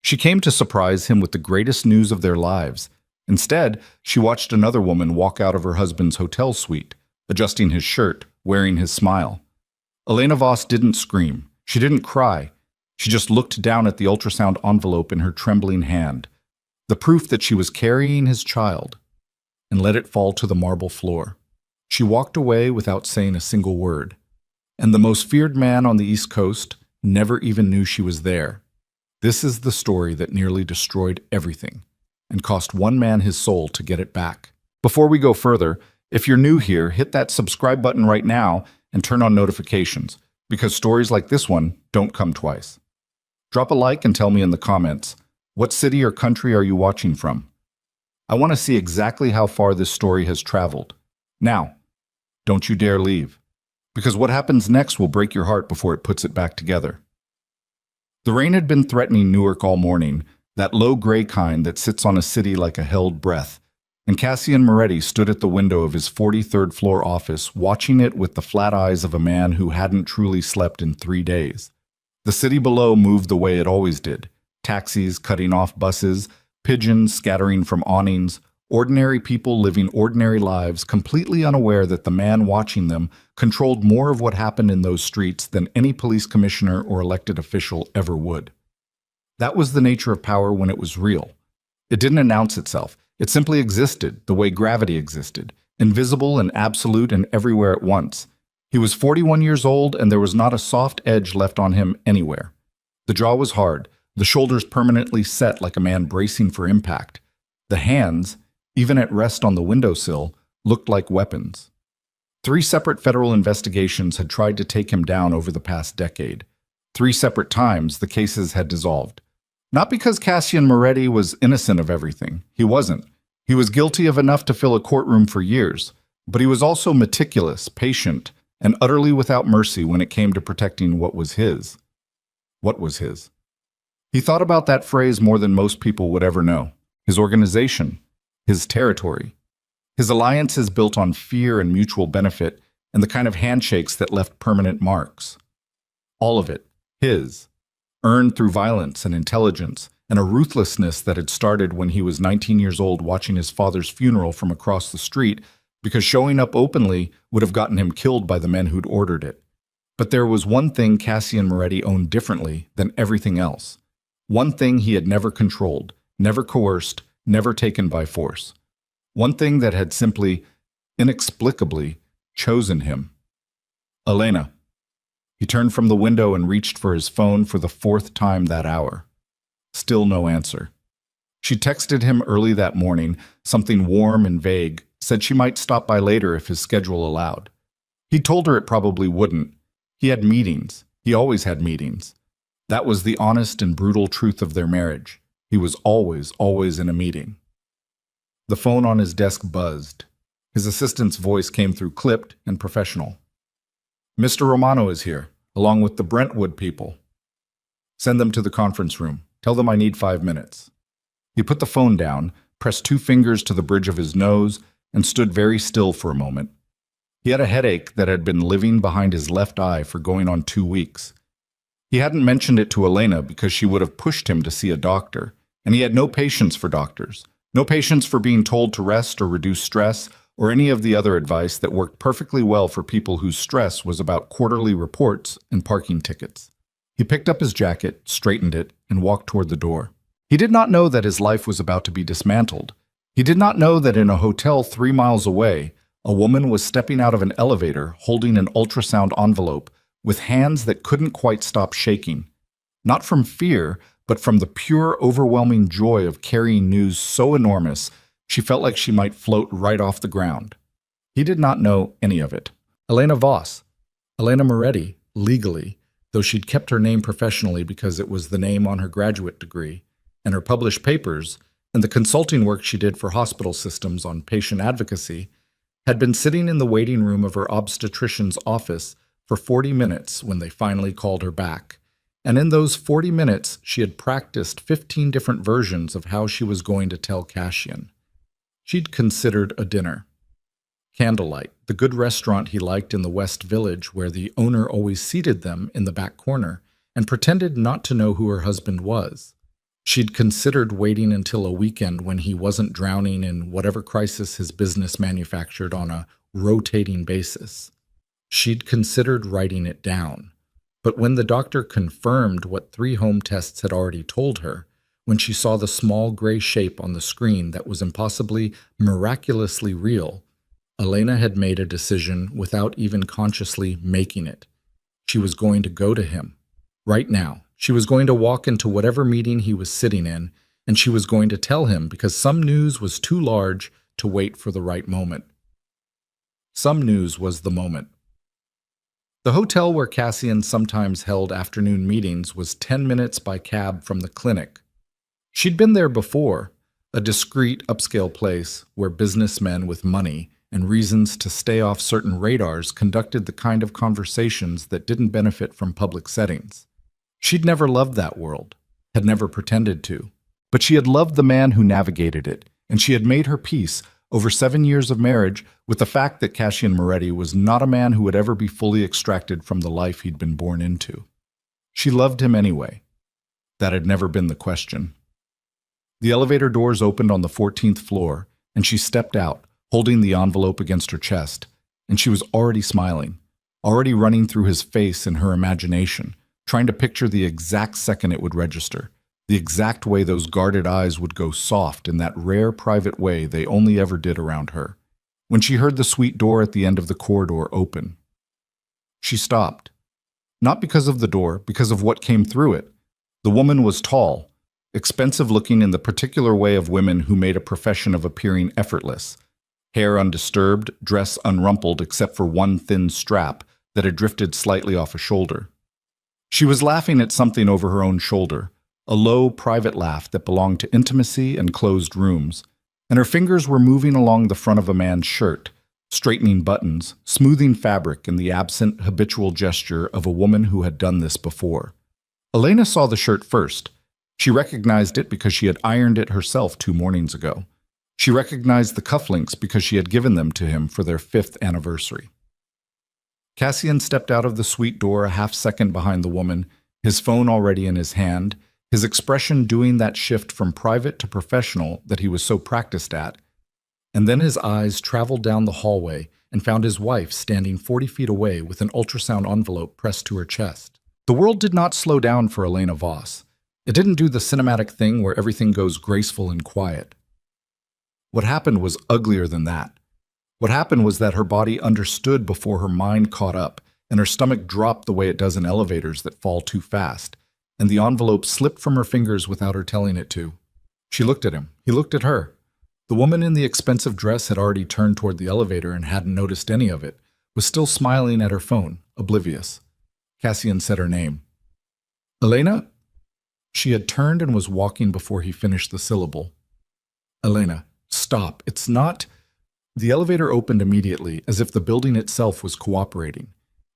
She came to surprise him with the greatest news of their lives. Instead, she watched another woman walk out of her husband's hotel suite, adjusting his shirt, wearing his smile. Elena Voss didn't scream. She didn't cry. She just looked down at the ultrasound envelope in her trembling hand, the proof that she was carrying his child, and let it fall to the marble floor. She walked away without saying a single word. And the most feared man on the East Coast never even knew she was there. This is the story that nearly destroyed everything and cost one man his soul to get it back. Before we go further, if you're new here, hit that subscribe button right now and turn on notifications, because stories like this one don't come twice. Drop a like and tell me in the comments, what city or country are you watching from? I want to see exactly how far this story has traveled. Now, don't you dare leave, because what happens next will break your heart before it puts it back together. The rain had been threatening Newark all morning, that low gray kind that sits on a city like a held breath, and Cassian Moretti stood at the window of his 43rd floor office, watching it with the flat eyes of a man who hadn't truly slept in 3 days. The city below moved the way it always did, taxis cutting off buses, pigeons scattering from awnings, ordinary people living ordinary lives, completely unaware that the man watching them controlled more of what happened in those streets than any police commissioner or elected official ever would. That was the nature of power when it was real. It didn't announce itself. It simply existed the way gravity existed, invisible and absolute and everywhere at once. He was 41 years old, and there was not a soft edge left on him anywhere. The jaw was hard, the shoulders permanently set like a man bracing for impact. The hands, even at rest on the windowsill, looked like weapons. 3 separate federal investigations had tried to take him down over the past decade. 3 separate times the cases had dissolved. Not because Cassian Moretti was innocent of everything. He wasn't. He was guilty of enough to fill a courtroom for years, but he was also meticulous, patient, and utterly without mercy when it came to protecting what was his. What was his? He thought about that phrase more than most people would ever know. His organization, his territory, his alliances built on fear and mutual benefit, and the kind of handshakes that left permanent marks. All of it, his, earned through violence and intelligence, and a ruthlessness that had started when he was 19 years old watching his father's funeral from across the street, because showing up openly would have gotten him killed by the men who'd ordered it. But there was one thing Cassian Moretti owned differently than everything else. One thing he had never controlled, never coerced, never taken by force. One thing that had simply, inexplicably, chosen him. Elena. He turned from the window and reached for his phone for the 4th time that hour. Still no answer. She texted him early that morning, something warm and vague, said she might stop by later if his schedule allowed. He told her it probably wouldn't. He had meetings. He always had meetings. That was the honest and brutal truth of their marriage. He was always in a meeting. The phone on his desk buzzed. His assistant's voice came through clipped and professional. Mr. Romano is here, along with the Brentwood people. Send them to the conference room. Tell them I need 5 minutes. He put the phone down, pressed 2 fingers to the bridge of his nose, and stood very still for a moment. He had a headache that had been living behind his left eye for going on 2 weeks. He hadn't mentioned it to Elena because she would have pushed him to see a doctor, and he had no patience for doctors, no patience for being told to rest or reduce stress, or any of the other advice that worked perfectly well for people whose stress was about quarterly reports and parking tickets. He picked up his jacket, straightened it, and walked toward the door. He did not know that his life was about to be dismantled. He did not know that in a hotel 3 miles away, a woman was stepping out of an elevator holding an ultrasound envelope with hands that couldn't quite stop shaking. Not from fear, but from the pure, overwhelming joy of carrying news so enormous she felt like she might float right off the ground. He did not know any of it. Elena Voss, Elena Moretti, legally, though she'd kept her name professionally because it was the name on her graduate degree, and her published papers, and the consulting work she did for hospital systems on patient advocacy, had been sitting in the waiting room of her obstetrician's office for 40 minutes when they finally called her back. And in those 40 minutes, she had practiced 15 different versions of how she was going to tell Cassian. She'd considered a dinner. Candlelight, the good restaurant he liked in the West Village where the owner always seated them in the back corner and pretended not to know who her husband was. She'd considered waiting until a weekend when he wasn't drowning in whatever crisis his business manufactured on a rotating basis. She'd considered writing it down. But when the doctor confirmed what 3 home tests had already told her, when she saw the small gray shape on the screen that was impossibly, miraculously real, Elena had made a decision without even consciously making it. She was going to go to him. Right now. She was going to walk into whatever meeting he was sitting in, and she was going to tell him because some news was too large to wait for the right moment. Some news was the moment. The hotel where Cassian sometimes held afternoon meetings was 10 minutes by cab from the clinic. She'd been there before, a discreet, upscale place where businessmen with money and reasons to stay off certain radars conducted the kind of conversations that didn't benefit from public settings. She'd never loved that world, had never pretended to, but she had loved the man who navigated it, and she had made her peace over 7 years of marriage with the fact that Cassian Moretti was not a man who would ever be fully extracted from the life he'd been born into. She loved him anyway. That had never been the question. The elevator doors opened on the 14th floor, and she stepped out, holding the envelope against her chest, and she was already smiling, already running through his face in her imagination, trying to picture the exact second it would register, the exact way those guarded eyes would go soft in that rare private way they only ever did around her. When she heard the suite door at the end of the corridor open, she stopped. Not because of the door, because of what came through it. The woman was tall, expensive-looking in the particular way of women who made a profession of appearing effortless. Hair undisturbed, dress unrumpled except for one thin strap that had drifted slightly off a shoulder. She was laughing at something over her own shoulder, a low, private laugh that belonged to intimacy and closed rooms, and her fingers were moving along the front of a man's shirt, straightening buttons, smoothing fabric in the absent, habitual gesture of a woman who had done this before. Elena saw the shirt first. She recognized it because she had ironed it herself 2 mornings ago. She recognized the cufflinks because she had given them to him for their 5th anniversary. Cassian stepped out of the suite door a half-second behind the woman, his phone already in his hand, his expression doing that shift from private to professional that he was so practiced at, and then his eyes traveled down the hallway and found his wife standing 40 feet away with an ultrasound envelope pressed to her chest. The world did not slow down for Elena Voss. It didn't do the cinematic thing where everything goes graceful and quiet. What happened was uglier than that. What happened was that her body understood before her mind caught up, and her stomach dropped the way it does in elevators that fall too fast, and the envelope slipped from her fingers without her telling it to. She looked at him. He looked at her. The woman in the expensive dress had already turned toward the elevator and hadn't noticed any of it, was still smiling at her phone, oblivious. Cassian said her name. Elena? She had turned and was walking before he finished the syllable. Elena, stop. It's not... The elevator opened immediately, as if the building itself was cooperating.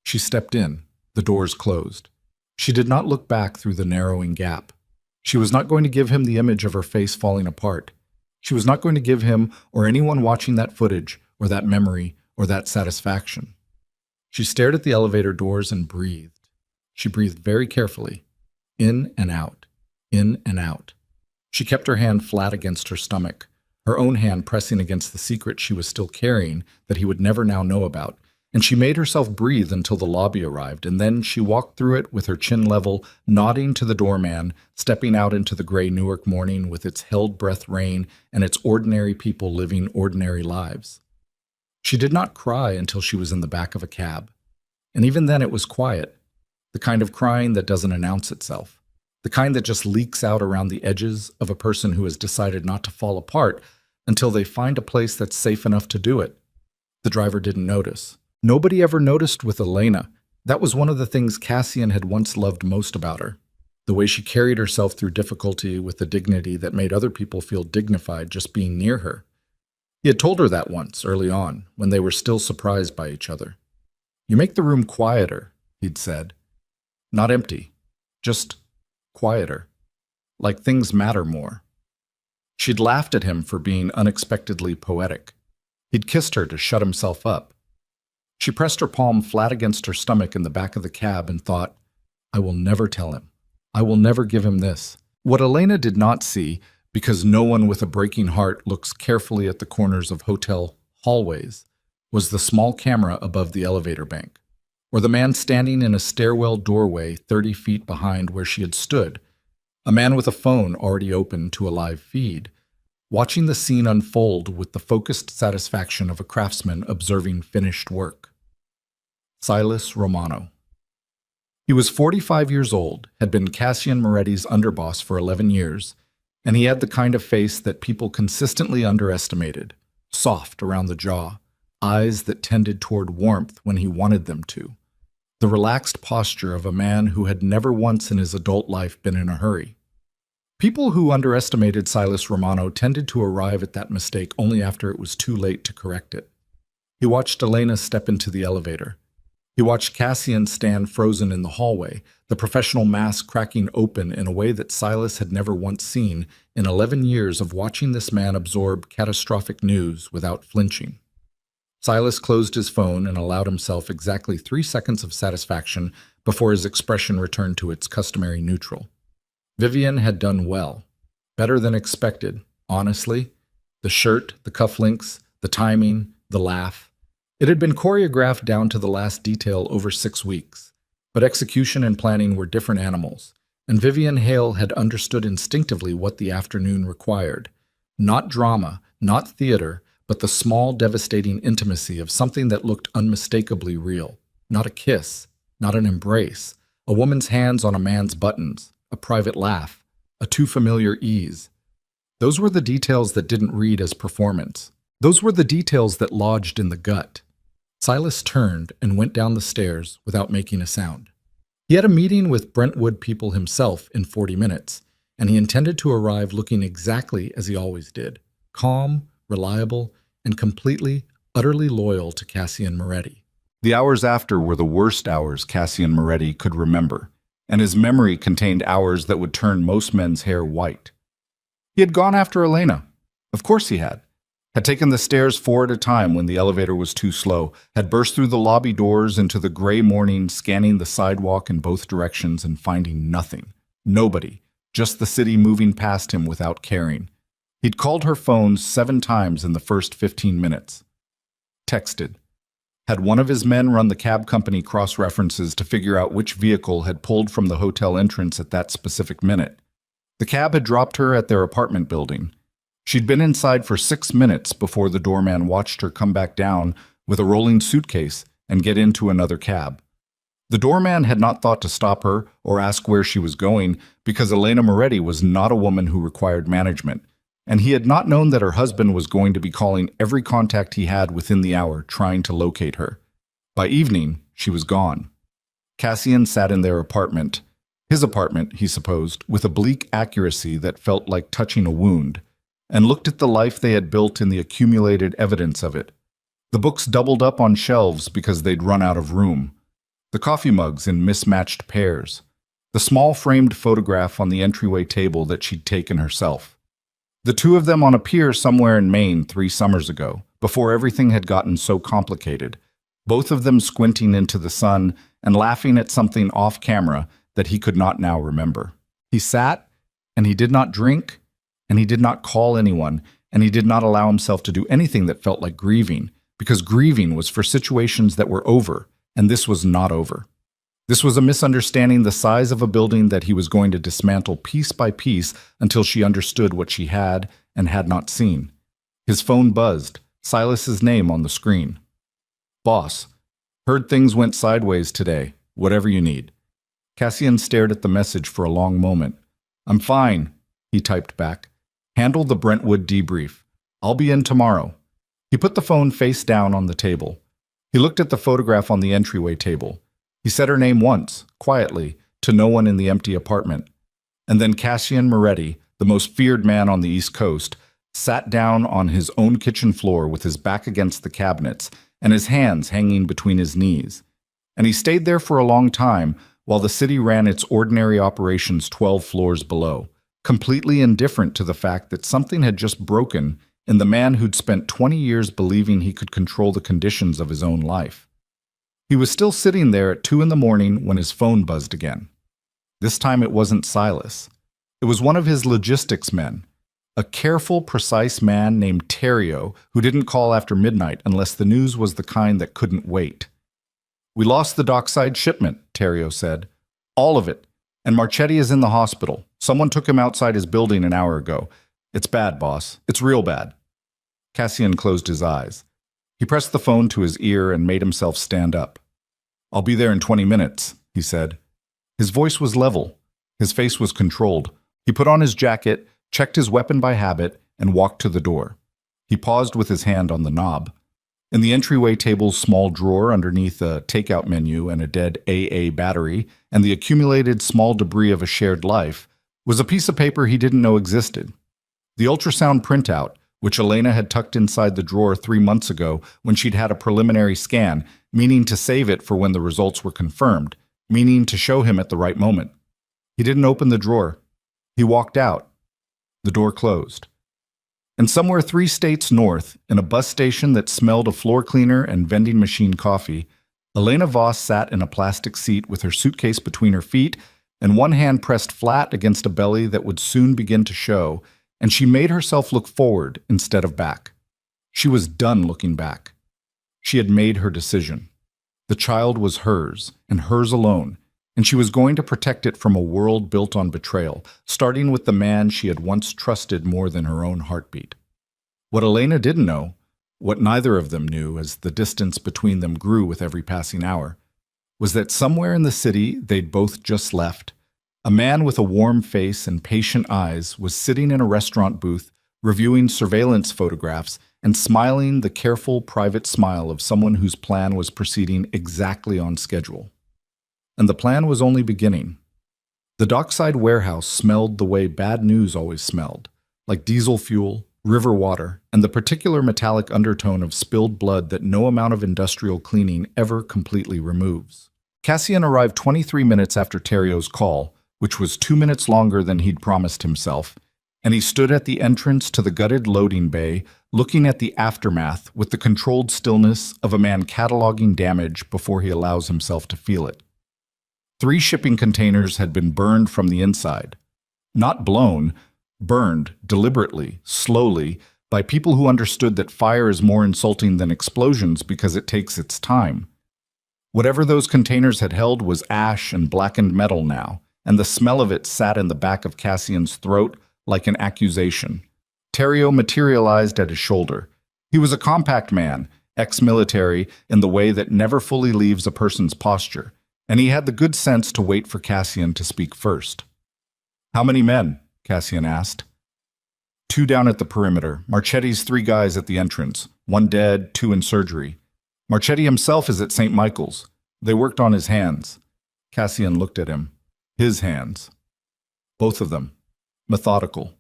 She stepped in. The doors closed. She did not look back through the narrowing gap. She was not going to give him the image of her face falling apart. She was not going to give him or anyone watching that footage, or that memory, or that satisfaction. She stared at the elevator doors and breathed. She breathed very carefully. In and out. In and out. She kept her hand flat against her stomach, her own hand pressing against the secret she was still carrying that he would never now know about, and she made herself breathe until the lobby arrived, and then she walked through it with her chin level, nodding to the doorman, stepping out into the gray Newark morning with its held-breath rain and its ordinary people living ordinary lives. She did not cry until she was in the back of a cab, and even then it was quiet, the kind of crying that doesn't announce itself, the kind that just leaks out around the edges of a person who has decided not to fall apart until they find a place that's safe enough to do it. The driver didn't notice. Nobody ever noticed with Elena. That was one of the things Cassian had once loved most about her, the way she carried herself through difficulty with a dignity that made other people feel dignified just being near her. He had told her that once, early on, when they were still surprised by each other. You make the room quieter, he'd said. Not empty, just quieter, like things matter more. She'd laughed at him for being unexpectedly poetic. He'd kissed her to shut himself up. She pressed her palm flat against her stomach in the back of the cab and thought, I will never tell him. I will never give him this. What Elena did not see, because no one with a breaking heart looks carefully at the corners of hotel hallways, was the small camera above the elevator bank, or the man standing in a stairwell doorway 30 feet behind where she had stood, a man with a phone already open to a live feed, watching the scene unfold with the focused satisfaction of a craftsman observing finished work. Silas Romano. He was 45 years old, had been Cassian Moretti's underboss for 11 years, and he had the kind of face that people consistently underestimated, soft around the jaw, eyes that tended toward warmth when he wanted them to, the relaxed posture of a man who had never once in his adult life been in a hurry. People who underestimated Silas Romano tended to arrive at that mistake only after it was too late to correct it. He watched Elena step into the elevator. He watched Cassian stand frozen in the hallway, the professional mask cracking open in a way that Silas had never once seen in 11 years of watching this man absorb catastrophic news without flinching. Silas closed his phone and allowed himself exactly 3 seconds of satisfaction before his expression returned to its customary neutral. Vivian had done well, better than expected, honestly. The shirt, the cufflinks, the timing, the laugh. It had been choreographed down to the last detail over 6 weeks, but execution and planning were different animals, and Vivian Hale had understood instinctively what the afternoon required. Not drama, not theater, but the small, devastating intimacy of something that looked unmistakably real. Not a kiss, not an embrace, a woman's hands on a man's buttons, a private laugh, a too familiar ease. Those were the details that didn't read as performance. Those were the details that lodged in the gut. Silas turned and went down the stairs without making a sound. He had a meeting with Brentwood people himself in 40 minutes, and he intended to arrive looking exactly as he always did, calm, reliable, and completely, utterly loyal to Cassian Moretti. The hours after were the worst hours Cassian Moretti could remember, and his memory contained hours that would turn most men's hair white. He had gone after Elena. Of course he had. Had taken the stairs 4 at a time when the elevator was too slow, had burst through the lobby doors into the gray morning, scanning the sidewalk in both directions and finding nothing. Nobody. Just the city moving past him without caring. He'd called her phone 7 times in the first 15 minutes. Texted. Had one of his men run the cab company cross-references to figure out which vehicle had pulled from the hotel entrance at that specific minute. The cab had dropped her at their apartment building. She'd been inside for 6 minutes before the doorman watched her come back down with a rolling suitcase and get into another cab. The doorman had not thought to stop her or ask where she was going because Elena Moretti was not a woman who required management, and he had not known that her husband was going to be calling every contact he had within the hour trying to locate her. By evening, she was gone. Cassian sat in their apartment, his apartment, he supposed, with a bleak accuracy that felt like touching a wound, and looked at the life they had built in the accumulated evidence of it. The books doubled up on shelves because they'd run out of room. The coffee mugs in mismatched pairs. The small framed photograph on the entryway table that she'd taken herself. The 2 of them on a pier somewhere in Maine 3 summers ago, before everything had gotten so complicated. Both of them squinting into the sun and laughing at something off camera that he could not now remember. He sat, and he did not drink, and he did not call anyone, and he did not allow himself to do anything that felt like grieving, because grieving was for situations that were over, and this was not over. This was a misunderstanding the size of a building that he was going to dismantle piece by piece until she understood what she had and had not seen. His phone buzzed, Silas's name on the screen. Boss, heard things went sideways today, whatever you need. Cassian stared at the message for a long moment. I'm fine, he typed back. Handle the Brentwood debrief. I'll be in tomorrow. He put the phone face down on the table. He looked at the photograph on the entryway table. He said her name once, quietly, to no one in the empty apartment. And then Cassian Moretti, the most feared man on the East Coast, sat down on his own kitchen floor with his back against the cabinets and his hands hanging between his knees. And he stayed there for a long time while the city ran its ordinary operations 12 floors below, completely indifferent to the fact that something had just broken in the man who'd spent 20 years believing he could control the conditions of his own life. He was still sitting there at 2 in the morning when his phone buzzed again. This time it wasn't Silas. It was one of his logistics men, a careful, precise man named Terrio who didn't call after midnight unless the news was the kind that couldn't wait. "We lost the dockside shipment," Terrio said. "All of it. And Marchetti is in the hospital. Someone took him outside his building an hour ago. It's bad, boss. It's real bad." Cassian closed his eyes. He pressed the phone to his ear and made himself stand up. "I'll be there in 20 minutes, he said. His voice was level. His face was controlled. He put on his jacket, checked his weapon by habit, and walked to the door. He paused with his hand on the knob. In the entryway table's small drawer underneath a takeout menu and a dead AA battery and the accumulated small debris of a shared life was a piece of paper he didn't know existed. The ultrasound printout, which Elena had tucked inside the drawer 3 months ago when she'd had a preliminary scan, meaning to save it for when the results were confirmed, meaning to show him at the right moment. He didn't open the drawer. He walked out. The door closed. And somewhere 3 states north, in a bus station that smelled of floor cleaner and vending machine coffee, Elena Voss sat in a plastic seat with her suitcase between her feet and one hand pressed flat against a belly that would soon begin to show, and she made herself look forward instead of back. She was done looking back. She had made her decision. The child was hers, and hers alone, and she was going to protect it from a world built on betrayal, starting with the man she had once trusted more than her own heartbeat. What Elena didn't know, what neither of them knew as the distance between them grew with every passing hour, was that somewhere in the city they'd both just left, a man with a warm face and patient eyes was sitting in a restaurant booth, reviewing surveillance photographs and smiling the careful, private smile of someone whose plan was proceeding exactly on schedule. And the plan was only beginning. The dockside warehouse smelled the way bad news always smelled, like diesel fuel, river water, and the particular metallic undertone of spilled blood that no amount of industrial cleaning ever completely removes. Cassian arrived 23 minutes after Terrio's call, which was 2 minutes longer than he'd promised himself, and he stood at the entrance to the gutted loading bay, looking at the aftermath with the controlled stillness of a man cataloging damage before he allows himself to feel it. 3 shipping containers had been burned from the inside. Not blown, burned deliberately, slowly, by people who understood that fire is more insulting than explosions because it takes its time. Whatever those containers had held was ash and blackened metal now, and the smell of it sat in the back of Cassian's throat like an accusation. Terrio materialized at his shoulder. He was a compact man, ex-military in the way that never fully leaves a person's posture, and he had the good sense to wait for Cassian to speak first. "How many men?" Cassian asked. 2 down at the perimeter, Marchetti's 3 guys at the entrance, 1 dead, 2 in surgery. Marchetti himself is at St. Michael's. They worked on his hands. Cassian looked at him. His hands. Both of them. Methodical.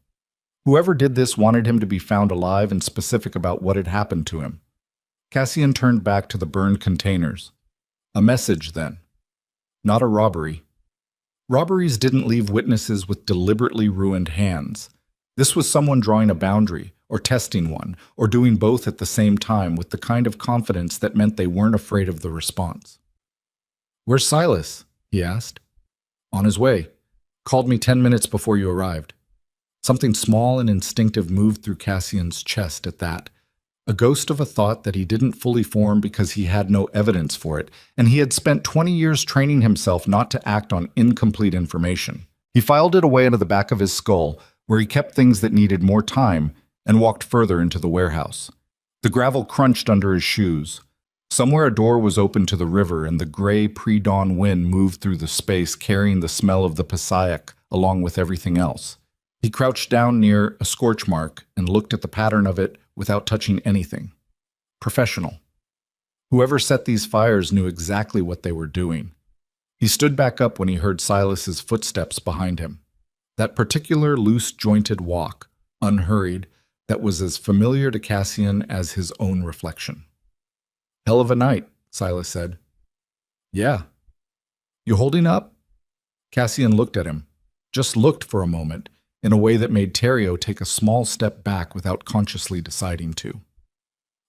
Whoever did this wanted him to be found alive and specific about what had happened to him. Cassian turned back to the burned containers. A message, then. Not a robbery. Robberies didn't leave witnesses with deliberately ruined hands. This was someone drawing a boundary, or testing one, or doing both at the same time with the kind of confidence that meant they weren't afraid of the response. "Where's Silas?" he asked. "On his way. Called me 10 minutes before you arrived." Something small and instinctive moved through Cassian's chest at that, a ghost of a thought that he didn't fully form because he had no evidence for it, and he had spent 20 years training himself not to act on incomplete information. He filed it away into the back of his skull, where he kept things that needed more time, and walked further into the warehouse. The gravel crunched under his shoes. Somewhere a door was open to the river, and the gray pre-dawn wind moved through the space, carrying the smell of the Passaic along with everything else. He crouched down near a scorch mark and looked at the pattern of it without touching anything. Professional. Whoever set these fires knew exactly what they were doing. He stood back up when he heard Silas's footsteps behind him. That particular loose-jointed walk, unhurried, that was as familiar to Cassian as his own reflection. "Hell of a night," Silas said. "Yeah." "You holding up?" Cassian looked at him, just looked for a moment, in a way that made Terrio take a small step back without consciously deciding to.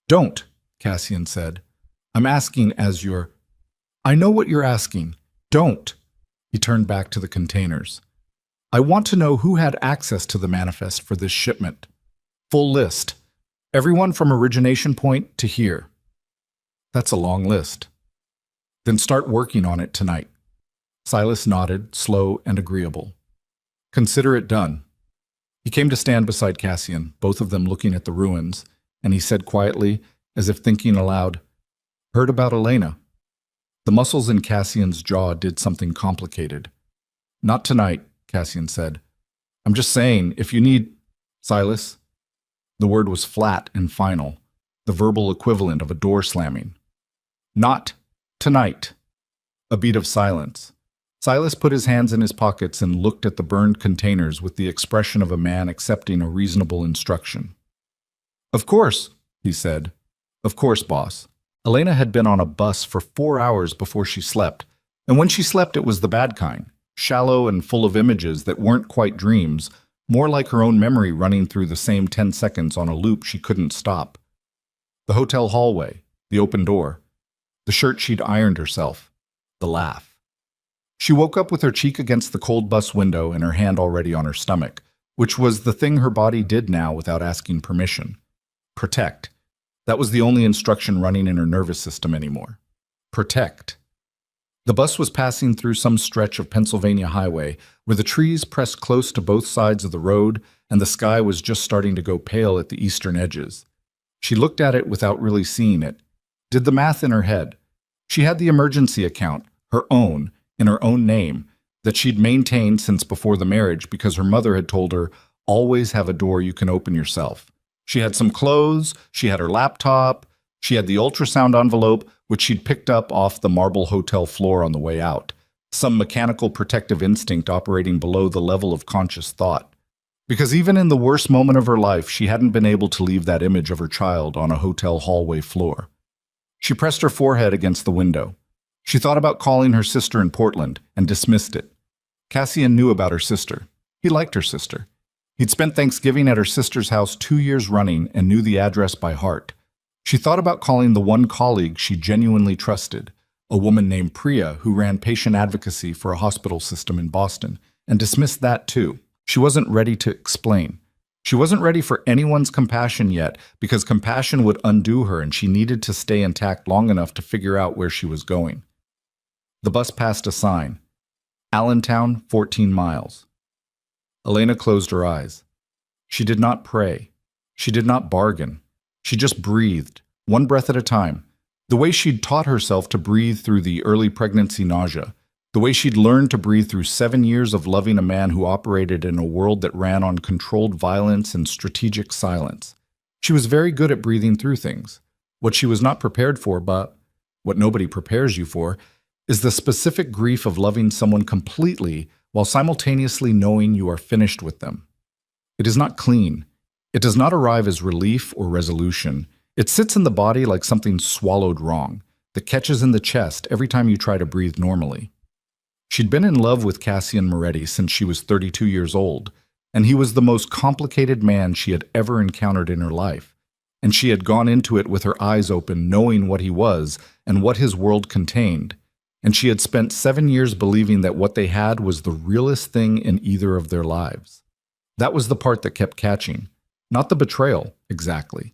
"Don't," Cassian said. "I'm asking as you're—" "I know what you're asking. Don't." He turned back to the containers. I want to know who had access to the manifest for this shipment. Full list. Everyone from origination point to here. That's a long list. Then start working on it tonight. Silas nodded, slow and agreeable. Consider it done. He came to stand beside Cassian, both of them looking at the ruins, and he said quietly, as if thinking aloud, "Heard about Elena." The muscles in Cassian's jaw did something complicated. "Not tonight," Cassian said. "I'm just saying, if you need—" "Silas?" The word was flat and final, the verbal equivalent of a door slamming. "Not tonight." A beat of silence. Silas put his hands in his pockets and looked at the burned containers with the expression of a man accepting a reasonable instruction. "Of course," he said. "Of course, boss." Elena had been on a bus for 4 hours before she slept, and when she slept it was the bad kind, shallow and full of images that weren't quite dreams, more like her own memory running through the same 10 seconds on a loop she couldn't stop. The hotel hallway, the open door, the shirt she'd ironed herself, the laugh. She woke up with her cheek against the cold bus window and her hand already on her stomach, which was the thing her body did now without asking permission. Protect. That was the only instruction running in her nervous system anymore. Protect. The bus was passing through some stretch of Pennsylvania highway where the trees pressed close to both sides of the road and the sky was just starting to go pale at the eastern edges. She looked at it without really seeing it, did the math in her head. She had the emergency account, her own, in her own name, that she'd maintained since before the marriage because her mother had told her, always have a door you can open yourself. She had some clothes, she had her laptop, she had the ultrasound envelope, which she'd picked up off the marble hotel floor on the way out, some mechanical protective instinct operating below the level of conscious thought. Because even in the worst moment of her life, she hadn't been able to leave that image of her child on a hotel hallway floor. She pressed her forehead against the window. She thought about calling her sister in Portland and dismissed it. Cassian knew about her sister. He liked her sister. He'd spent Thanksgiving at her sister's house 2 years running and knew the address by heart. She thought about calling the one colleague she genuinely trusted, a woman named Priya who ran patient advocacy for a hospital system in Boston, and dismissed that too. She wasn't ready to explain. She wasn't ready for anyone's compassion yet because compassion would undo her and she needed to stay intact long enough to figure out where she was going. The bus passed a sign. Allentown, 14 miles. Elena closed her eyes. She did not pray. She did not bargain. She just breathed, one breath at a time, the way she'd taught herself to breathe through the early pregnancy nausea, the way she'd learned to breathe through 7 years of loving a man who operated in a world that ran on controlled violence and strategic silence. She was very good at breathing through things. What she was not prepared for, but what nobody prepares you for, is the specific grief of loving someone completely while simultaneously knowing you are finished with them. It is not clean. It does not arrive as relief or resolution. It sits in the body like something swallowed wrong, that catches in the chest every time you try to breathe normally. She'd been in love with Cassian Moretti since she was 32 years old, and he was the most complicated man she had ever encountered in her life, and she had gone into it with her eyes open, knowing what he was and what his world contained, and she had spent 7 years believing that what they had was the realest thing in either of their lives. That was the part that kept catching. Not the betrayal, exactly.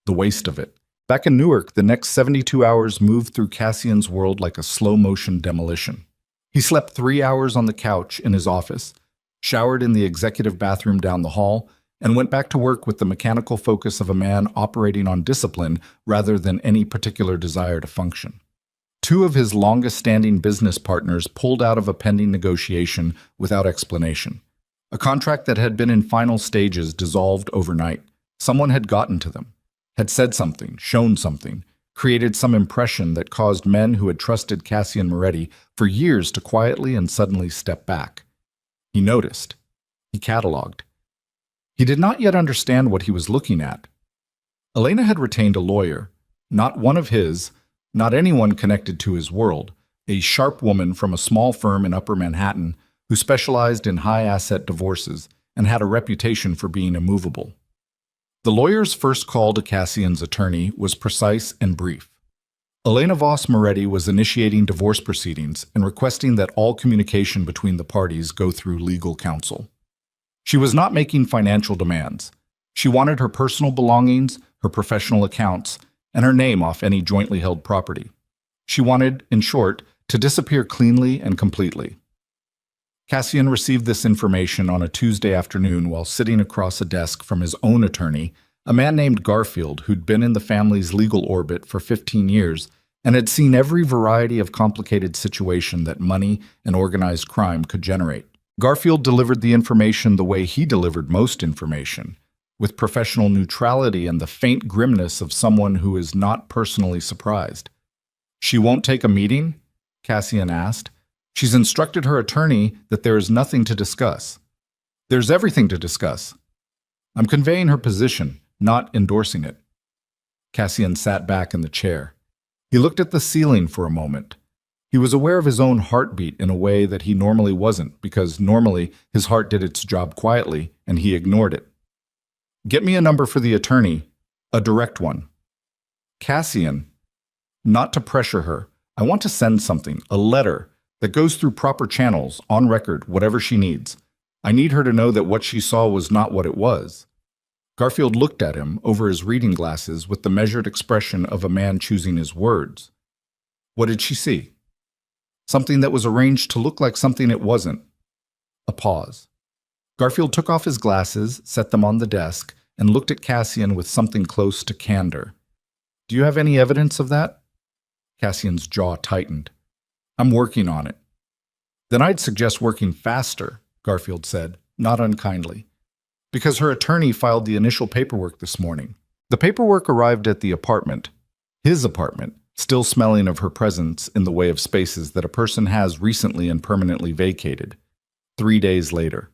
The waste of it. Back in Newark, the next 72 hours moved through Cassian's world like a slow-motion demolition. He slept 3 hours on the couch in his office, showered in the executive bathroom down the hall, and went back to work with the mechanical focus of a man operating on discipline rather than any particular desire to function. 2 of his longest-standing business partners pulled out of a pending negotiation without explanation. A contract that had been in final stages dissolved overnight. Someone had gotten to them, had said something, shown something, created some impression that caused men who had trusted Cassian Moretti for years to quietly and suddenly step back. He noticed. He cataloged. He did not yet understand what he was looking at. Elena had retained a lawyer, not one of his, not anyone connected to his world, a sharp woman from a small firm in Upper Manhattan who specialized in high-asset divorces and had a reputation for being immovable. The lawyer's first call to Cassian's attorney was precise and brief. Elena Voss Moretti was initiating divorce proceedings and requesting that all communication between the parties go through legal counsel. She was not making financial demands. She wanted her personal belongings, her professional accounts, and her name off any jointly held property. She wanted, in short, to disappear cleanly and completely. Cassian received this information on a Tuesday afternoon while sitting across a desk from his own attorney, a man named Garfield who'd been in the family's legal orbit for 15 years and had seen every variety of complicated situation that money and organized crime could generate. Garfield delivered the information the way he delivered most information, with professional neutrality and the faint grimness of someone who is not personally surprised. "She won't take a meeting?" Cassian asked. "She's instructed her attorney that there is nothing to discuss." "There's everything to discuss. I'm conveying her position, not endorsing it." Cassian sat back in the chair. He looked at the ceiling for a moment. He was aware of his own heartbeat in a way that he normally wasn't, because normally his heart did its job quietly and he ignored it. "Get me a number for the attorney, a direct one." "Cassian, not to pressure her. I want to send something, a letter, that goes through proper channels, on record, whatever she needs. I need her to know that what she saw was not what it was." Garfield looked at him over his reading glasses with the measured expression of a man choosing his words. "What did she see?" "Something that was arranged to look like something it wasn't." A pause. Garfield took off his glasses, set them on the desk, and looked at Cassian with something close to candor. "Do you have any evidence of that?" Cassian's jaw tightened. "I'm working on it." "Then I'd suggest working faster," Garfield said, not unkindly. "Because her attorney filed the initial paperwork this morning." The paperwork arrived at the apartment, his apartment, still smelling of her presence in the way of spaces that a person has recently and permanently vacated. 3 days later.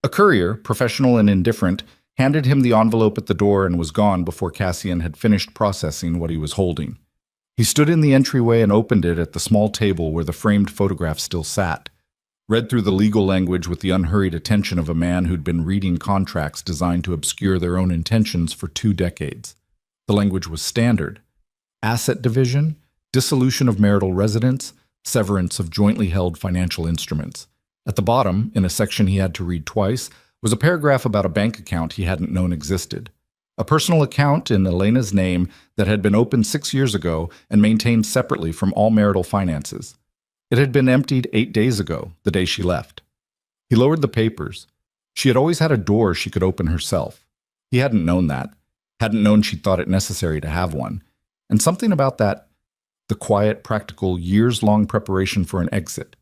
A courier, professional and indifferent, handed him the envelope at the door and was gone before Cassian had finished processing what he was holding. He stood in the entryway and opened it at the small table where the framed photograph still sat, read through the legal language with the unhurried attention of a man who'd been reading contracts designed to obscure their own intentions for 2 decades. The language was standard: asset division, dissolution of marital residence, severance of jointly held financial instruments. At the bottom, in a section he had to read twice, was a paragraph about a bank account he hadn't known existed. A personal account in Elena's name that had been opened 6 years ago and maintained separately from all marital finances. It had been emptied 8 days ago, the day she left. He lowered the papers. She had always had a door she could open herself. He hadn't known that, hadn't known she'd thought it necessary to have one. And something about that, the quiet, practical, years-long preparation for an exit,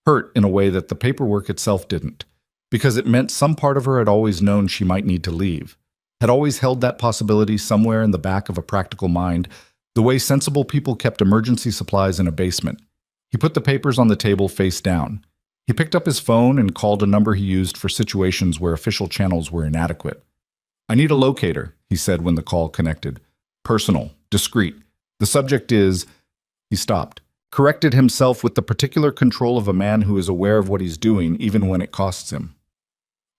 hurt in a way that the paperwork itself didn't, because it meant some part of her had always known she might need to leave, had always held that possibility somewhere in the back of a practical mind, the way sensible people kept emergency supplies in a basement. He put the papers on the table face down. He picked up his phone and called a number he used for situations where official channels were inadequate. "I need a locator," he said when the call connected. "Personal, discreet. The subject is—" He stopped, corrected himself with the particular control of a man who is aware of what he's doing even when it costs him.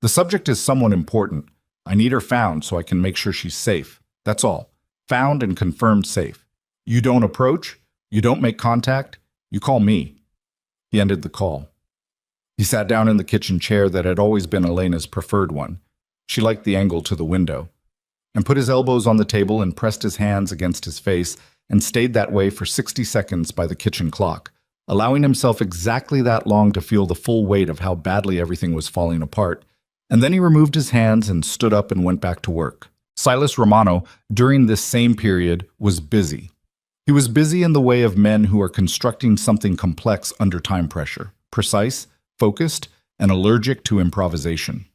"The subject is someone important. I need her found so I can make sure she's safe. That's all. Found and confirmed safe. You don't approach, you don't make contact, you call me." He ended the call. He sat down in the kitchen chair that had always been Elena's preferred one. She liked the angle to the window. And put his elbows on the table and pressed his hands against his face and stayed that way for 60 seconds by the kitchen clock, allowing himself exactly that long to feel the full weight of how badly everything was falling apart. And then he removed his hands and stood up and went back to work. Silas Romano, during this same period, was busy. He was busy in the way of men who are constructing something complex under time pressure, precise, focused, and allergic to improvisation.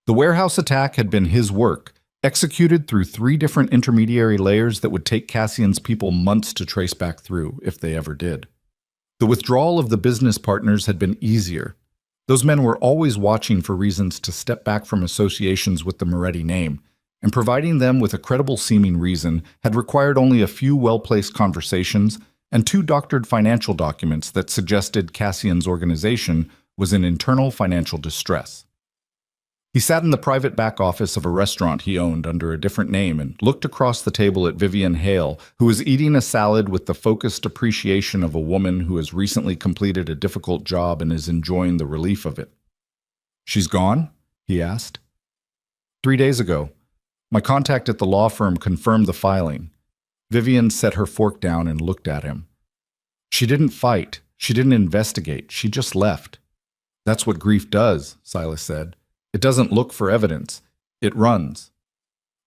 The warehouse attack had been his work, executed through 3 different intermediary layers that would take Cassian's people months to trace back through, if they ever did. The withdrawal of the business partners had been easier. Those men were always watching for reasons to step back from associations with the Moretti name, and providing them with a credible-seeming reason had required only a few well-placed conversations and 2 doctored financial documents that suggested Cassian's organization was in internal financial distress. He sat in the private back office of a restaurant he owned under a different name and looked across the table at Vivian Hale, who was eating a salad with the focused appreciation of a woman who has recently completed a difficult job and is enjoying the relief of it. "She's gone?" he asked. "3 days ago. My contact at the law firm confirmed the filing." Vivian set her fork down and looked at him. "She didn't fight. She didn't investigate. She just left." "That's what grief does," Silas said. "It doesn't look for evidence. It runs."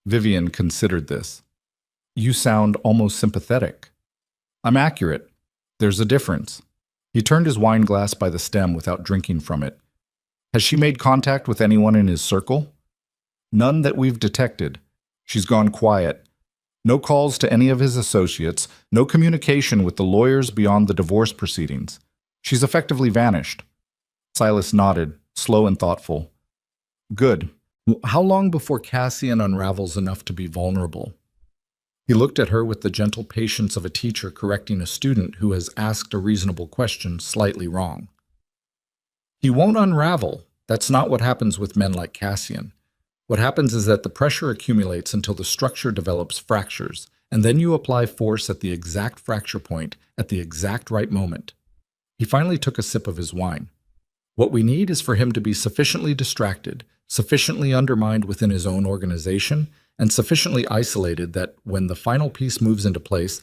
Vivian considered this. "You sound almost sympathetic." "I'm accurate. There's a difference." He turned his wine glass by the stem without drinking from it. "Has she made contact with anyone in his circle?" "None that we've detected. She's gone quiet. No calls to any of his associates, no communication with the lawyers beyond the divorce proceedings. She's effectively vanished." Silas nodded, slow and thoughtful. "Good. How long before Cassian unravels enough to be vulnerable?" He looked at her with the gentle patience of a teacher correcting a student who has asked a reasonable question slightly wrong. "He won't unravel. That's not what happens with men like Cassian. What happens is that the pressure accumulates until the structure develops fractures, and then you apply force at the exact fracture point at the exact right moment." He finally took a sip of his wine. "What we need is for him to be sufficiently distracted, sufficiently undermined within his own organization, and sufficiently isolated that when the final piece moves into place,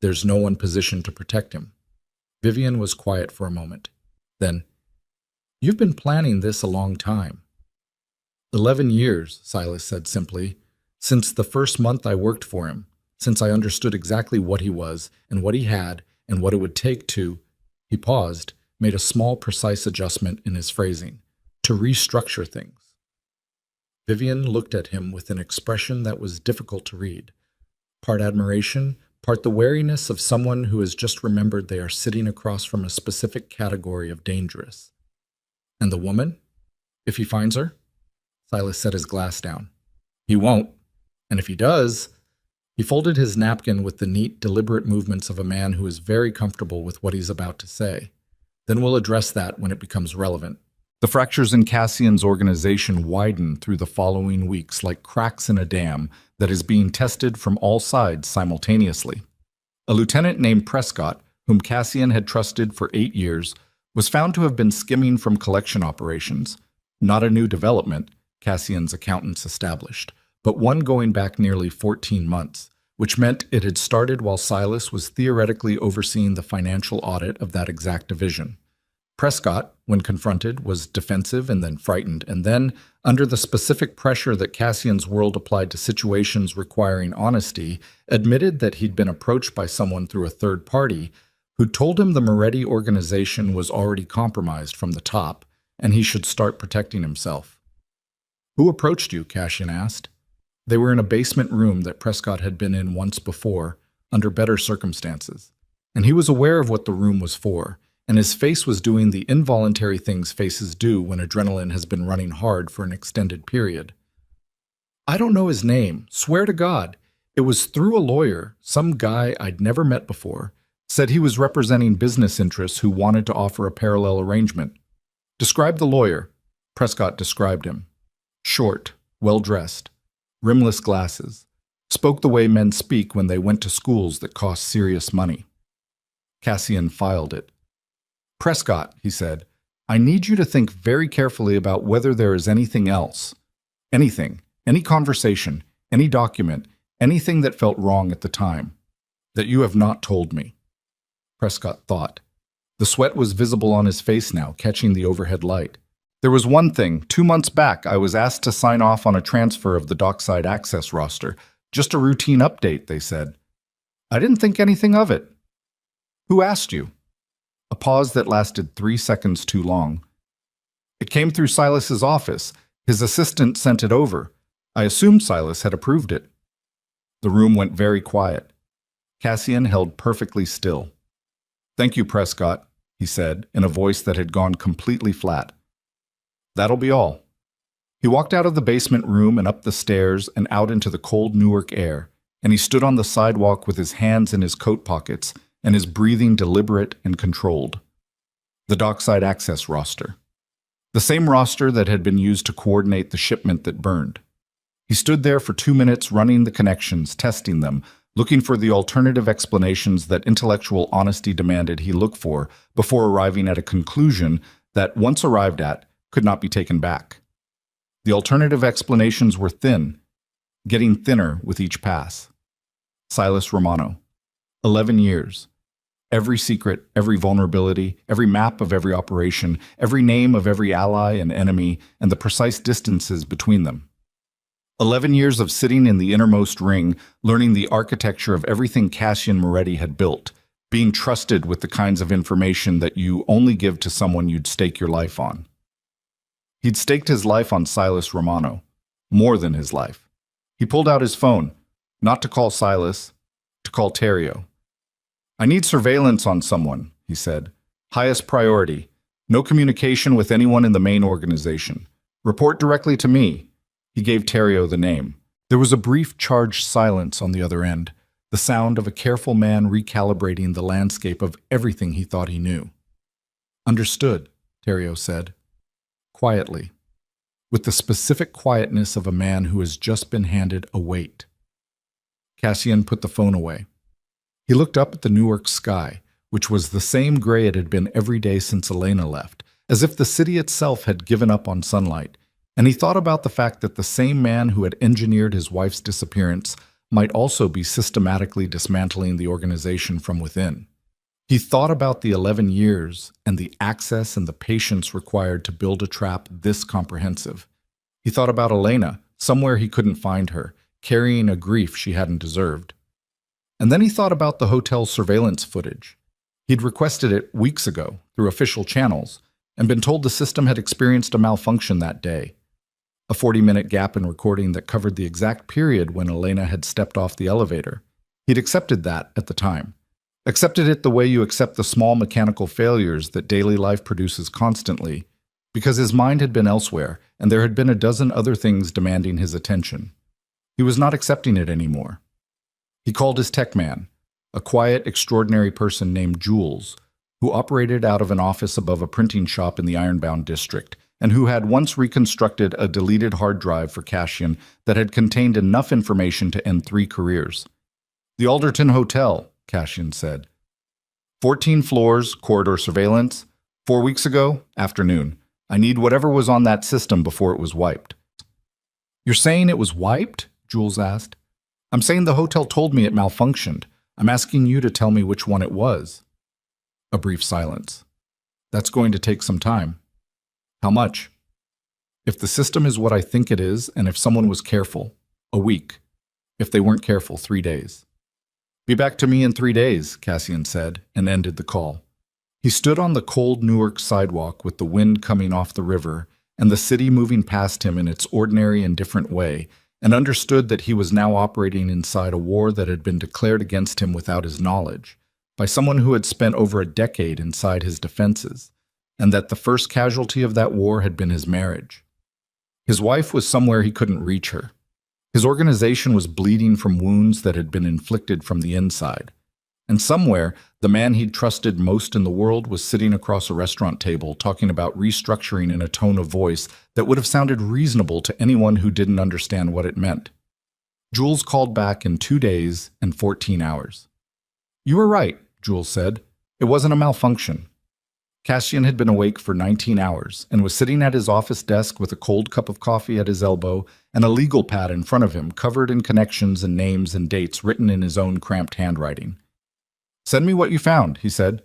there's no one positioned to protect him." Vivian was quiet for a moment. Then, "You've been planning this a long time." 11 years, Silas said simply, "since the first month I worked for him, since I understood exactly what he was and what he had and what it would take to—" He paused, made a small, precise adjustment in his phrasing, "to restructure things." Vivian looked at him with an expression that was difficult to read, part admiration, part the wariness of someone who has just remembered they are sitting across from a specific category of dangerous. "And the woman? If he finds her?" Silas set his glass down. "He won't. And if he does—" He folded his napkin with the neat, deliberate movements of a man who is very comfortable with what he's about to say. "Then we'll address that when it becomes relevant." The fractures in Cassian's organization widened through the following weeks like cracks in a dam that is being tested from all sides simultaneously. A lieutenant named Prescott, whom Cassian had trusted for 8 years, was found to have been skimming from collection operations. Not a new development, Cassian's accountants established, but one going back nearly 14 months, which meant it had started while Silas was theoretically overseeing the financial audit of that exact division. Prescott, when confronted, was defensive and then frightened, and then, under the specific pressure that Cassian's world applied to situations requiring honesty, admitted that he'd been approached by someone through a third party who told him the Moretti organization was already compromised from the top, and he should start protecting himself. "Who approached you?" Cassian asked. They were in a basement room that Prescott had been in once before, under better circumstances, and he was aware of what the room was for, and his face was doing the involuntary things faces do when adrenaline has been running hard for an extended period. "I don't know his name. Swear to God. It was through a lawyer, some guy I'd never met before. Said he was representing business interests who wanted to offer a parallel arrangement." "Describe the lawyer." Prescott described him. Short, well-dressed, rimless glasses, spoke the way men speak when they went to schools that cost serious money. Cassian filed it. "Prescott," he said, "I need you to think very carefully about whether there is anything else. Anything, any conversation, any document, anything that felt wrong at the time, that you have not told me." Prescott thought. The sweat was visible on his face now, catching the overhead light. "There was one thing. 2 months back, I was asked to sign off on a transfer of the dockside access roster. Just a routine update," they said. "I didn't think anything of it." "Who asked you?" A pause that lasted 3 seconds too long. "It came through Silas's office. His assistant sent it over. I assumed Silas had approved it." The room went very quiet. Cassian held perfectly still. "Thank you, Prescott," he said, in a voice that had gone completely flat. "That'll be all." He walked out of the basement room and up the stairs and out into the cold Newark air, and he stood on the sidewalk with his hands in his coat pockets and his breathing deliberate and controlled. The dockside access roster. The same roster that had been used to coordinate the shipment that burned. He stood there for 2 minutes running the connections, testing them, looking for the alternative explanations that intellectual honesty demanded he look for before arriving at a conclusion that, once arrived at, could not be taken back. The alternative explanations were thin, getting thinner with each pass. Silas Romano. 11 years. Every secret, every vulnerability, every map of every operation, every name of every ally and enemy, and the precise distances between them. 11 years of sitting in the innermost ring, learning the architecture of everything Cassian Moretti had built, being trusted with the kinds of information that you only give to someone you'd stake your life on. He'd staked his life on Silas Romano. More than his life. He pulled out his phone, not to call Silas, to call Terrio. "I need surveillance on someone," he said. "Highest priority. No communication with anyone in the main organization. Report directly to me." He gave Terrio the name. There was a brief, charged silence on the other end, the sound of a careful man recalibrating the landscape of everything he thought he knew. "Understood," Terrio said. Quietly. With the specific quietness of a man who has just been handed a weight. Cassian put the phone away. He looked up at the Newark sky, which was the same gray it had been every day since Elena left, as if the city itself had given up on sunlight, and he thought about the fact that the same man who had engineered his wife's disappearance might also be systematically dismantling the organization from within. He thought about the 11 years and the access and the patience required to build a trap this comprehensive. He thought about Elena, somewhere he couldn't find her, carrying a grief she hadn't deserved. And then he thought about the hotel surveillance footage. He'd requested it weeks ago through official channels and been told the system had experienced a malfunction that day. A 40-minute gap in recording that covered the exact period when Elena had stepped off the elevator. He'd accepted that at the time. Accepted it the way you accept the small mechanical failures that daily life produces constantly, because his mind had been elsewhere and there had been a dozen other things demanding his attention. He was not accepting it anymore. He called his tech man, a quiet, extraordinary person named Jules, who operated out of an office above a printing shop in the Ironbound district, and who had once reconstructed a deleted hard drive for Cassian that had contained enough information to end 3 careers. "The Alderton Hotel," Cassian said. 14 floors, corridor surveillance. 4 weeks ago, afternoon. I need whatever was on that system before it was wiped." "You're saying it was wiped?" Jules asked. "I'm saying the hotel told me it malfunctioned. I'm asking you to tell me which one it was." A brief silence. "That's going to take some time." "How much?" "If the system is what I think it is, and if someone was careful, a week. If they weren't careful, 3 days." "Be back to me in 3 days," Cassian said, and ended the call. He stood on the cold Newark sidewalk with the wind coming off the river and the city moving past him in its ordinary and different way, and understood that he was now operating inside a war that had been declared against him without his knowledge, by someone who had spent over a decade inside his defenses, and that the first casualty of that war had been his marriage. His wife was somewhere he couldn't reach her. His organization was bleeding from wounds that had been inflicted from the inside. And somewhere, the man he'd trusted most in the world was sitting across a restaurant table talking about restructuring in a tone of voice that would have sounded reasonable to anyone who didn't understand what it meant. Jules called back in 2 days and 14 hours. "You were right," Jules said. "It wasn't a malfunction." Cassian had been awake for 19 hours and was sitting at his office desk with a cold cup of coffee at his elbow and a legal pad in front of him covered in connections and names and dates written in his own cramped handwriting. "Send me what you found," he said.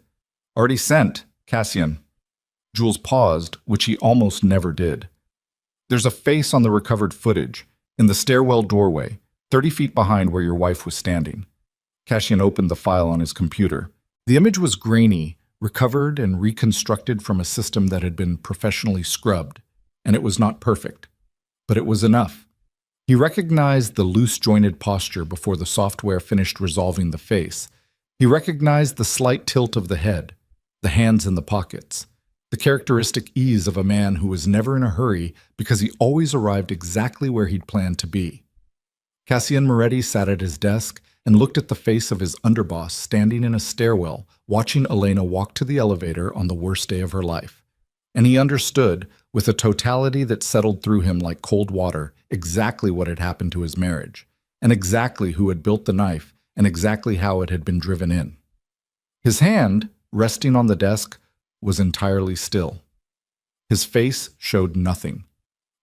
"Already sent, Cassian." Jules paused, which he almost never did. "There's a face on the recovered footage, in the stairwell doorway, 30 feet behind where your wife was standing." Cassian opened the file on his computer. The image was grainy, recovered and reconstructed from a system that had been professionally scrubbed, and it was not perfect. But it was enough. He recognized the loose-jointed posture before the software finished resolving the face. He recognized the slight tilt of the head, the hands in the pockets, the characteristic ease of a man who was never in a hurry because he always arrived exactly where he'd planned to be. Cassian Moretti sat at his desk and looked at the face of his underboss standing in a stairwell, watching Elena walk to the elevator on the worst day of her life. And he understood, with a totality that settled through him like cold water, exactly what had happened to his marriage, and exactly who had built the knife, and exactly how it had been driven in. His hand, resting on the desk, was entirely still. His face showed nothing,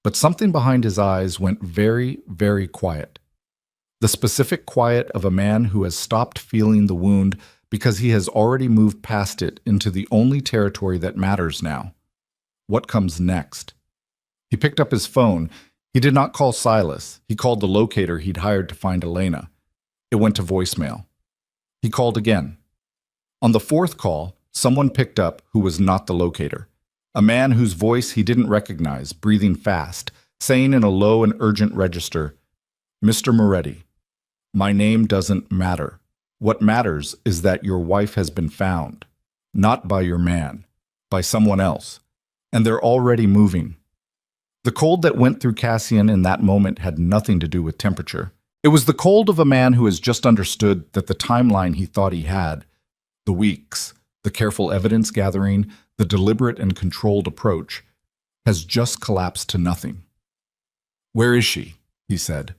but something behind his eyes went very, very quiet. The specific quiet of a man who has stopped feeling the wound because he has already moved past it into the only territory that matters now. What comes next? He picked up his phone. He did not call Silas. He called the locator he'd hired to find Elena. It went to voicemail. He called again. On the fourth call, someone picked up who was not the locator. A man whose voice he didn't recognize, breathing fast, saying in a low and urgent register, "Mr. Moretti, my name doesn't matter. What matters is that your wife has been found, not by your man, by someone else, and they're already moving." The cold that went through Cassian in that moment had nothing to do with temperature. It was the cold of a man who has just understood that the timeline he thought he had, the weeks, the careful evidence gathering, the deliberate and controlled approach, has just collapsed to nothing. "Where is she?" he said.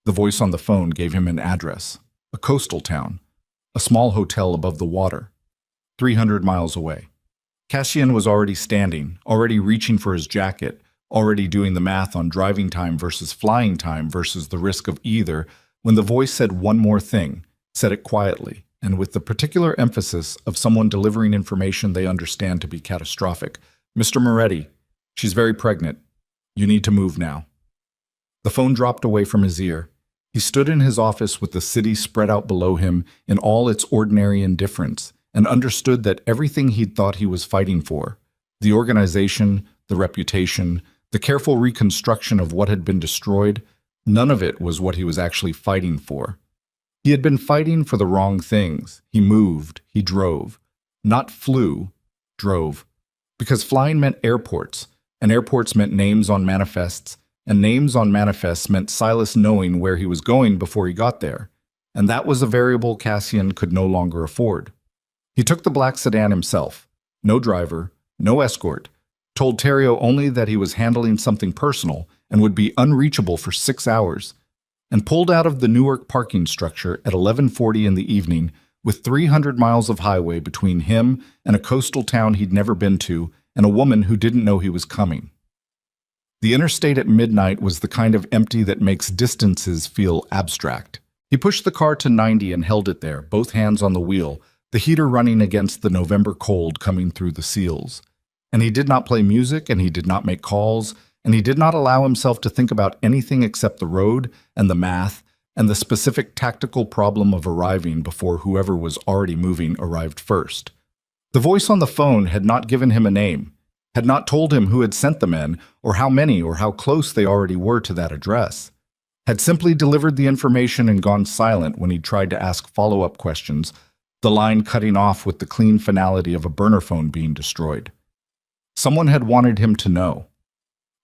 The voice on the phone gave him an address, a coastal town, a small hotel above the water, 300 miles away. Cassian was already standing, already reaching for his jacket, already doing the math on driving time versus flying time versus the risk of either, when the voice said one more thing, said it quietly, and with the particular emphasis of someone delivering information they understand to be catastrophic. "Mr. Moretti, she's very pregnant. You need to move now." The phone dropped away from his ear. He stood in his office with the city spread out below him in all its ordinary indifference, and understood that everything he'd thought he was fighting for, the organization, the reputation, the careful reconstruction of what had been destroyed, none of it was what he was actually fighting for. He had been fighting for the wrong things. He moved, he drove. Not flew, drove. Because flying meant airports, and airports meant names on manifests, and names on manifests meant Silas knowing where he was going before he got there. And that was a variable Cassian could no longer afford. He took the black sedan himself. No driver, no escort. Told Terrio only that he was handling something personal and would be unreachable for 6 hours, and pulled out of the Newark parking structure at 11:40 in the evening with 300 miles of highway between him and a coastal town he'd never been to and a woman who didn't know he was coming. The interstate at midnight was the kind of empty that makes distances feel abstract. He pushed the car to 90 and held it there, both hands on the wheel, the heater running against the November cold coming through the seals. And he did not play music, and he did not make calls, and he did not allow himself to think about anything except the road and the math and the specific tactical problem of arriving before whoever was already moving arrived first. The voice on the phone had not given him a name, had not told him who had sent the men or how many or how close they already were to that address, had simply delivered the information and gone silent when he tried to ask follow-up questions, the line cutting off with the clean finality of a burner phone being destroyed. Someone had wanted him to know.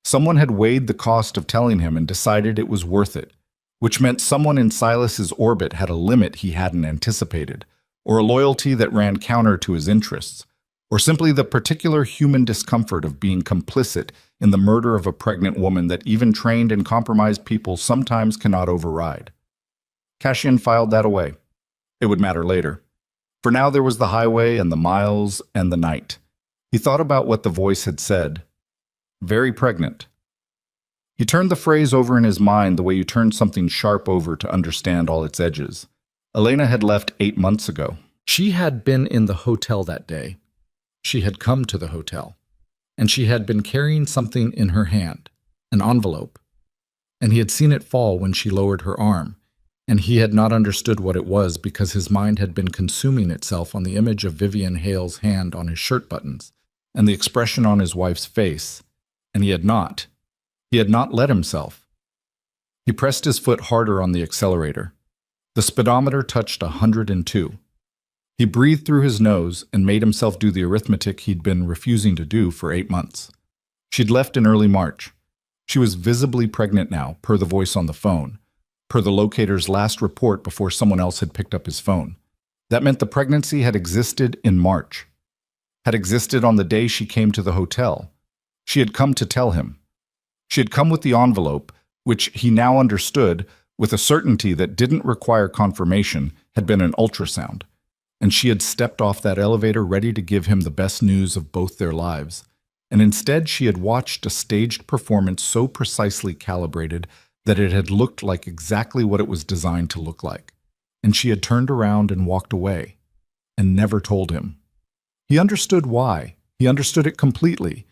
Someone had weighed the cost of telling him and decided it was worth it, which meant someone in Silas's orbit had a limit he hadn't anticipated, or a loyalty that ran counter to his interests, or simply the particular human discomfort of being complicit in the murder of a pregnant woman that even trained and compromised people sometimes cannot override. Cassian filed that away. It would matter later. For now there was the highway and the miles and the night. He thought about what the voice had said. Very pregnant. He turned the phrase over in his mind the way you turn something sharp over to understand all its edges. Elena had left 8 months ago. She had been in the hotel that day. She had come to the hotel. And she had been carrying something in her hand, an envelope. And he had seen it fall when she lowered her arm. And he had not understood what it was because his mind had been consuming itself on the image of Vivian Hale's hand on his shirt buttons and the expression on his wife's face. And he had not. He had not let himself. He pressed his foot harder on the accelerator. The speedometer touched 102. He breathed through his nose and made himself do the arithmetic he'd been refusing to do for 8 months. She'd left in early March. She was visibly pregnant now, per the voice on the phone, per the locator's last report before someone else had picked up his phone. That meant the pregnancy had existed in March, had existed on the day she came to the hotel. She had come to tell him. She had come with the envelope, which he now understood, with a certainty that didn't require confirmation, had been an ultrasound. And she had stepped off that elevator ready to give him the best news of both their lives. And instead she had watched a staged performance so precisely calibrated that it had looked like exactly what it was designed to look like. And she had turned around and walked away, and never told him. He understood why. He understood it completely.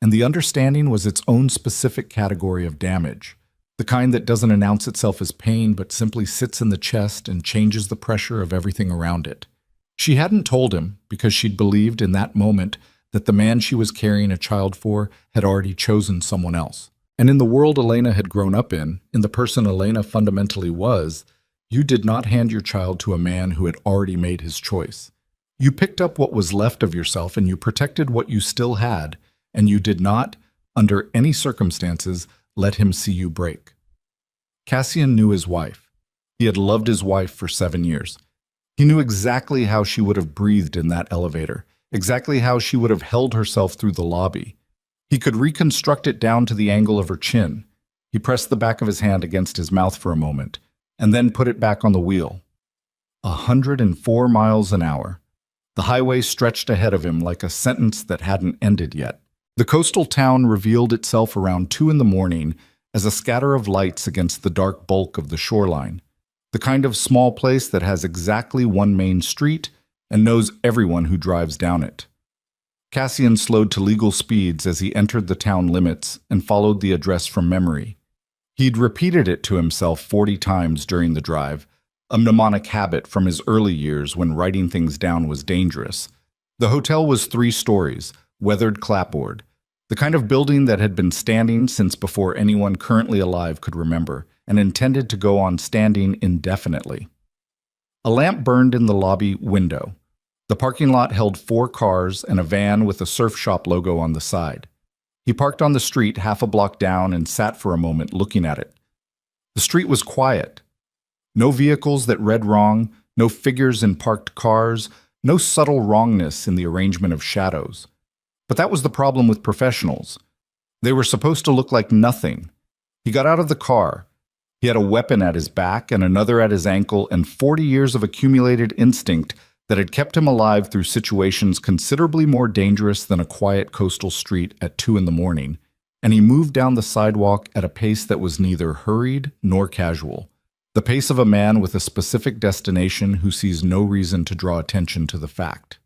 And the understanding was its own specific category of damage, the kind that doesn't announce itself as pain but simply sits in the chest and changes the pressure of everything around it. She hadn't told him because she'd believed in that moment that the man she was carrying a child for had already chosen someone else. And in the world Elena had grown up in the person Elena fundamentally was, you did not hand your child to a man who had already made his choice. You picked up what was left of yourself and you protected what you still had, and you did not, under any circumstances, let him see you break. Cassian knew his wife. He had loved his wife for 7 years. He knew exactly how she would have breathed in that elevator, exactly how she would have held herself through the lobby. He could reconstruct it down to the angle of her chin. He pressed the back of his hand against his mouth for a moment, and then put it back on the wheel. 104 miles an hour. The highway stretched ahead of him like a sentence that hadn't ended yet. The coastal town revealed itself around 2 in the morning as a scatter of lights against the dark bulk of the shoreline. The kind of small place that has exactly one main street and knows everyone who drives down it. Cassian slowed to legal speeds as he entered the town limits and followed the address from memory. He'd repeated it to himself 40 times during the drive, a mnemonic habit from his early years when writing things down was dangerous. The hotel was 3 stories, weathered clapboard, the kind of building that had been standing since before anyone currently alive could remember, and intended to go on standing indefinitely. A lamp burned in the lobby window. The parking lot held 4 cars and a van with a surf shop logo on the side. He parked on the street half a block down and sat for a moment looking at it. The street was quiet. No vehicles that read wrong, no figures in parked cars, no subtle wrongness in the arrangement of shadows. But that was the problem with professionals. They were supposed to look like nothing. He got out of the car. He had a weapon at his back and another at his ankle and 40 years of accumulated instinct that had kept him alive through situations considerably more dangerous than a quiet coastal street at 2 in the morning, and he moved down the sidewalk at a pace that was neither hurried nor casual, the pace of a man with a specific destination who sees no reason to draw attention to the fact.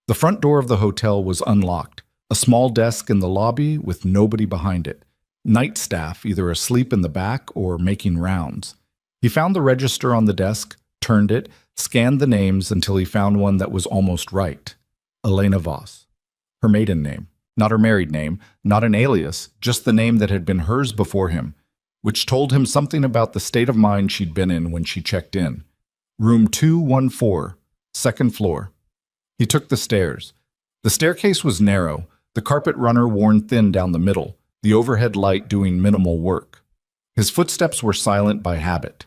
The front door of the hotel was unlocked, a small desk in the lobby with nobody behind it. Night staff either asleep in the back or making rounds. He found the register on the desk, turned it, scanned the names until he found one that was almost right. Elena Voss. Her maiden name. Not her married name, not an alias, just the name that had been hers before him, which told him something about the state of mind she'd been in when she checked in. Room 214, second floor. He took the stairs. The staircase was narrow, the carpet runner worn thin down the middle, the overhead light doing minimal work. His footsteps were silent by habit.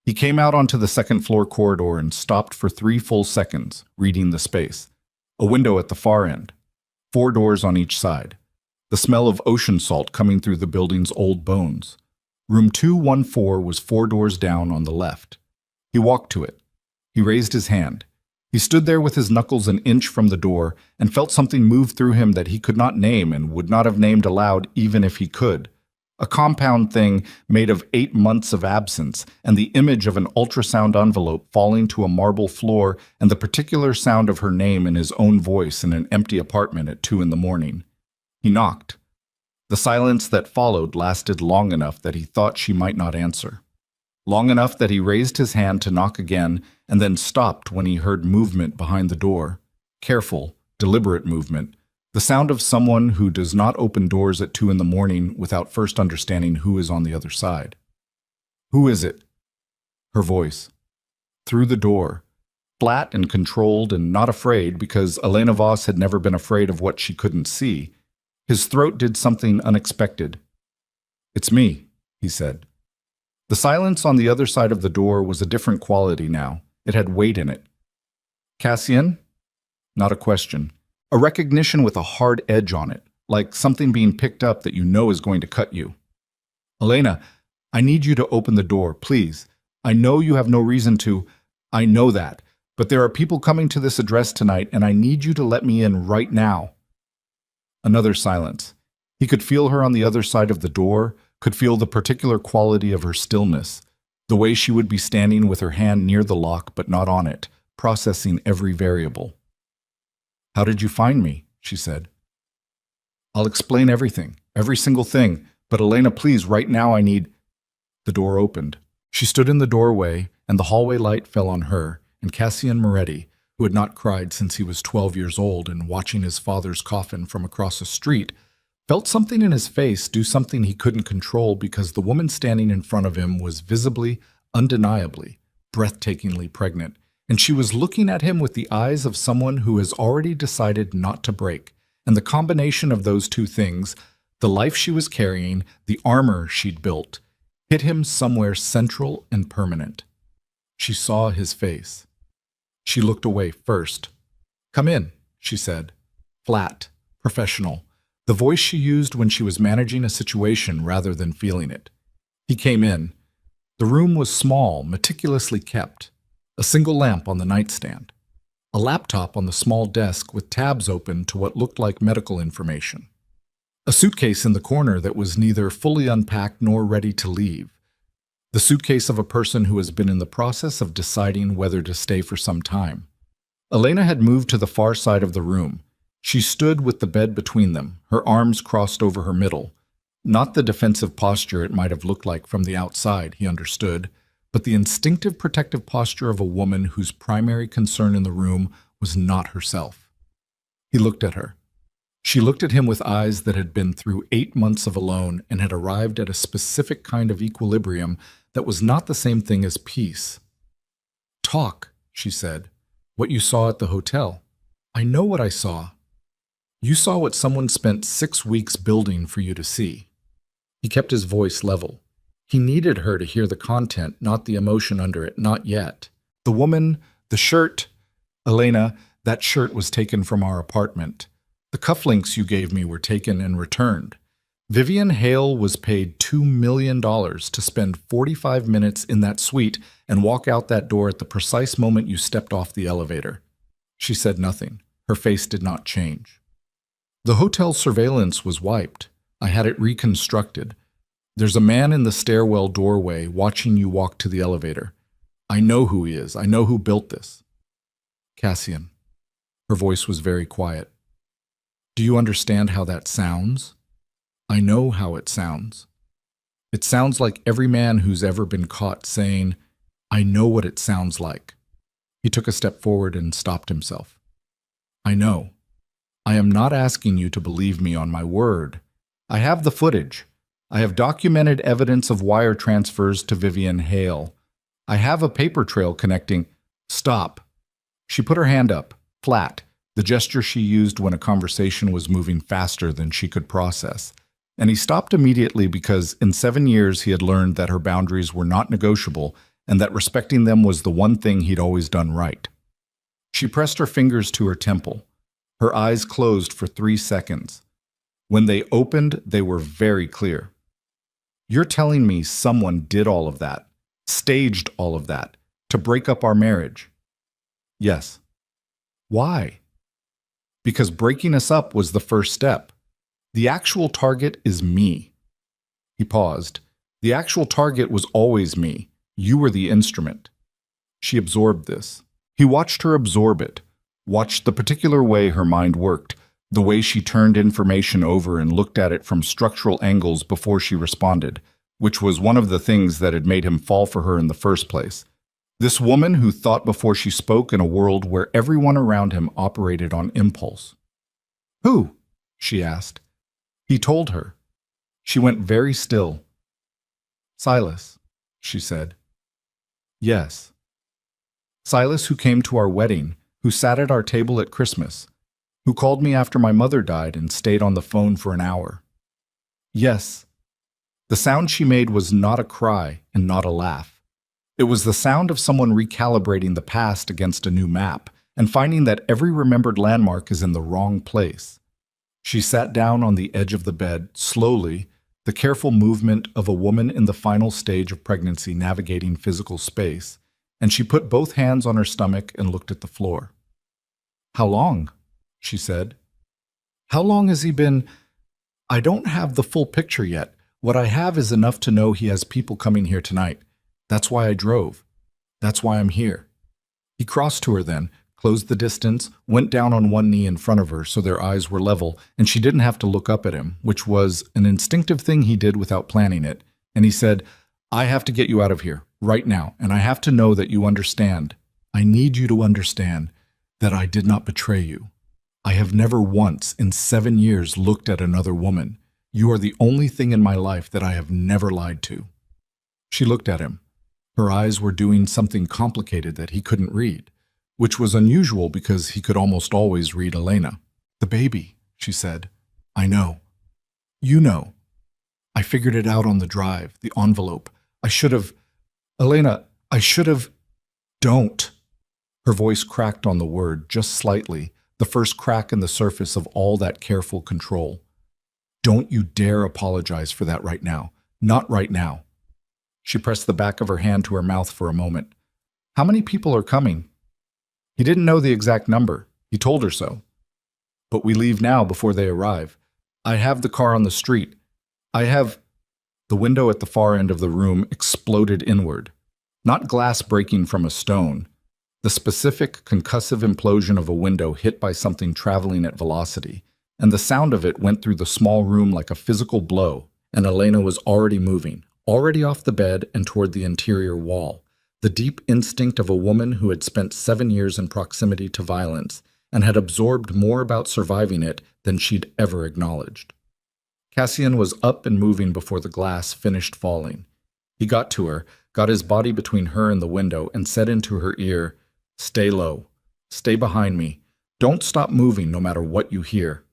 He came out onto the second-floor corridor and stopped for 3 full seconds, reading the space. A window at the far end. 4 doors on each side. The smell of ocean salt coming through the building's old bones. Room 214 was 4 doors down on the left. He walked to it. He raised his hand. He stood there with his knuckles an inch from the door and felt something move through him that he could not name and would not have named aloud even if he could. A compound thing made of 8 months of absence and the image of an ultrasound envelope falling to a marble floor and the particular sound of her name in his own voice in an empty apartment at 2 in the morning. He knocked. The silence that followed lasted long enough that he thought she might not answer. Long enough that he raised his hand to knock again and then stopped when he heard movement behind the door. Careful, deliberate movement. The sound of someone who does not open doors at 2 in the morning without first understanding who is on the other side. Who is it? Her voice. Through the door. Flat and controlled and not afraid because Elena Voss had never been afraid of what she couldn't see. His throat did something unexpected. "It's me," he said. The silence on the other side of the door was a different quality now. It had weight in it. "Cassian?" Not a question. A recognition with a hard edge on it, like something being picked up that you know is going to cut you. Elena, I need you to open the door, please. I know you have no reason to. I know that. But there are people coming to this address tonight, and I need you to let me in right now. Another silence. He could feel her on the other side of the door, could feel the particular quality of her stillness, the way she would be standing with her hand near the lock but not on it, processing every variable. How did you find me? She said. I'll explain everything, every single thing, but Elena, please, right now I need... The door opened. She stood in the doorway, and the hallway light fell on her, and Cassian Moretti, who had not cried since he was 12 years old and watching his father's coffin from across the street, felt something in his face do something he couldn't control because the woman standing in front of him was visibly, undeniably, breathtakingly pregnant, and she was looking at him with the eyes of someone who has already decided not to break. And the combination of those two things, the life she was carrying, the armor she'd built, hit him somewhere central and permanent. She saw his face. She looked away first. Come in, she said. Flat, professional. The voice she used when she was managing a situation rather than feeling it. He came in. The room was small, meticulously kept. A single lamp on the nightstand. A laptop on the small desk with tabs open to what looked like medical information. A suitcase in the corner that was neither fully unpacked nor ready to leave. The suitcase of a person who has been in the process of deciding whether to stay for some time. Elena had moved to the far side of the room. She stood with the bed between them, her arms crossed over her middle. Not the defensive posture it might have looked like from the outside, he understood, but the instinctive protective posture of a woman whose primary concern in the room was not herself. He looked at her. She looked at him with eyes that had been through 8 months of alone and had arrived at a specific kind of equilibrium that was not the same thing as peace. Talk, she said. What you saw at the hotel. I know what I saw. You saw what someone spent 6 weeks building for you to see. He kept his voice level. He needed her to hear the content, not the emotion under it, not yet. The woman, the shirt. Elena, that shirt was taken from our apartment. The cufflinks you gave me were taken and returned. Vivian Hale was paid $2 million to spend 45 minutes in that suite and walk out that door at the precise moment you stepped off the elevator. She said nothing. Her face did not change. The hotel surveillance was wiped. I had it reconstructed. There's a man in the stairwell doorway watching you walk to the elevator. I know who he is. I know who built this. Cassian. Her voice was very quiet. Do you understand how that sounds? I know how it sounds. It sounds like every man who's ever been caught saying, I know what it sounds like. He took a step forward and stopped himself. I know. I am not asking you to believe me on my word. I have the footage. I have documented evidence of wire transfers to Vivian Hale. I have a paper trail connecting... Stop. She put her hand up, flat, the gesture she used when a conversation was moving faster than she could process. And he stopped immediately because in 7 years he had learned that her boundaries were not negotiable and that respecting them was the one thing he'd always done right. She pressed her fingers to her temple. Her eyes closed for 3 seconds. When they opened, they were very clear. You're telling me someone did all of that, staged all of that, to break up our marriage? Yes. Why? Because breaking us up was the first step. The actual target is me. He paused. The actual target was always me. You were the instrument. She absorbed this. He watched her absorb it, watched the particular way her mind worked, the way she turned information over and looked at it from structural angles before she responded, which was one of the things that had made him fall for her in the first place. This woman who thought before she spoke in a world where everyone around him operated on impulse. Who? She asked. He told her. She went very still. Silas, she said. Yes. Silas, who came to our wedding, who sat at our table at Christmas, who called me after my mother died and stayed on the phone for an hour. Yes. The sound she made was not a cry and not a laugh. It was the sound of someone recalibrating the past against a new map and finding that every remembered landmark is in the wrong place. She sat down on the edge of the bed, slowly, the careful movement of a woman in the final stage of pregnancy navigating physical space, and she put both hands on her stomach and looked at the floor. "How long?" she said. "How long has he been—" "I don't have the full picture yet. What I have is enough to know he has people coming here tonight. That's why I drove. That's why I'm here." He crossed to her then, closed the distance, went down on one knee in front of her so their eyes were level and she didn't have to look up at him, which was an instinctive thing he did without planning it. And he said, "I have to get you out of here, right now, and I have to know that you understand. I need you to understand that I did not betray you. I have never once in 7 years looked at another woman. You are the only thing in my life that I have never lied to." She looked at him. Her eyes were doing something complicated that he couldn't read, which was unusual because he could almost always read Elena. "The baby," she said. "I know. You know. I figured it out on the drive, the envelope. I should have— Elena, I should have— Don't." Her voice cracked on the word, just slightly, the first crack in the surface of all that careful control. "Don't you dare apologize for that right now. Not right now." She pressed the back of her hand to her mouth for a moment. "How many people are coming?" He didn't know the exact number. He told her so. "But we leave now before they arrive. I have the car on the street. I have—" The window at the far end of the room exploded inward. Not glass breaking from a stone. The specific concussive implosion of a window hit by something traveling at velocity. And the sound of it went through the small room like a physical blow. And Elena was already moving, already off the bed and toward the interior wall. The deep instinct of a woman who had spent 7 years in proximity to violence and had absorbed more about surviving it than she'd ever acknowledged. Cassian was up and moving before the glass finished falling. He got to her, got his body between her and the window, and said into her ear, "Stay low. Stay behind me. Don't stop moving no matter what you hear."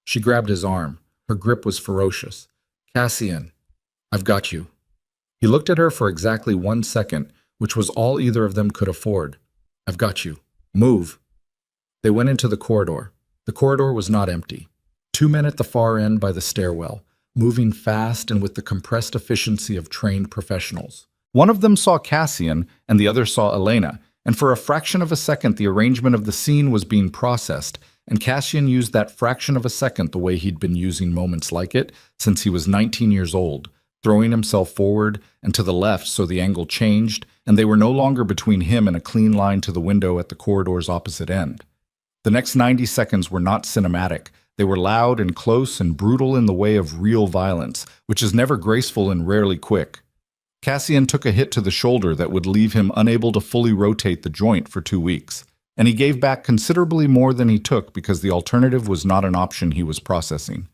She grabbed his arm. Her grip was ferocious. "Cassian, I've got you." He looked at her for exactly 1 second, which was all either of them could afford. "I've got you. Move." They went into the corridor. The corridor was not empty. 2 men at the far end by the stairwell, moving fast and with the compressed efficiency of trained professionals. One of them saw Cassian, and the other saw Elena, and for a fraction of a second the arrangement of the scene was being processed, and Cassian used that fraction of a second the way he'd been using moments like it since he was 19 years old, throwing himself forward and to the left so the angle changed, and they were no longer between him and a clean line to the window at the corridor's opposite end. The next 90 seconds were not cinematic. They were loud and close and brutal in the way of real violence, which is never graceful and rarely quick. Cassian took a hit to the shoulder that would leave him unable to fully rotate the joint for 2 weeks, and he gave back considerably more than he took because the alternative was not an option he was processing.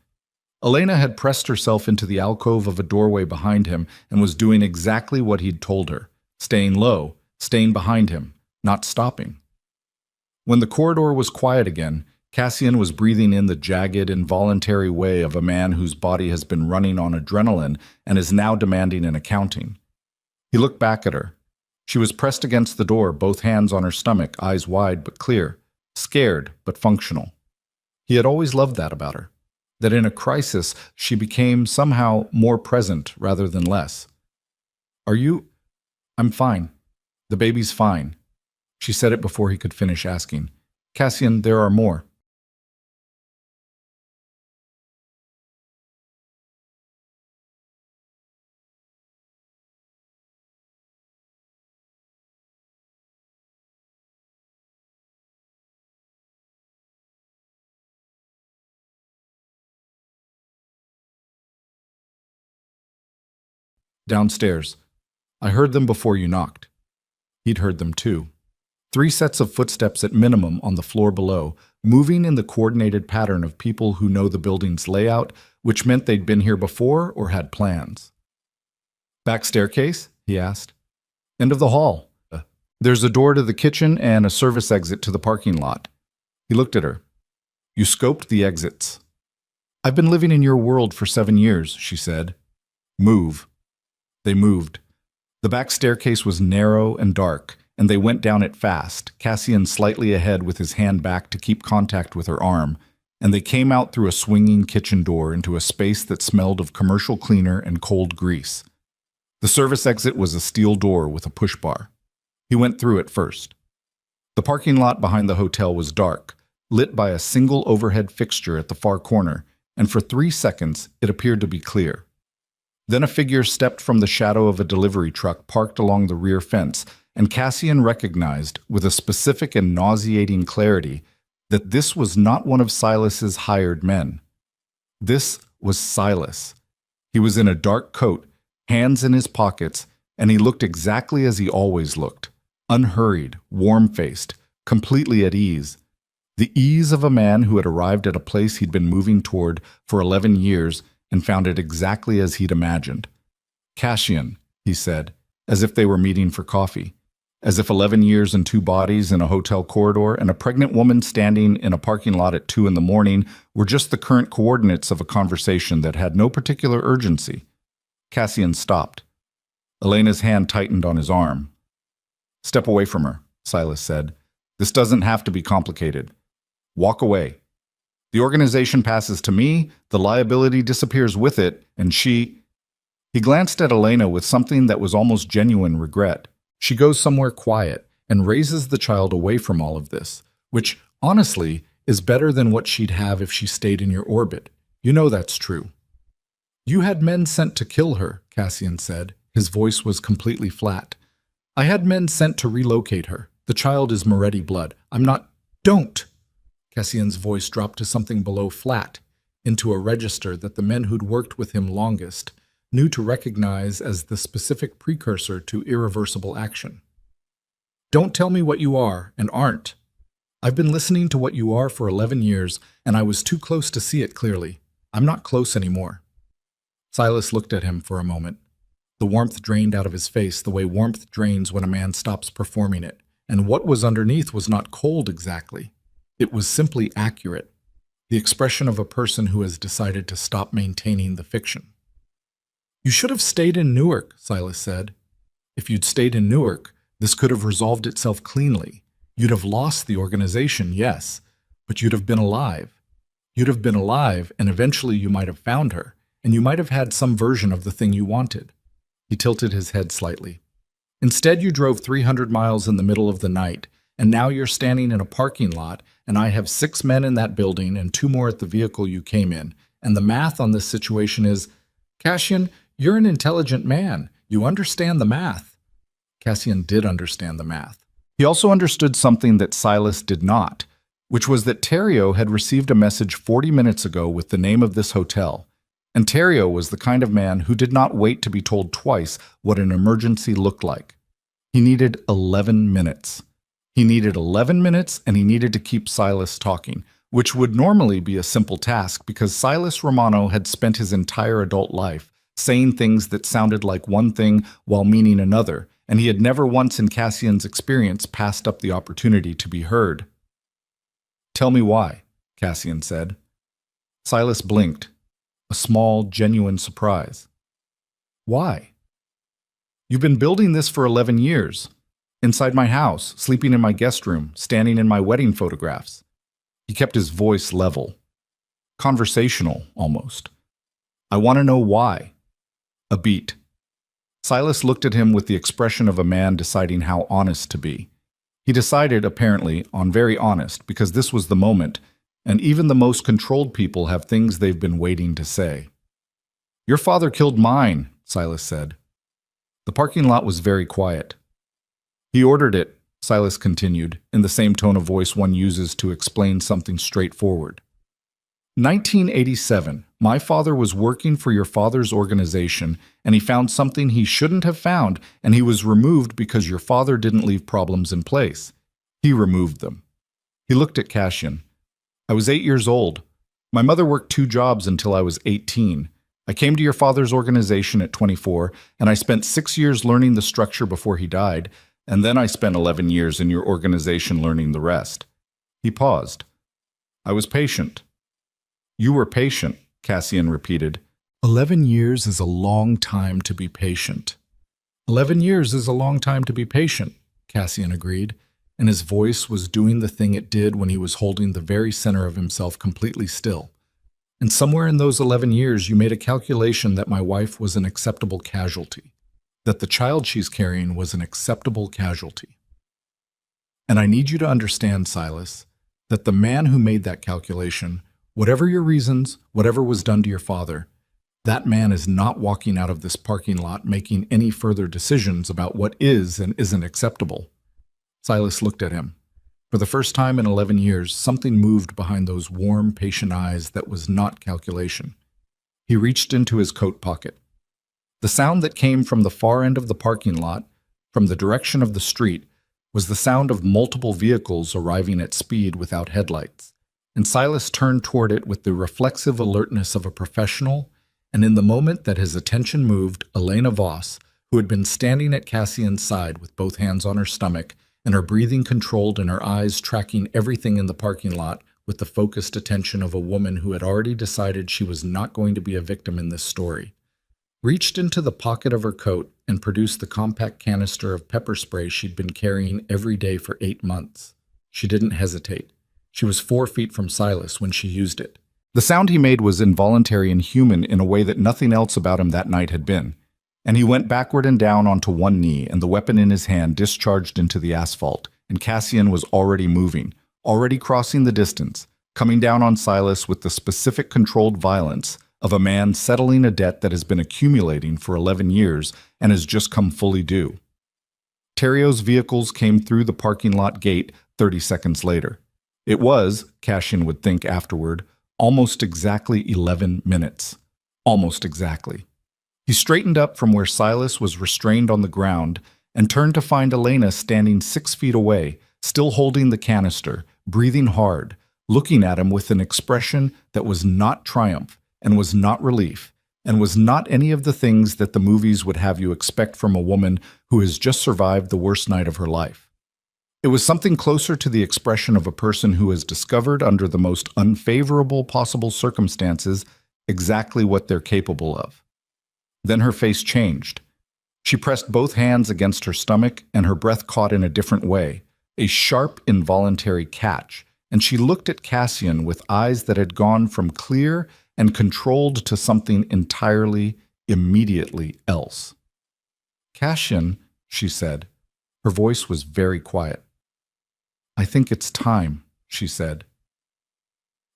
Elena had pressed herself into the alcove of a doorway behind him and was doing exactly what he'd told her, staying low, staying behind him, not stopping. When the corridor was quiet again, Cassian was breathing in the jagged, involuntary way of a man whose body has been running on adrenaline and is now demanding an accounting. He looked back at her. She was pressed against the door, both hands on her stomach, eyes wide but clear, scared but functional. He had always loved that about her, that in a crisis she became somehow more present rather than less. "Are you—" "I'm fine. The baby's fine." She said it before he could finish asking. "Cassian, there are more." "Downstairs. I heard them before you knocked." He'd heard them too. 3 sets of footsteps at minimum on the floor below, moving in the coordinated pattern of people who know the building's layout, which meant they'd been here before or had plans. "Back staircase?" he asked. "End of the hall. There's a door to the kitchen and a service exit to the parking lot." He looked at her. "You scoped the exits." "I've been living in your world for 7 years," she said. "Move." They moved. The back staircase was narrow and dark, and they went down it fast, Cassian slightly ahead with his hand back to keep contact with her arm, and they came out through a swinging kitchen door into a space that smelled of commercial cleaner and cold grease. The service exit was a steel door with a push bar. He went through it first. The parking lot behind the hotel was dark, lit by a single overhead fixture at the far corner, and for 3 seconds it appeared to be clear. Then a figure stepped from the shadow of a delivery truck parked along the rear fence, and Cassian recognized, with a specific and nauseating clarity, that this was not one of Silas's hired men. This was Silas. He was in a dark coat, hands in his pockets, and he looked exactly as he always looked, unhurried, warm-faced, completely at ease. The ease of a man who had arrived at a place he'd been moving toward for 11 years and found it exactly as he'd imagined. "Cassian," he said, as if they were meeting for coffee, as if 11 years and 2 bodies in a hotel corridor and a pregnant woman standing in a parking lot at 2 in the morning were just the current coordinates of a conversation that had no particular urgency. Cassian stopped. Elena's hand tightened on his arm. "Step away from her," Silas said. "This doesn't have to be complicated. Walk away. The organization passes to me, the liability disappears with it, and she—" He glanced at Elena with something that was almost genuine regret. "She goes somewhere quiet and raises the child away from all of this, which, honestly, is better than what she'd have if she stayed in your orbit. You know that's true." "You had men sent to kill her," Cassian said. His voice was completely flat. "I had men sent to relocate her. The child is Moretti blood. I'm not—" "Don't!" Cassian's voice dropped to something below flat, into a register that the men who'd worked with him longest knew to recognize as the specific precursor to irreversible action. "Don't tell me what you are and aren't. I've been listening to what you are for 11 years, and I was too close to see it clearly. I'm not close anymore." Silas looked at him for a moment. The warmth drained out of his face the way warmth drains when a man stops performing it, and what was underneath was not cold exactly. It was simply accurate, the expression of a person who has decided to stop maintaining the fiction. "You should have stayed in Newark," Silas said. "If you'd stayed in Newark, this could have resolved itself cleanly. You'd have lost the organization, yes, but you'd have been alive. You'd have been alive, and eventually you might have found her, and you might have had some version of the thing you wanted." He tilted his head slightly. "Instead, you drove 300 miles in the middle of the night, and now you're standing in a parking lot, and I have 6 men in that building and 2 more at the vehicle you came in, and the math on this situation is— Cassian, you're an intelligent man. You understand the math." Cassian did understand the math. He also understood something that Silas did not, which was that Terrio had received a message 40 minutes ago with the name of this hotel, and Terrio was the kind of man who did not wait to be told twice what an emergency looked like. He needed 11 minutes. He needed 11 minutes, and he needed to keep Silas talking, which would normally be a simple task because Silas Romano had spent his entire adult life saying things that sounded like one thing while meaning another, and he had never once in Cassian's experience passed up the opportunity to be heard. "Tell me why," Cassian said. Silas blinked, a small, genuine surprise. "Why?" "You've been building this for 11 years. Inside my house, sleeping in my guest room, standing in my wedding photographs." He kept his voice level. Conversational, almost. "I want to know why." A beat. Silas looked at him with the expression of a man deciding how honest to be. He decided, apparently, on very honest, because this was the moment, and even the most controlled people have things they've been waiting to say. "Your father killed mine," Silas said. The parking lot was very quiet. "He ordered it," Silas continued, in the same tone of voice one uses to explain something straightforward. 1987. My father was working for your father's organization, and he found something he shouldn't have found, and he was removed because your father didn't leave problems in place. He removed them." He looked at Cassian. "I was 8 years old. My mother worked 2 jobs until I was 18. I came to your father's organization at 24, and I spent 6 years learning the structure before he died, and then I spent 11 years in your organization learning the rest." He paused. "I was patient." "You were patient," Cassian repeated. 11 years is a long time to be patient." 11 years is a long time to be patient, Cassian agreed. and his voice was doing the thing it did when he was holding the very center of himself completely still. And somewhere in those 11 years, you made a calculation that my wife was an acceptable casualty, that the child she's carrying was an acceptable casualty. And I need you to understand, Silas, that the man who made that calculation, whatever your reasons, whatever was done to your father, that man is not walking out of this parking lot making any further decisions about what is and isn't acceptable. Silas looked at him. For the first time in 11 years, something moved behind those warm, patient eyes that was not calculation. He reached into his coat pocket. The sound that came from the far end of the parking lot, from the direction of the street, was the sound of multiple vehicles arriving at speed without headlights, and Silas turned toward it with the reflexive alertness of a professional, and in the moment that his attention moved, Elena Voss, who had been standing at Cassian's side with both hands on her stomach and her breathing controlled and her eyes tracking everything in the parking lot with the focused attention of a woman who had already decided she was not going to be a victim in this story, reached into the pocket of her coat and produced the compact canister of pepper spray she'd been carrying every day for 8 months. She didn't hesitate. She was 4 feet from Silas when she used it. The sound he made was involuntary and human in a way that nothing else about him that night had been, and he went backward and down onto one knee, and the weapon in his hand discharged into the asphalt, and Cassian was already moving, already crossing the distance, coming down on Silas with the specific controlled violence of a man settling a debt that has been accumulating for 11 years and has just come fully due. Terrio's vehicles came through the parking lot gate 30 seconds later. It was, Cassian would think afterward, almost exactly 11 minutes. Almost exactly. He straightened up from where Silas was restrained on the ground and turned to find Elena standing 6 feet away, still holding the canister, breathing hard, looking at him with an expression that was not triumph and was not relief and was not any of the things that the movies would have you expect from a woman who has just survived the worst night of her life. It was something closer to the expression of a person who has discovered under the most unfavorable possible circumstances exactly what they're capable of. Then her face changed. She pressed both hands against her stomach and her breath caught in a different way, a sharp, involuntary catch, and she looked at Cassian with eyes that had gone from clear and controlled to something entirely, immediately else. "Cassian," she said. Her voice was very quiet. "I think it's time," she said.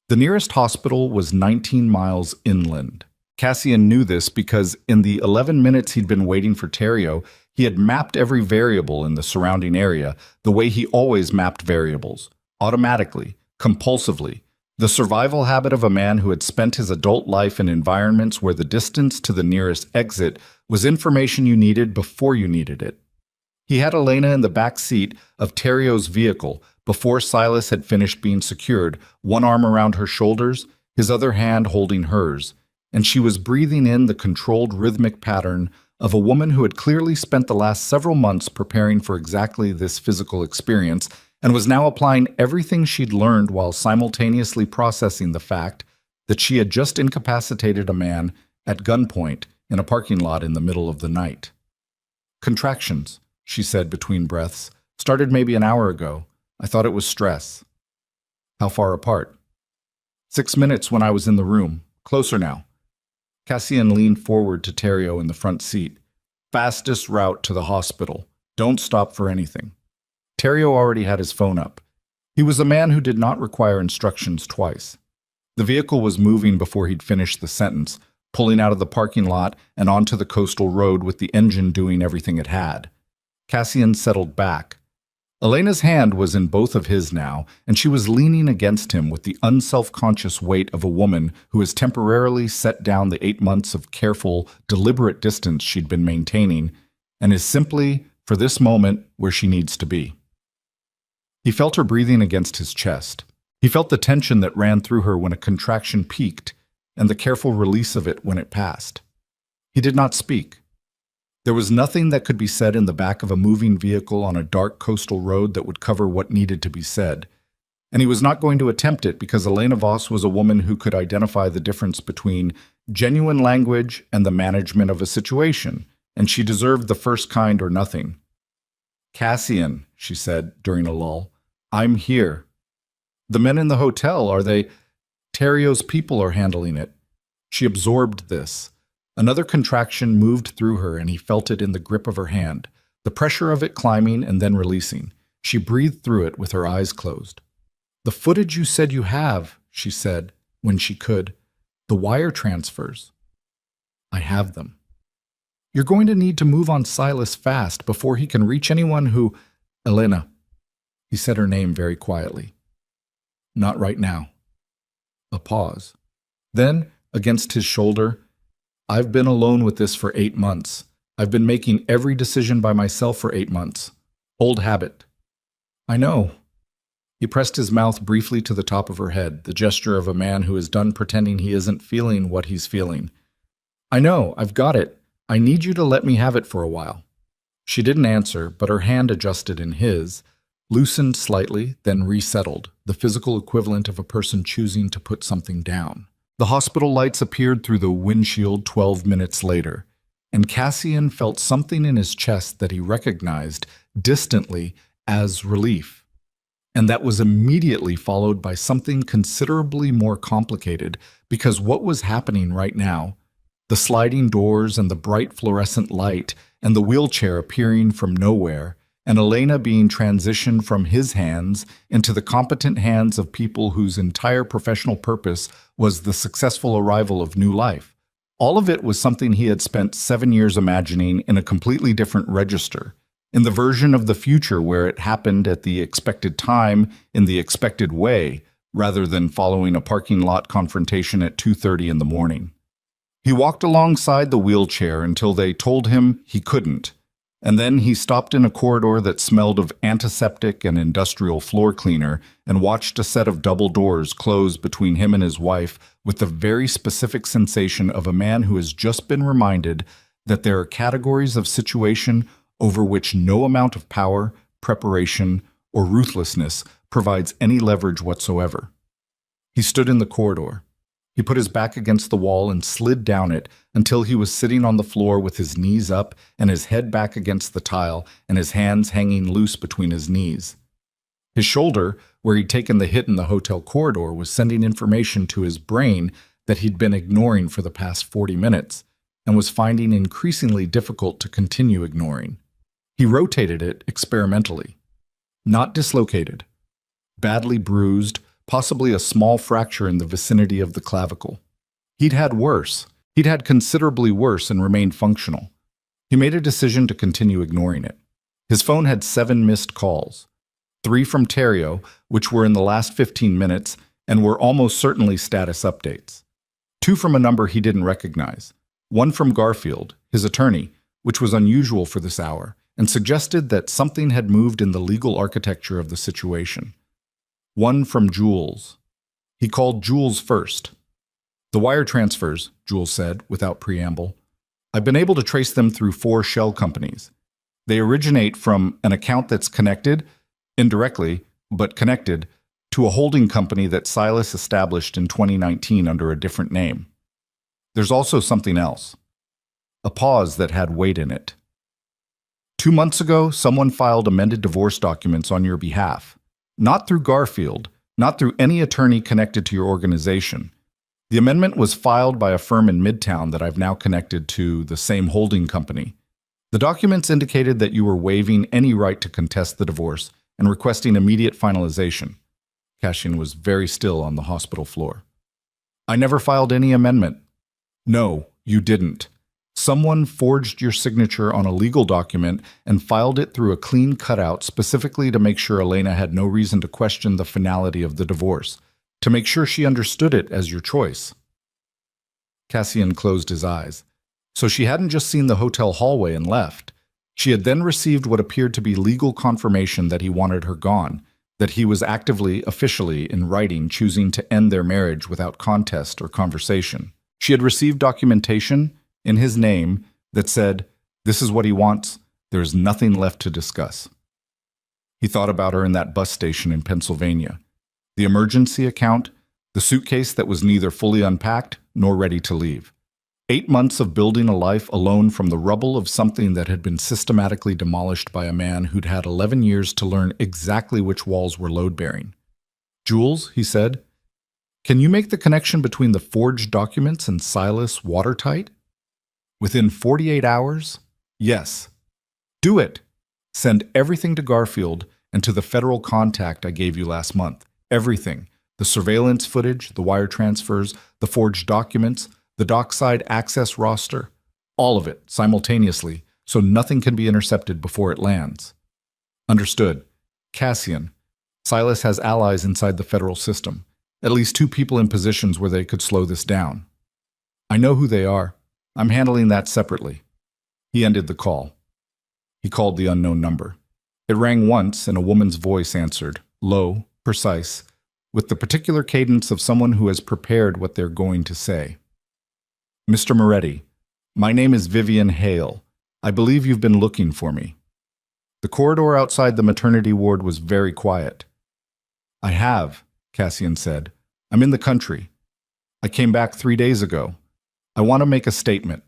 The nearest hospital was 19 miles inland. Cassian knew this because in the 11 minutes he'd been waiting for Terrio, he had mapped every variable in the surrounding area the way he always mapped variables, automatically, compulsively, the survival habit of a man who had spent his adult life in environments where the distance to the nearest exit was information you needed before you needed it. He had Elena in the back seat of Terrio's vehicle before Silas had finished being secured, one arm around her shoulders, his other hand holding hers, and she was breathing in the controlled rhythmic pattern of a woman who had clearly spent the last several months preparing for exactly this physical experience and was now applying everything she'd learned while simultaneously processing the fact that she had just incapacitated a man at gunpoint in a parking lot in the middle of the night. "Contractions," she said between breaths, "started maybe an hour ago. I thought it was stress." "How far apart?" 6 minutes when I was in the room. Closer now." Cassian leaned forward to Terrio in the front seat. "Fastest route to the hospital. Don't stop for anything." Terrio already had his phone up. He was a man who did not require instructions twice. The vehicle was moving before he'd finished the sentence, pulling out of the parking lot and onto the coastal road with the engine doing everything it had. Cassian settled back. Elena's hand was in both of his now, and she was leaning against him with the unself-conscious weight of a woman who has temporarily set down the 8 months of careful, deliberate distance she'd been maintaining, and is simply, for this moment, where she needs to be. He felt her breathing against his chest. He felt the tension that ran through her when a contraction peaked, and the careful release of it when it passed. He did not speak. There was nothing that could be said in the back of a moving vehicle on a dark coastal road that would cover what needed to be said. And he was not going to attempt it because Elena Voss was a woman who could identify the difference between genuine language and the management of a situation, and she deserved the first kind or nothing. Cassian, she said during a lull, I'm here. The men in the hotel, are they? Terrio's people are handling it. She absorbed this. Another contraction moved through her, and he felt it in the grip of her hand, the pressure of it climbing and then releasing. She breathed through it with her eyes closed. The footage you said you have, she said, when she could. The wire transfers. I have them. You're going to need to move on Silas fast before he can reach anyone who... Elena. He said her name very quietly. Not right now. A pause. Then, against his shoulder, I've been alone with this for 8 months. I've been making every decision by myself for 8 months. Old habit. I know. He pressed his mouth briefly to the top of her head, the gesture of a man who is done pretending he isn't feeling what he's feeling. I know, I've got it. I need you to let me have it for a while. She didn't answer, but her hand adjusted in his, loosened slightly, then resettled, the physical equivalent of a person choosing to put something down. The hospital lights appeared through the windshield 12 minutes later, and Cassian felt something in his chest that he recognized distantly as relief. And that was immediately followed by something considerably more complicated, because what was happening right now, the sliding doors and the bright fluorescent light and the wheelchair appearing from nowhere, and Elena being transitioned from his hands into the competent hands of people whose entire professional purpose was the successful arrival of new life. All of it was something he had spent 7 years imagining in a completely different register, in the version of the future where it happened at the expected time in the expected way, rather than following a parking lot confrontation at 2:30 in the morning. He walked alongside the wheelchair until they told him he couldn't, and then he stopped in a corridor that smelled of antiseptic and industrial floor cleaner and watched a set of double doors close between him and his wife with the very specific sensation of a man who has just been reminded that there are categories of situation over which no amount of power, preparation, or ruthlessness provides any leverage whatsoever. He stood in the corridor. He put his back against the wall and slid down it until he was sitting on the floor with his knees up and his head back against the tile and his hands hanging loose between his knees. His shoulder, where he'd taken the hit in the hotel corridor, was sending information to his brain that he'd been ignoring for the past 40 minutes and was finding increasingly difficult to continue ignoring. He rotated it experimentally. Not dislocated. Badly bruised, possibly a small fracture in the vicinity of the clavicle. He'd had worse. He'd had considerably worse and remained functional. He made a decision to continue ignoring it. His phone had 7 missed calls. 3 from Terrio, which were in the last 15 minutes and were almost certainly status updates. 2 from a number he didn't recognize. 1 from Garfield, his attorney, which was unusual for this hour, and suggested that something had moved in the legal architecture of the situation. 1 from Jules. He called Jules first. The wire transfers, Jules said, without preamble. I've been able to trace them through 4 shell companies. They originate from an account that's connected, indirectly, but connected, to a holding company that Silas established in 2019 under a different name. There's also something else. A pause that had weight in it. 2 months ago, someone filed amended divorce documents on your behalf. Not through Garfield, not through any attorney connected to your organization. The amendment was filed by a firm in Midtown that I've now connected to the same holding company. The documents indicated that you were waiving any right to contest the divorce and requesting immediate finalization. Cassian was very still on the hospital floor. I never filed any amendment. No, you didn't. Someone forged your signature on a legal document and filed it through a clean cutout specifically to make sure Elena had no reason to question the finality of the divorce, to make sure she understood it as your choice. Cassian closed his eyes. So she hadn't just seen the hotel hallway and left. She had then received what appeared to be legal confirmation that he wanted her gone, that he was actively, officially, in writing, choosing to end their marriage without contest or conversation. She had received documentation in his name that said, this is what he wants, there is nothing left to discuss. He thought about her in that bus station in Pennsylvania. The emergency account, the suitcase that was neither fully unpacked nor ready to leave. 8 months of building a life alone from the rubble of something that had been systematically demolished by a man who'd had 11 years to learn exactly which walls were load-bearing. "Jules," he said, "can you make the connection between the forged documents and Silas watertight?" "Within 48 hours? Yes." "Do it. Send everything to Garfield and to the federal contact I gave you last month. Everything. The surveillance footage, the wire transfers, the forged documents, the dockside access roster. All of it, simultaneously, so nothing can be intercepted before it lands." "Understood. Cassian. Silas has allies inside the federal system. At least 2 people in positions where they could slow this down." "I know who they are. I'm handling that separately." He ended the call. He called the unknown number. It rang once, and a woman's voice answered, low, precise, with the particular cadence of someone who has prepared what they're going to say. "Mr. Moretti, my name is Vivian Hale. I believe you've been looking for me." The corridor outside the maternity ward was very quiet. "I have," Cassian said. "I'm in the country. I came back 3 days ago. I want to make a statement,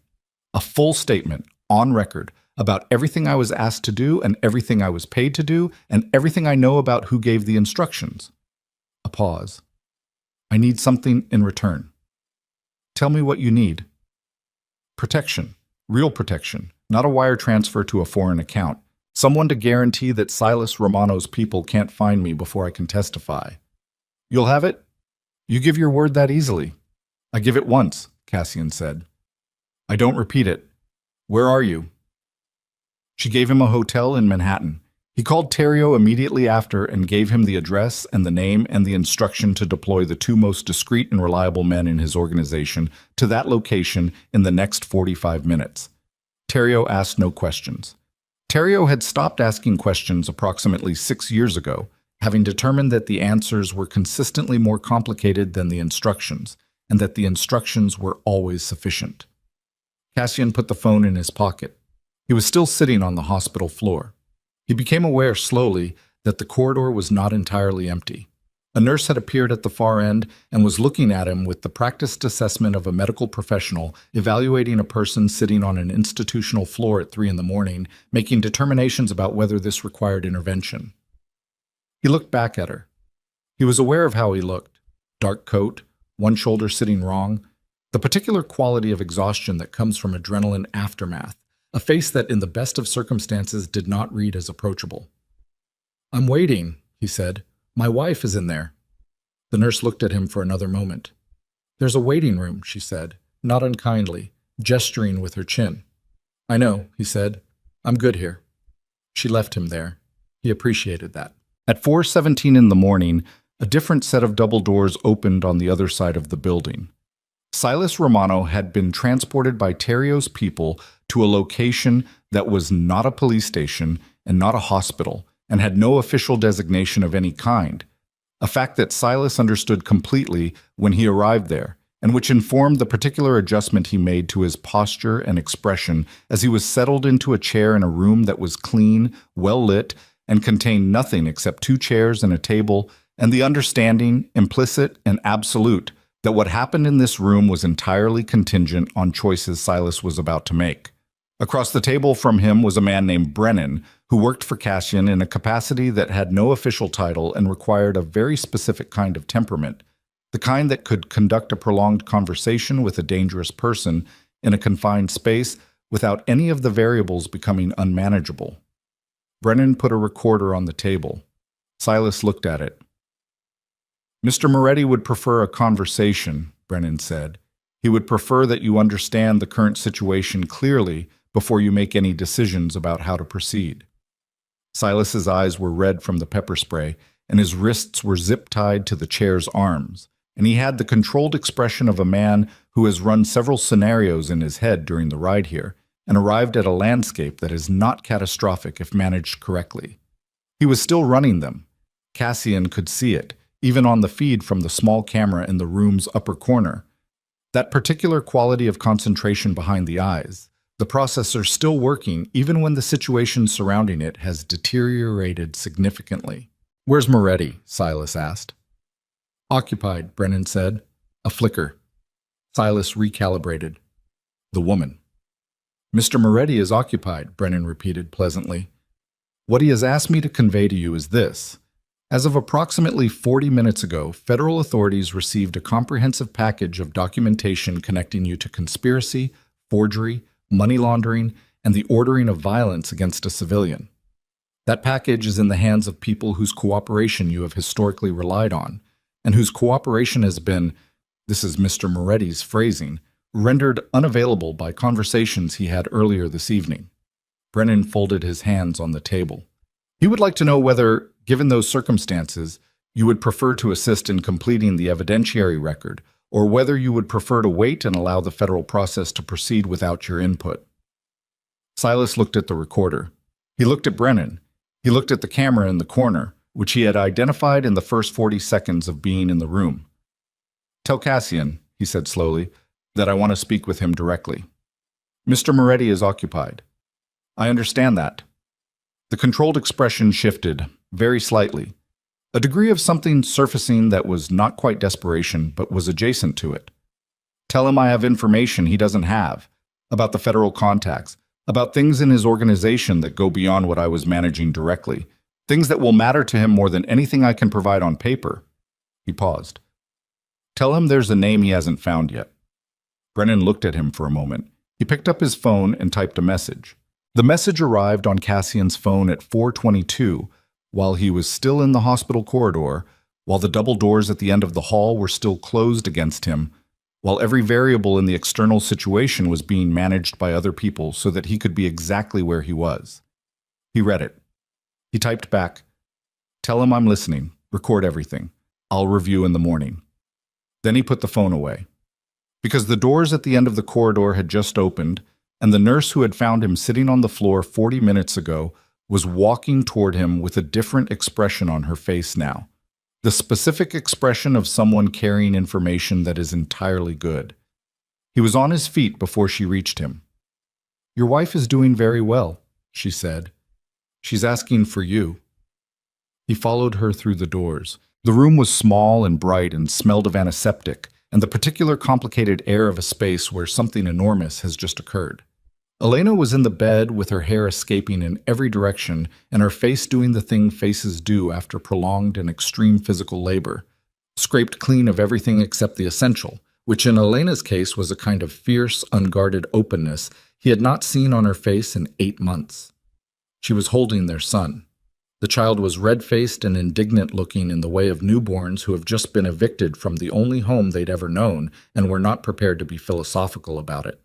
a full statement, on record, about everything I was asked to do and everything I was paid to do and everything I know about who gave the instructions." A pause. "I need something in return." "Tell me what you need." "Protection. Real protection. Not a wire transfer to a foreign account. Someone to guarantee that Silas Romano's people can't find me before I can testify." "You'll have it? You give your word that easily." "I give it once," Cassian said. "I don't repeat it. Where are you?" She gave him a hotel in Manhattan. He called Terrio immediately after and gave him the address and the name and the instruction to deploy the 2 most discreet and reliable men in his organization to that location in the next 45 minutes. Terrio asked no questions. Terrio had stopped asking questions approximately 6 years ago, having determined that the answers were consistently more complicated than the instructions, and that the instructions were always sufficient. Cassian put the phone in his pocket. He was still sitting on the hospital floor. He became aware slowly that the corridor was not entirely empty. A nurse had appeared at the far end and was looking at him with the practiced assessment of a medical professional evaluating a person sitting on an institutional floor at 3 in the morning, making determinations about whether this required intervention. He looked back at her. He was aware of how he looked. Dark coat, one shoulder sitting wrong, the particular quality of exhaustion that comes from adrenaline aftermath, a face that in the best of circumstances did not read as approachable. "I'm waiting," he said. "My wife is in there." The nurse looked at him for another moment. "There's a waiting room," she said, not unkindly, gesturing with her chin. "I know," he said. "I'm good here." She left him there. He appreciated that. At 4:17 in the morning, a different set of double doors opened on the other side of the building. Silas Romano had been transported by Terrio's people to a location that was not a police station and not a hospital, and had no official designation of any kind, a fact that Silas understood completely when he arrived there, and which informed the particular adjustment he made to his posture and expression as he was settled into a chair in a room that was clean, well lit, and contained nothing except 2 chairs and a table, and the understanding, implicit and absolute, that what happened in this room was entirely contingent on choices Silas was about to make. Across the table from him was a man named Brennan, who worked for Cassian in a capacity that had no official title and required a very specific kind of temperament, the kind that could conduct a prolonged conversation with a dangerous person in a confined space without any of the variables becoming unmanageable. Brennan put a recorder on the table. Silas looked at it. "Mr. Moretti would prefer a conversation," Brennan said. "He would prefer that you understand the current situation clearly before you make any decisions about how to proceed." Silas's eyes were red from the pepper spray, and his wrists were zip-tied to the chair's arms, and he had the controlled expression of a man who has run several scenarios in his head during the ride here, and arrived at a landscape that is not catastrophic if managed correctly. He was still running them. Cassian could see it, even on the feed from the small camera in the room's upper corner. That particular quality of concentration behind the eyes, the processor still working even when the situation surrounding it has deteriorated significantly. "Where's Moretti?" Silas asked. "Occupied," Brennan said. A flicker. Silas recalibrated. The woman. Mr. Moretti is occupied, Brennan repeated pleasantly. What he has asked me to convey to you is this. As of approximately 40 minutes ago, federal authorities received a comprehensive package of documentation connecting you to conspiracy, forgery, money laundering, and the ordering of violence against a civilian. That package is in the hands of people whose cooperation you have historically relied on, and whose cooperation has been, this is Mr. Moretti's phrasing, rendered unavailable by conversations he had earlier this evening. Brennan folded his hands on the table. He would like to know whether, given those circumstances, you would prefer to assist in completing the evidentiary record, or whether you would prefer to wait and allow the federal process to proceed without your input. Silas looked at the recorder. He looked at Brennan. He looked at the camera in the corner, which he had identified in the first 40 seconds of being in the room. Tell Cassian, he said slowly, that I want to speak with him directly. Mr. Moretti is occupied. I understand that. The controlled expression shifted, very slightly. A degree of something surfacing that was not quite desperation, but was adjacent to it. Tell him I have information he doesn't have, about the federal contacts, about things in his organization that go beyond what I was managing directly, things that will matter to him more than anything I can provide on paper. He paused. Tell him there's a name he hasn't found yet. Brennan looked at him for a moment. He picked up his phone and typed a message. The message arrived on Cassian's phone at 4:22, while he was still in the hospital corridor, while the double doors at the end of the hall were still closed against him, while every variable in the external situation was being managed by other people so that he could be exactly where he was. He read it. He typed back, Tell him I'm listening. Record everything. I'll review in the morning. Then he put the phone away. Because the doors at the end of the corridor had just opened, and the nurse who had found him sitting on the floor 40 minutes ago was walking toward him with a different expression on her face now. The specific expression of someone carrying information that is entirely good. He was on his feet before she reached him. Your wife is doing very well, she said. She's asking for you. He followed her through the doors. The room was small and bright and smelled of antiseptic, and the particular complicated air of a space where something enormous has just occurred. Elena was in the bed with her hair escaping in every direction and her face doing the thing faces do after prolonged and extreme physical labor, scraped clean of everything except the essential, which in Elena's case was a kind of fierce, unguarded openness he had not seen on her face in 8 months. She was holding their son. The child was red-faced and indignant-looking in the way of newborns who have just been evicted from the only home they'd ever known and were not prepared to be philosophical about it.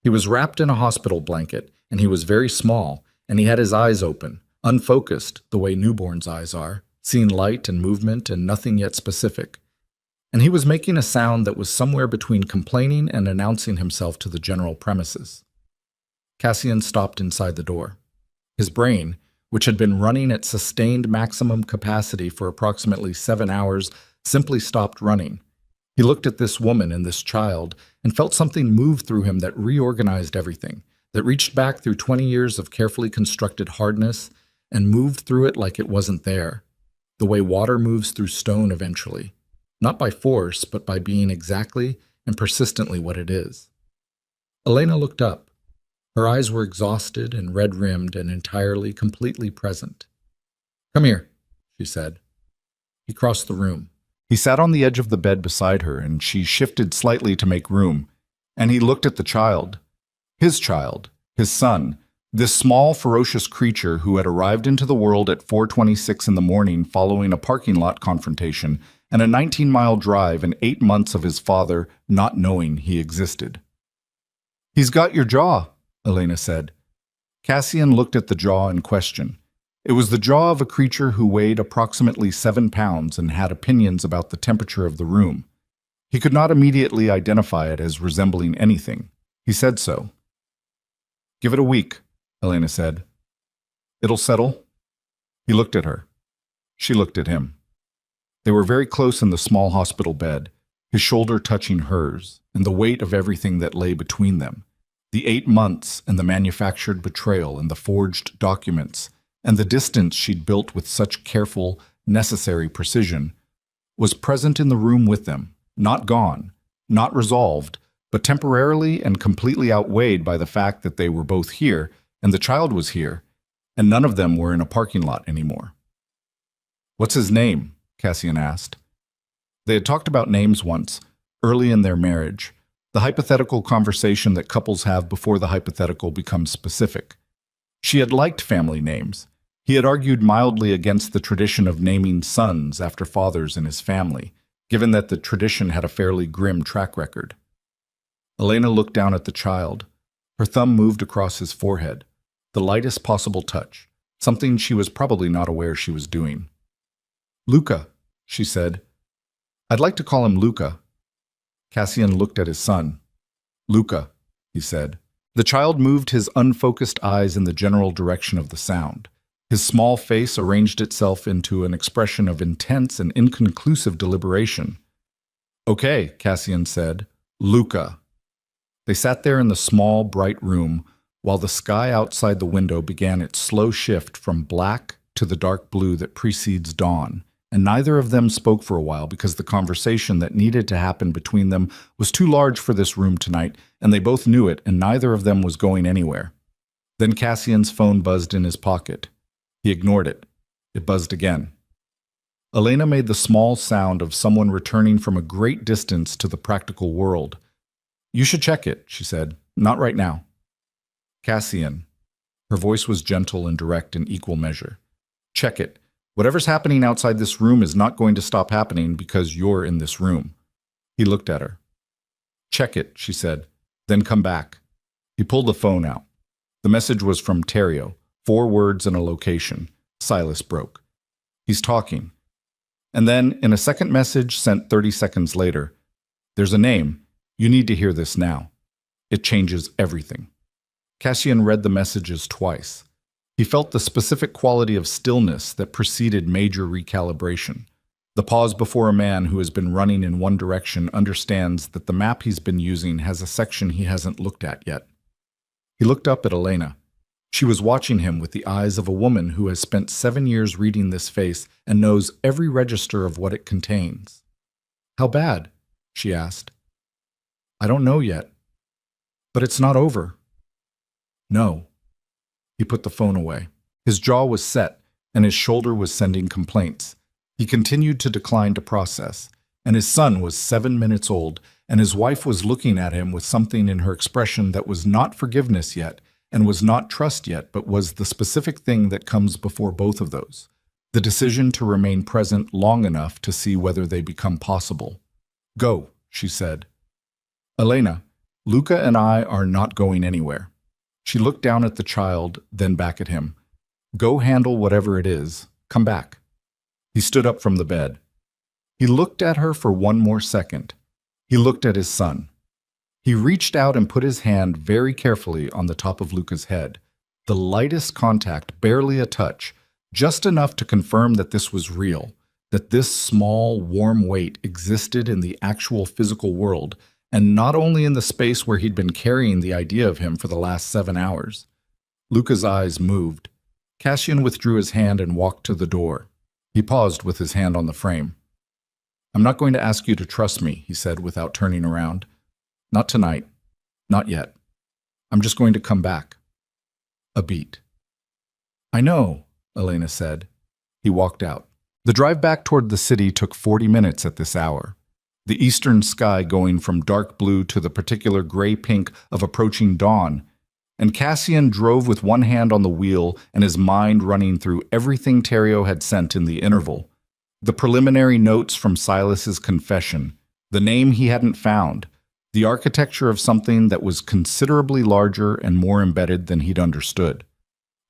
He was wrapped in a hospital blanket, and he was very small, and he had his eyes open, unfocused, the way newborns' eyes are, seeing light and movement and nothing yet specific. And he was making a sound that was somewhere between complaining and announcing himself to the general premises. Cassian stopped inside the door. His brain, which had been running at sustained maximum capacity for approximately 7 hours, simply stopped running. He looked at this woman and this child and felt something move through him that reorganized everything, that reached back through 20 years of carefully constructed hardness and moved through it like it wasn't there, the way water moves through stone eventually, not by force, but by being exactly and persistently what it is. Elena looked up. Her eyes were exhausted and red-rimmed and entirely, completely present. Come here, she said. He crossed the room. He sat on the edge of the bed beside her, and she shifted slightly to make room, and he looked at the child, his son, this small, ferocious creature who had arrived into the world at 4:26 in the morning following a parking lot confrontation and a 19-mile drive and 8 months of his father not knowing he existed. He's got your jaw, Elena said. Cassian looked at the jaw in question. It was the jaw of a creature who weighed approximately 7 pounds and had opinions about the temperature of the room. He could not immediately identify it as resembling anything. He said so. Give it a week, Elena said. It'll settle. He looked at her. She looked at him. They were very close in the small hospital bed, his shoulder touching hers, and the weight of everything that lay between them. The 8 months and the manufactured betrayal and the forged documents, and the distance she'd built with such careful, necessary precision, was present in the room with them, not gone, not resolved, but temporarily and completely outweighed by the fact that they were both here, and the child was here, and none of them were in a parking lot anymore. "What's his name?" Cassian asked. They had talked about names once, early in their marriage, the hypothetical conversation that couples have before the hypothetical becomes specific. She had liked family names. He had argued mildly against the tradition of naming sons after fathers in his family, given that the tradition had a fairly grim track record. Elena looked down at the child. Her thumb moved across his forehead, the lightest possible touch, something she was probably not aware she was doing. "Luca," she said. "I'd like to call him Luca." Cassian looked at his son. "Luca," he said. The child moved his unfocused eyes in the general direction of the sound. His small face arranged itself into an expression of intense and inconclusive deliberation. "Okay," Cassian said. "Luca." They sat there in the small, bright room, while the sky outside the window began its slow shift from black to the dark blue that precedes dawn, and neither of them spoke for a while because the conversation that needed to happen between them was too large for this room tonight, and they both knew it, and neither of them was going anywhere. Then Cassian's phone buzzed in his pocket. He ignored it. It buzzed again. Elena made the small sound of someone returning from a great distance to the practical world. "You should check it," she said. "Not right now." "Cassian." Her voice was gentle and direct in equal measure. "Check it. Whatever's happening outside this room is not going to stop happening because you're in this room." He looked at her. "Check it," she said. "Then come back." He pulled the phone out. The message was from Terrio, 4 words and a location. Silas broke. "He's talking." And then, in a second message sent 30 seconds later, "There's a name. You need to hear this now. It changes everything." Cassian read the messages twice. He felt the specific quality of stillness that preceded major recalibration. The pause before a man who has been running in one direction understands that the map he's been using has a section he hasn't looked at yet. He looked up at Elena. She was watching him with the eyes of a woman who has spent 7 years reading this face and knows every register of what it contains. "How bad?" she asked. "I don't know yet. But it's not over." "No." He put the phone away. His jaw was set, and his shoulder was sending complaints. He continued to decline to process, and his son was 7 minutes old, and his wife was looking at him with something in her expression that was not forgiveness yet, and was not trust yet, but was the specific thing that comes before both of those, the decision to remain present long enough to see whether they become possible. "Go," she said. "Elena, Luca and I are not going anywhere." She looked down at the child, then back at him. "Go handle whatever it is. Come back." He stood up from the bed. He looked at her for one more second. He looked at his son. He reached out and put his hand very carefully on the top of Luca's head. The lightest contact, barely a touch, just enough to confirm that this was real, that this small, warm weight existed in the actual physical world, and not only in the space where he'd been carrying the idea of him for the last 7 hours. Luca's eyes moved. Cassian withdrew his hand and walked to the door. He paused with his hand on the frame. "I'm not going to ask you to trust me," he said without turning around. "Not tonight. Not yet. I'm just going to come back." A beat. "I know," Elena said. He walked out. The drive back toward the city took 40 minutes at this hour. The eastern sky going from dark blue to the particular gray-pink of approaching dawn, and Cassian drove with one hand on the wheel and his mind running through everything Terrio had sent in the interval. The preliminary notes from Silas's confession, the name he hadn't found, the architecture of something that was considerably larger and more embedded than he'd understood.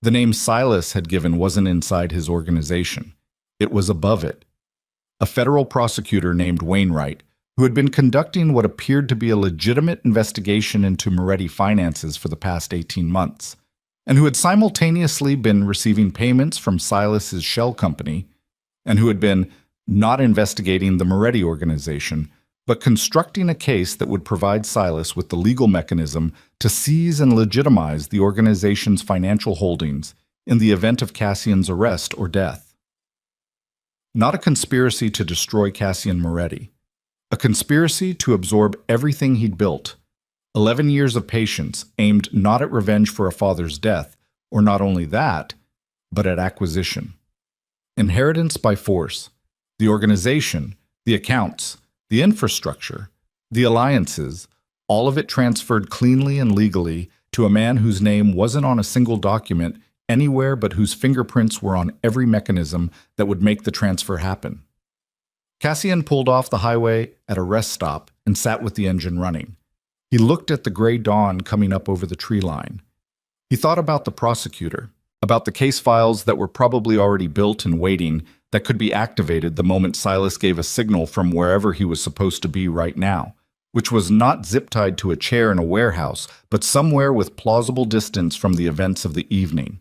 The name Silas had given wasn't inside his organization. It was above it. A federal prosecutor named Wainwright, who had been conducting what appeared to be a legitimate investigation into Moretti finances for the past 18 months, and who had simultaneously been receiving payments from Silas's shell company, and who had been not investigating the Moretti organization, but constructing a case that would provide Silas with the legal mechanism to seize and legitimize the organization's financial holdings in the event of Cassian's arrest or death. Not a conspiracy to destroy Cassian Moretti. A conspiracy to absorb everything he'd built, 11 years of patience aimed not at revenge for a father's death, or not only that, but at acquisition. Inheritance by force. The organization, the accounts, the infrastructure, the alliances, all of it transferred cleanly and legally to a man whose name wasn't on a single document anywhere but whose fingerprints were on every mechanism that would make the transfer happen. Cassian pulled off the highway at a rest stop and sat with the engine running. He looked at the gray dawn coming up over the tree line. He thought about the prosecutor, about the case files that were probably already built and waiting that could be activated the moment Silas gave a signal from wherever he was supposed to be right now, which was not zip-tied to a chair in a warehouse, but somewhere with plausible distance from the events of the evening.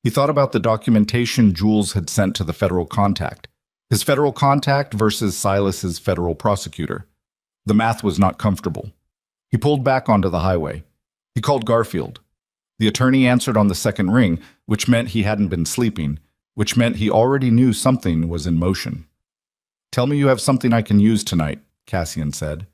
He thought about the documentation Jules had sent to the federal contact, his federal contact versus Silas's federal prosecutor. The math was not comfortable. He pulled back onto the highway. He called Garfield. The attorney answered on the second ring, which meant he hadn't been sleeping, which meant he already knew something was in motion. "Tell me you have something I can use tonight," Cassian said.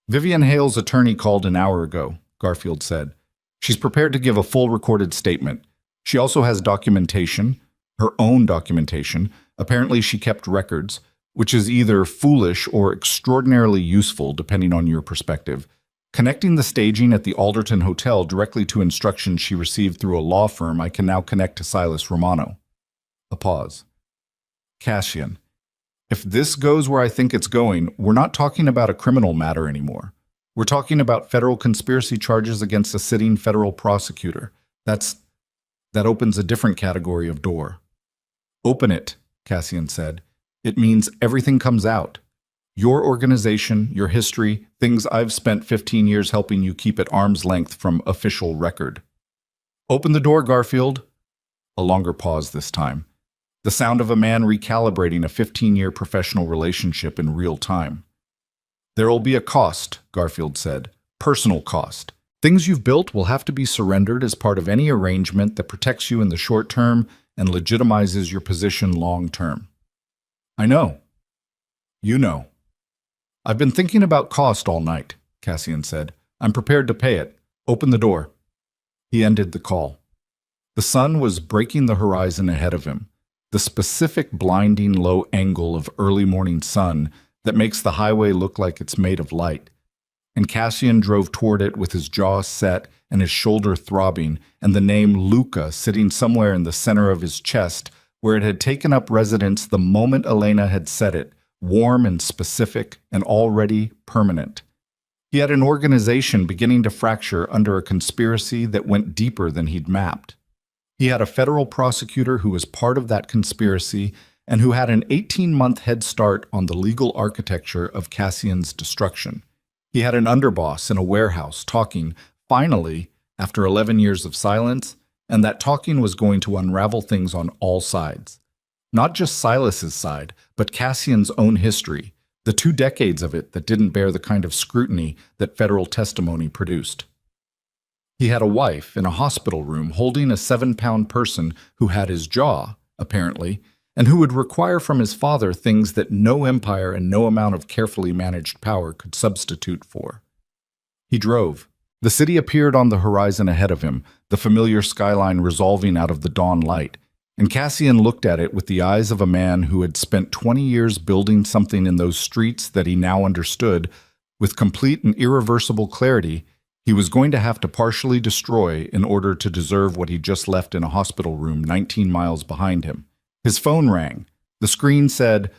"Vivian Hale's attorney called an hour ago," Garfield said. "She's prepared to give a full recorded statement. She also has documentation, her own documentation. Apparently she kept records, which is either foolish or extraordinarily useful depending on your perspective. Connecting the staging at the Alderton Hotel directly to instructions she received through a law firm I can now connect to Silas Romano." A pause. "Cassian, if this goes where I think it's going, we're not talking about a criminal matter anymore. We're talking about federal conspiracy charges against a sitting federal prosecutor. That opens a different category of door." "Open it," Cassian said. "It means everything comes out. Your organization, your history, things I've spent 15 years helping you keep at arm's length from official record." "Open the door, Garfield." A longer pause this time. The sound of a man recalibrating a 15-year professional relationship in real time. "There'll be a cost," Garfield said. "Personal cost. Things you've built will have to be surrendered as part of any arrangement that protects you in the short term and legitimizes your position long term." "I know. You know." "I've been thinking about cost all night," Cassian said. "I'm prepared to pay it. Open the door." He ended the call. The sun was breaking the horizon ahead of him, the specific blinding low angle of early morning sun that makes the highway look like it's made of light. And Cassian drove toward it with his jaw set and his shoulder throbbing, and the name Luca sitting somewhere in the center of his chest, where it had taken up residence the moment Elena had said it, warm and specific and already permanent. He had an organization beginning to fracture under a conspiracy that went deeper than he'd mapped. He had a federal prosecutor who was part of that conspiracy and who had an 18-month head start on the legal architecture of Cassian's destruction. He had an underboss in a warehouse talking, finally, after 11 years of silence, and that talking was going to unravel things on all sides. Not just Silas's side, but Cassian's own history, the 2 decades of it that didn't bear the kind of scrutiny that federal testimony produced. He had a wife in a hospital room holding a 7-pound person who had his jaw, apparently, and who would require from his father things that no empire and no amount of carefully managed power could substitute for. He drove. The city appeared on the horizon ahead of him, the familiar skyline resolving out of the dawn light, and Cassian looked at it with the eyes of a man who had spent 20 years building something in those streets that he now understood, with complete and irreversible clarity, he was going to have to partially destroy in order to deserve what he'd just left in a hospital room 19 miles behind him. His phone rang. The screen said,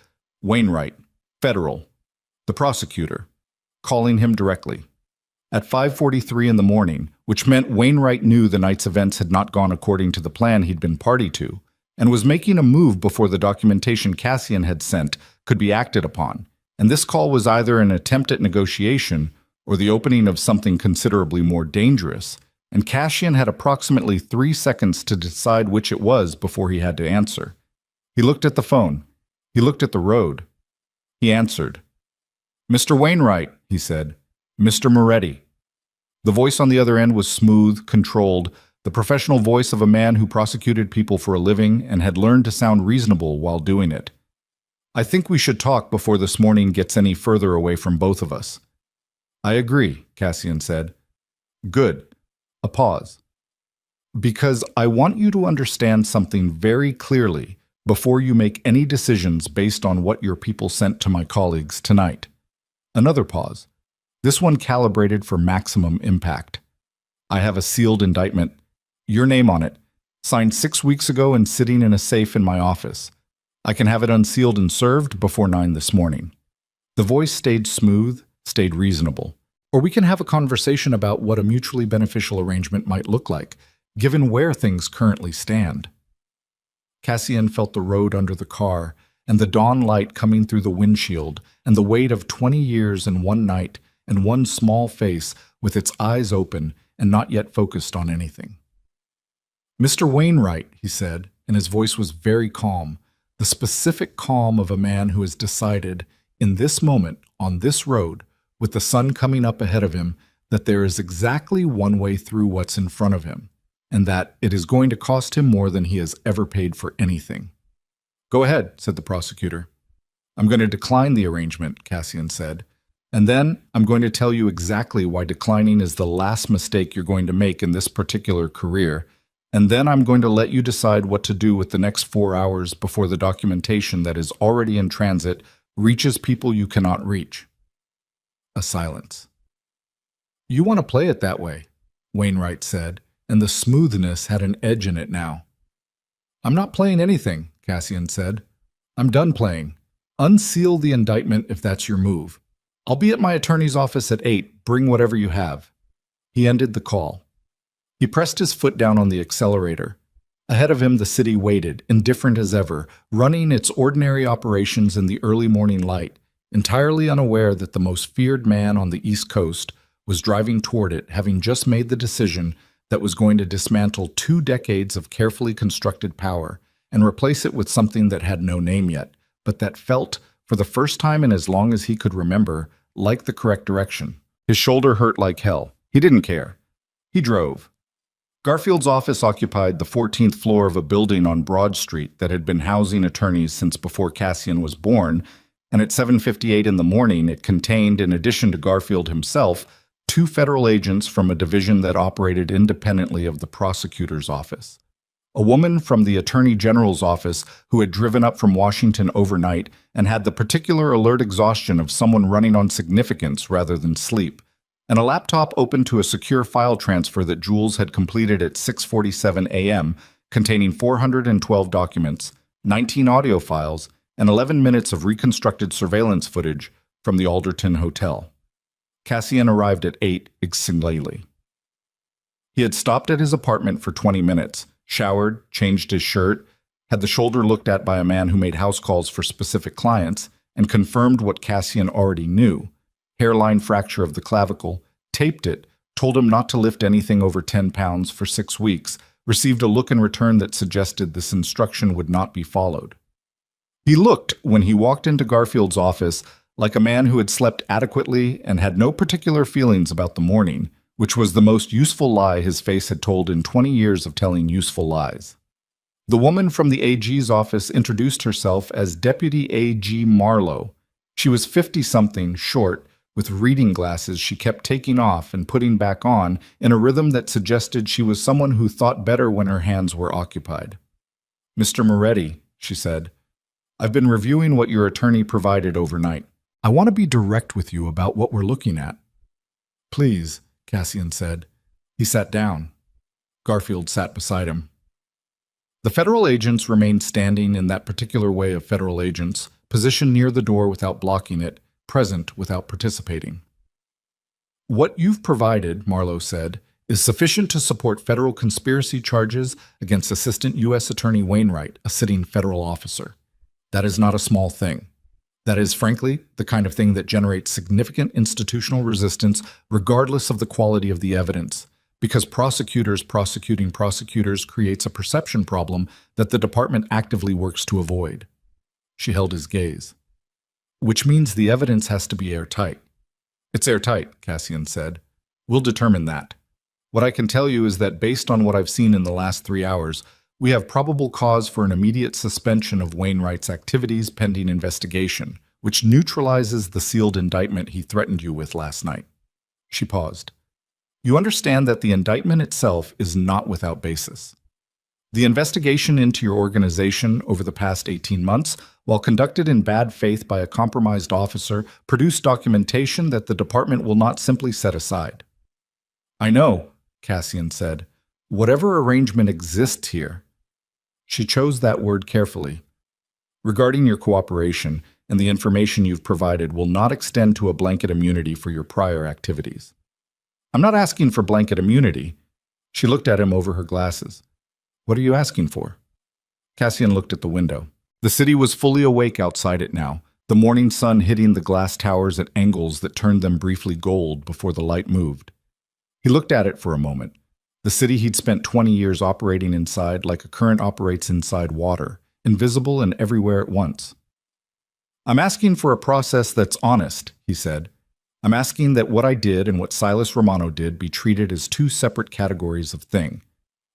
"Wainwright, Federal, the prosecutor," calling him directly. At 5:43 in the morning, which meant Wainwright knew the night's events had not gone according to the plan he'd been party to, and was making a move before the documentation Cassian had sent could be acted upon, and this call was either an attempt at negotiation or the opening of something considerably more dangerous, and Cassian had approximately 3 seconds to decide which it was before he had to answer. He looked at the phone. He looked at the road. He answered. "Mr. Wainwright," he said. "Mr. Moretti." The voice on the other end was smooth, controlled, the professional voice of a man who prosecuted people for a living and had learned to sound reasonable while doing it. "I think we should talk before this morning gets any further away from both of us." I agree, Cassian said. Good. A pause. Because I want you to understand something very clearly before you make any decisions based on what your people sent to my colleagues tonight. Another pause. This one calibrated for maximum impact. I have a sealed indictment. Your name on it. Signed 6 weeks ago and sitting in a safe in my office. I can have it unsealed and served before 9 this morning. The voice stayed smooth, stayed reasonable. Or we can have a conversation about what a mutually beneficial arrangement might look like, given where things currently stand. Cassian felt the road under the car, and the dawn light coming through the windshield, and the weight of 20 years in one night, and one small face with its eyes open and not yet focused on anything. Mr. Wainwright, he said, and his voice was very calm, the specific calm of a man who has decided, in this moment, on this road, with the sun coming up ahead of him, that there is exactly one way through what's in front of him, and that it is going to cost him more than he has ever paid for anything. Go ahead, said the prosecutor. I'm going to decline the arrangement, Cassian said, and then I'm going to tell you exactly why declining is the last mistake you're going to make in this particular career, and then I'm going to let you decide what to do with the next 4 hours before the documentation that is already in transit reaches people you cannot reach. A silence. You want to play it that way, Wainwright said, and the smoothness had an edge in it now. I'm not playing anything, Cassian said. I'm done playing. Unseal the indictment if that's your move. I'll be at my attorney's office at 8. Bring whatever you have. He ended the call. He pressed his foot down on the accelerator. Ahead of him, the city waited, indifferent as ever, running its ordinary operations in the early morning light, entirely unaware that the most feared man on the East Coast was driving toward it, having just made the decision that was going to dismantle 2 decades of carefully constructed power and replace it with something that had no name yet, but that felt, for the first time in as long as he could remember, like the correct direction. His shoulder hurt like hell. He didn't care. He drove. Garfield's office occupied the 14th floor of a building on Broad Street that had been housing attorneys since before Cassian was born, and at 7:58 in the morning it contained, in addition to Garfield himself, 2 federal agents from a division that operated independently of the prosecutor's office. A woman from the Attorney General's office who had driven up from Washington overnight and had the particular alert exhaustion of someone running on significance rather than sleep, and a laptop open to a secure file transfer that Jules had completed at 6:47 a.m., containing 412 documents, 19 audio files, and 11 minutes of reconstructed surveillance footage from the Alderton Hotel. Cassian arrived at 8 exactly. He had stopped at his apartment for 20 minutes, showered, changed his shirt, had the shoulder looked at by a man who made house calls for specific clients, and confirmed what Cassian already knew. Hairline fracture of the clavicle, taped it, told him not to lift anything over 10 pounds for 6 weeks, received a look in return that suggested this instruction would not be followed. He looked, when he walked into Garfield's office, like a man who had slept adequately and had no particular feelings about the morning, which was the most useful lie his face had told in 20 years of telling useful lies. The woman from the AG's office introduced herself as Deputy AG Marlowe. She was 50-something, short, with reading glasses she kept taking off and putting back on in a rhythm that suggested she was someone who thought better when her hands were occupied. "Mr. Moretti," she said, "I've been reviewing what your attorney provided overnight. I want to be direct with you about what we're looking at." "Please," Cassian said. He sat down. Garfield sat beside him. The federal agents remained standing in that particular way of federal agents, positioned near the door without blocking it, present without participating. "What you've provided," Marlowe said, "is sufficient to support federal conspiracy charges against Assistant U.S. Attorney Wainwright, a sitting federal officer. That is not a small thing. That is, frankly, the kind of thing that generates significant institutional resistance regardless of the quality of the evidence, because prosecutors prosecuting prosecutors creates a perception problem that the department actively works to avoid." She held his gaze. "Which means the evidence has to be airtight." "It's airtight," Cassian said. "We'll determine that. What I can tell you is that based on what I've seen in the last 3 hours, we have probable cause for an immediate suspension of Wainwright's activities pending investigation, which neutralizes the sealed indictment he threatened you with last night." She paused. You understand that the indictment itself is not without basis. The investigation into your organization over the past 18 months, while conducted in bad faith by a compromised officer, produced documentation that the department will not simply set aside. I know, Cassian said. Whatever arrangement exists here. She chose that word carefully. Regarding your cooperation and the information you've provided will not extend to a blanket immunity for your prior activities. I'm not asking for blanket immunity. She looked at him over her glasses. What are you asking for? Cassian looked at the window. The city was fully awake outside it now, the morning sun hitting the glass towers at angles that turned them briefly gold before the light moved. He looked at it for a moment. The city he'd spent 20 years operating inside like a current operates inside water, invisible and everywhere at once. I'm asking for a process that's honest, he said. I'm asking that what I did and what Silas Romano did be treated as two separate categories of thing.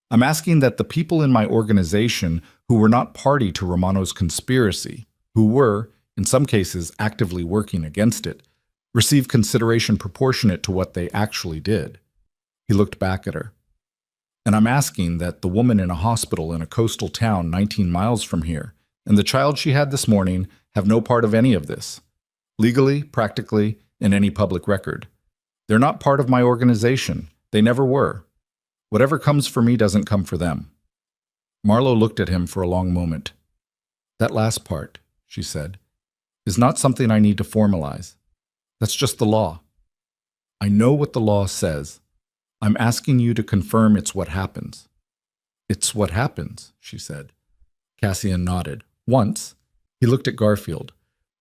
I'm asking that the people in my organization who were not party to Romano's conspiracy, who were, in some cases, actively working against it, receive consideration proportionate to what they actually did. He looked back at her. And I'm asking that the woman in a hospital in a coastal town 19 miles from here and the child she had this morning have no part of any of this, legally, practically, in any public record. They're not part of my organization. They never were. Whatever comes for me doesn't come for them. Marlowe looked at him for a long moment. That last part, she said, is not something I need to formalize. That's just the law. I know what the law says. I'm asking you to confirm it's what happens. It's what happens, she said. Cassian nodded. Once, he looked at Garfield.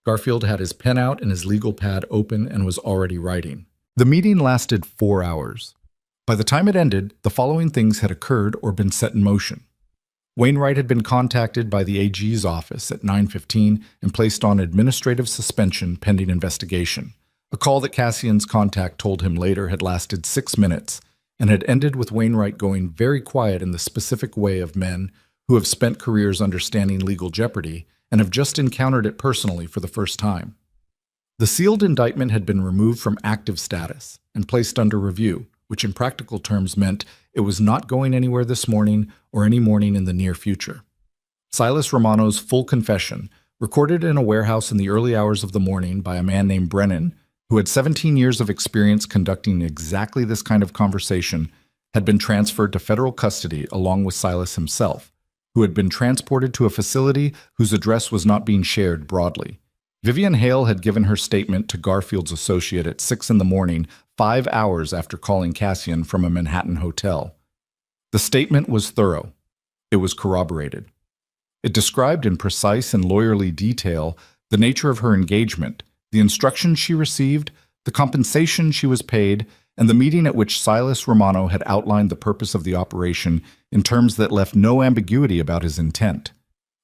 Garfield had his pen out and his legal pad open and was already writing. The meeting lasted 4 hours. By the time it ended, the following things had occurred or been set in motion. Wainwright had been contacted by the AG's office at 9:15 and placed on administrative suspension pending investigation. A call that Cassian's contact told him later had lasted 6 minutes and had ended with Wainwright going very quiet in the specific way of men who have spent careers understanding legal jeopardy and have just encountered it personally for the first time. The sealed indictment had been removed from active status and placed under review, which in practical terms meant it was not going anywhere this morning or any morning in the near future. Silas Romano's full confession, recorded in a warehouse in the early hours of the morning by a man named Brennan, who had 17 years of experience conducting exactly this kind of conversation, had been transferred to federal custody along with Silas himself, who had been transported to a facility whose address was not being shared broadly. Vivian Hale had given her statement to Garfield's associate at 6 in the morning, 5 hours after calling Cassian from a Manhattan hotel. The statement was thorough. It was corroborated. It described in precise and lawyerly detail the nature of her engagement, the instructions she received, the compensation she was paid, and the meeting at which Silas Romano had outlined the purpose of the operation in terms that left no ambiguity about his intent.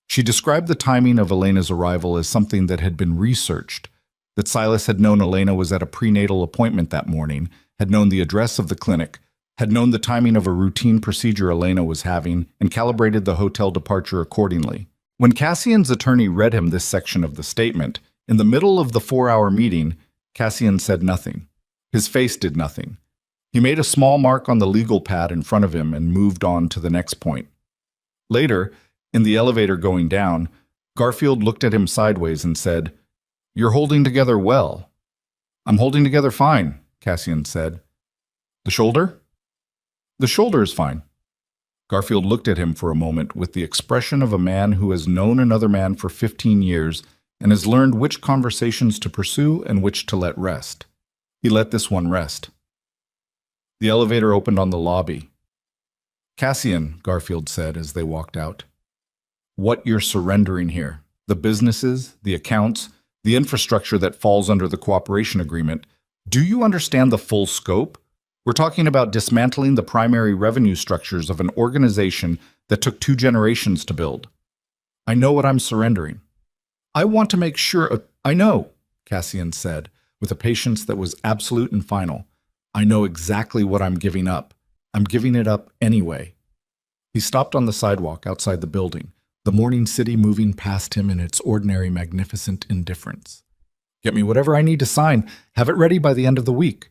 She described the timing of Elena's arrival as something that had been researched, that Silas had known Elena was at a prenatal appointment that morning, had known the address of the clinic, had known the timing of a routine procedure Elena was having, and calibrated the hotel departure accordingly. When Cassian's attorney read him this section of the statement, in the middle of the 4-hour meeting, Cassian said nothing. His face did nothing. He made a small mark on the legal pad in front of him and moved on to the next point. Later, in the elevator going down, Garfield looked at him sideways and said, "You're holding together well." "I'm holding together fine," Cassian said. "The shoulder?" "The shoulder is fine." Garfield looked at him for a moment with the expression of a man who has known another man for 15 years and has learned which conversations to pursue and which to let rest. He let this one rest. The elevator opened on the lobby. "Cassian," Garfield said as they walked out, "what you're surrendering here, the businesses, the accounts, the infrastructure that falls under the cooperation agreement, do you understand the full scope? We're talking about dismantling the primary revenue structures of an organization that took 2 generations to build. I know what I'm surrendering. I want to make sure—" "I know," Cassian said, with a patience that was absolute and final. "I know exactly what I'm giving up. I'm giving it up anyway." He stopped on the sidewalk outside the building, the morning city moving past him in its ordinary magnificent indifference. "Get me whatever I need to sign. Have it ready by the end of the week."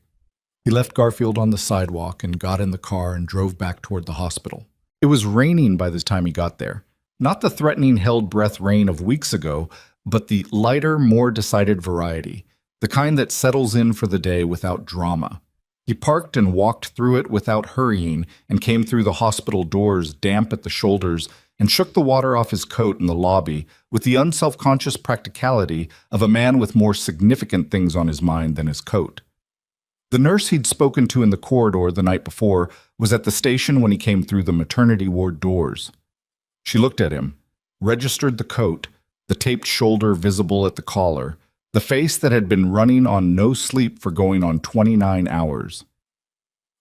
He left Garfield on the sidewalk and got in the car and drove back toward the hospital. It was raining by the time he got there. Not the threatening held-breath rain of weeks ago, but the lighter, more decided variety, the kind that settles in for the day without drama. He parked and walked through it without hurrying and came through the hospital doors damp at the shoulders and shook the water off his coat in the lobby with the unselfconscious practicality of a man with more significant things on his mind than his coat. The nurse he'd spoken to in the corridor the night before was at the station when he came through the maternity ward doors. She looked at him, registered the coat, the taped shoulder visible at the collar, the face that had been running on no sleep for going on 29 hours.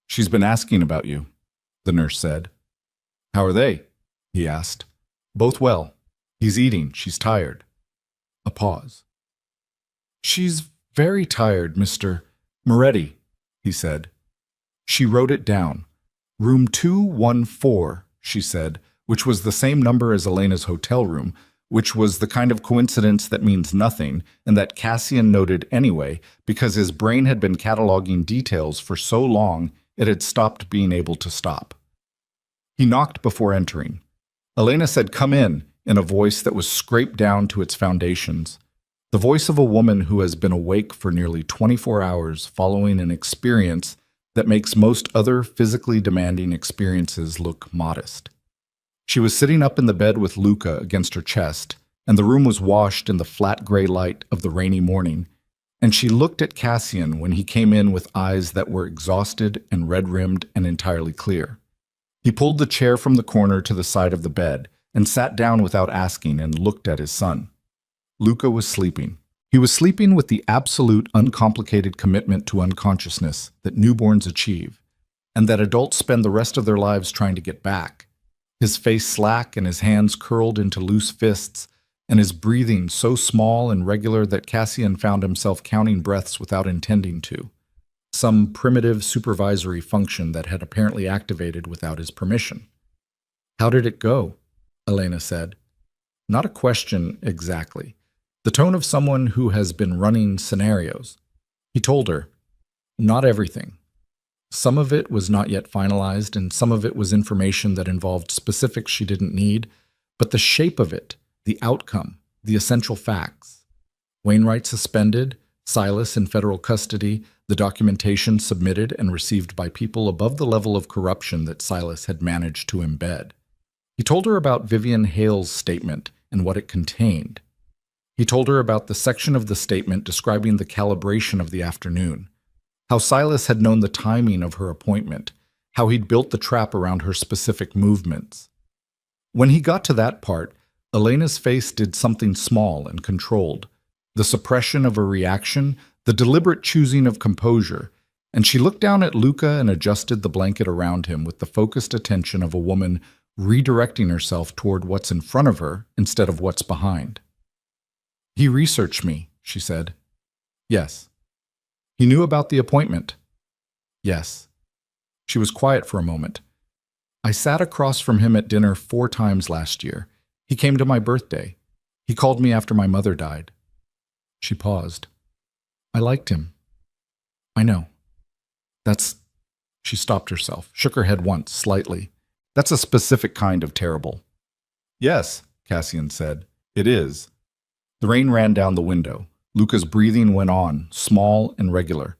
"She's been asking about you," the nurse said. "How are they?" he asked. "Both well. He's eating. She's tired." A pause. "She's very tired, Mr. Moretti," he said. She wrote it down. "Room 214, she said, which was the same number as Elena's hotel room, which was the kind of coincidence that means nothing, and that Cassian noted anyway, because his brain had been cataloging details for so long it had stopped being able to stop. He knocked before entering. Elena said, "Come in a voice that was scraped down to its foundations. The voice of a woman who has been awake for nearly 24 hours following an experience that makes most other physically demanding experiences look modest. She was sitting up in the bed with Luca against her chest, and the room was washed in the flat gray light of the rainy morning, and she looked at Cassian when he came in with eyes that were exhausted and red-rimmed and entirely clear. He pulled the chair from the corner to the side of the bed and sat down without asking and looked at his son. Luca was sleeping. He was sleeping with the absolute, uncomplicated commitment to unconsciousness that newborns achieve, and that adults spend the rest of their lives trying to get back. His face slack and his hands curled into loose fists, and his breathing so small and regular that Cassian found himself counting breaths without intending to. Some primitive supervisory function that had apparently activated without his permission. "How did it go?" Elena said. Not a question exactly. The tone of someone who has been running scenarios. He told her, "Not everything. Some of it was not yet finalized, and some of it was information that involved specifics she didn't need, but the shape of it, the outcome, the essential facts. Wainwright suspended, Silas in federal custody, the documentation submitted and received by people above the level of corruption that Silas had managed to embed." He told her about Vivian Hale's statement and what it contained. He told her about the section of the statement describing the calibration of the afternoon, how Silas had known the timing of her appointment, how he'd built the trap around her specific movements. When he got to that part, Elena's face did something small and controlled, the suppression of a reaction, the deliberate choosing of composure, and she looked down at Luca and adjusted the blanket around him with the focused attention of a woman redirecting herself toward what's in front of her instead of what's behind. "He researched me," she said. "Yes." "He knew about the appointment?" "Yes." She was quiet for a moment. "I sat across from him at dinner 4 times last year. He came to my birthday. He called me after my mother died." She paused. "I liked him." "I know. That's—" She stopped herself, shook her head once, slightly. "That's a specific kind of terrible." "Yes," Cassian said. "It is." The rain ran down the window. Luca's breathing went on, small and regular.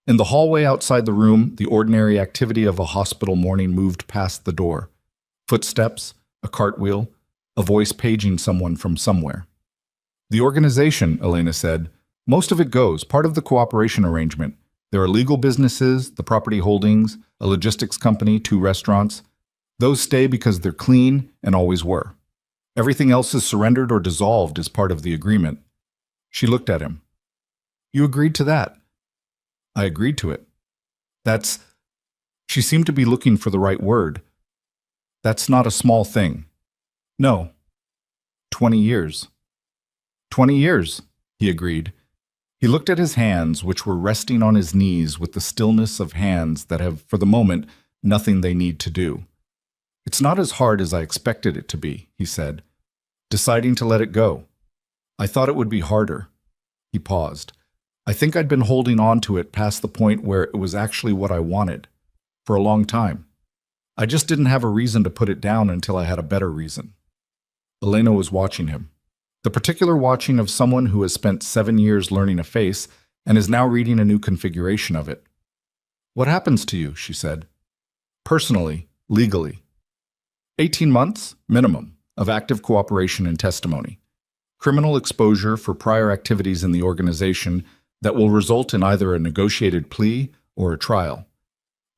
In the hallway outside the room, the ordinary activity of a hospital morning moved past the door. Footsteps, a cartwheel, a voice paging someone from somewhere. "The organization," Elena said. "Most of it goes, part of the cooperation arrangement. There are legal businesses, the property holdings, a logistics company, 2 restaurants. Those stay because they're clean and always were. Everything else is surrendered or dissolved as part of the agreement." She looked at him. "You agreed to that?" "I agreed to it." "That's—" She seemed to be looking for the right word. "That's not a small thing." "No." 20 years. 20 years, he agreed. He looked at his hands, which were resting on his knees with the stillness of hands that have, for the moment, nothing they need to do. "It's not as hard as I expected it to be," he said. "Deciding to let it go. I thought it would be harder." He paused. I think I'd been holding on to it past the point where it was actually what I wanted, for a long time. I just didn't have a reason to put it down until I had a better reason. Elena was watching him. The particular watching of someone who has spent 7 years learning a face and is now reading a new configuration of it. What happens to you, she said. Personally, legally. 18 months, minimum, of active cooperation and testimony. Criminal exposure for prior activities in the organization that will result in either a negotiated plea or a trial.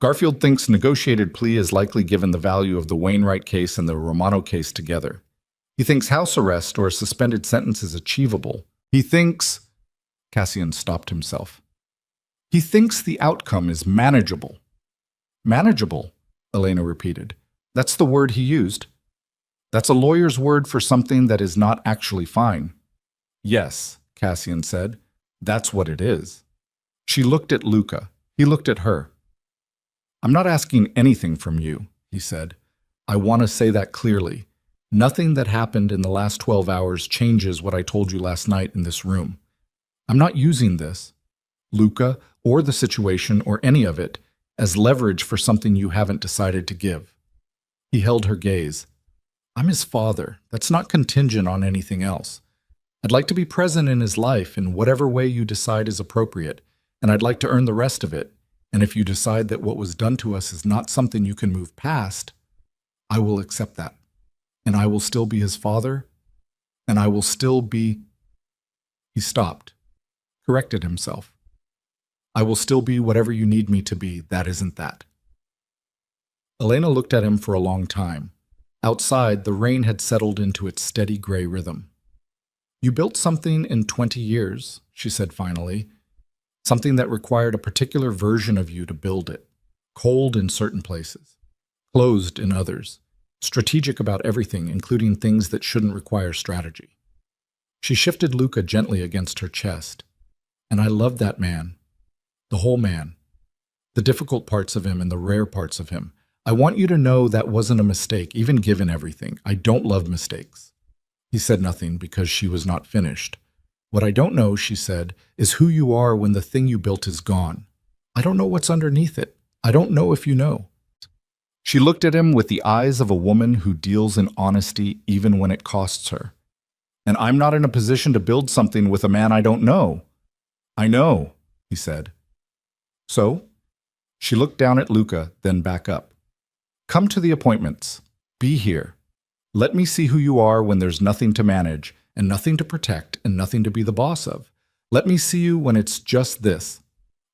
Garfield thinks negotiated plea is likely given the value of the Wainwright case and the Romano case together. He thinks house arrest or a suspended sentence is achievable. He thinks... Cassian stopped himself. He thinks the outcome is manageable. Manageable, Elena repeated. That's the word he used. That's a lawyer's word for something that is not actually fine. Yes, Cassian said. That's what it is. She looked at Luca. He looked at her. I'm not asking anything from you, he said. I want to say that clearly. Nothing that happened in the last 12 hours changes what I told you last night in this room. I'm not using this, Luca, or the situation, or any of it, as leverage for something you haven't decided to give. He held her gaze. I'm his father. That's not contingent on anything else. I'd like to be present in his life in whatever way you decide is appropriate, and I'd like to earn the rest of it. And if you decide that what was done to us is not something you can move past, I will accept that. And I will still be his father, and I will still be... He stopped, corrected himself. I will still be whatever you need me to be. That isn't that. Elena looked at him for a long time. Outside, the rain had settled into its steady gray rhythm. You built something in 20 years, she said finally. Something that required a particular version of you to build it. Cold in certain places. Closed in others. Strategic about everything, including things that shouldn't require strategy. She shifted Luca gently against her chest. And I loved that man. The whole man. The difficult parts of him and the rare parts of him. I want you to know that wasn't a mistake, even given everything. I don't love mistakes. He said nothing because she was not finished. What I don't know, she said, is who you are when the thing you built is gone. I don't know what's underneath it. I don't know if you know. She looked at him with the eyes of a woman who deals in honesty even when it costs her. And I'm not in a position to build something with a man I don't know. I know, he said. So? She looked down at Luca, then back up. Come to the appointments. Be here. Let me see who you are when there's nothing to manage, and nothing to protect, and nothing to be the boss of. Let me see you when it's just this.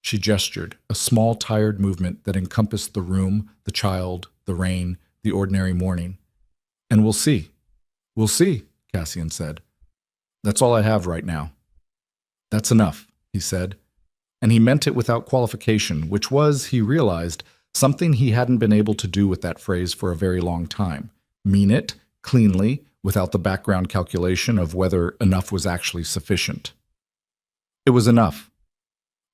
She gestured, a small, tired movement that encompassed the room, the child, the rain, the ordinary morning. And we'll see. We'll see, Cassian said. That's all I have right now. That's enough, he said. And he meant it without qualification, which was, he realized, something he hadn't been able to do with that phrase for a very long time. Mean it, cleanly, without the background calculation of whether enough was actually sufficient. It was enough.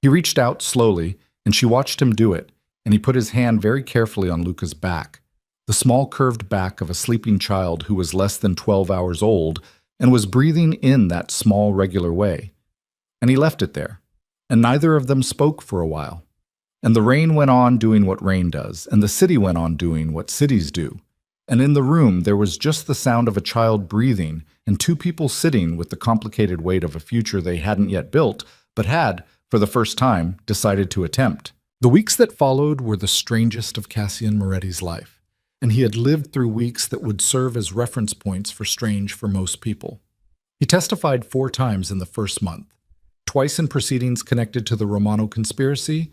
He reached out slowly, and she watched him do it, and he put his hand very carefully on Luca's back, the small curved back of a sleeping child who was less than 12 hours old and was breathing in that small, regular way. And he left it there, and neither of them spoke for a while. And the rain went on doing what rain does, and the city went on doing what cities do. And in the room there was just the sound of a child breathing and two people sitting with the complicated weight of a future they hadn't yet built, but had, for the first time, decided to attempt. The weeks that followed were the strangest of Cassian Moretti's life, and he had lived through weeks that would serve as reference points for strange for most people. He testified 4 times in the first month, twice in proceedings connected to the Romano conspiracy,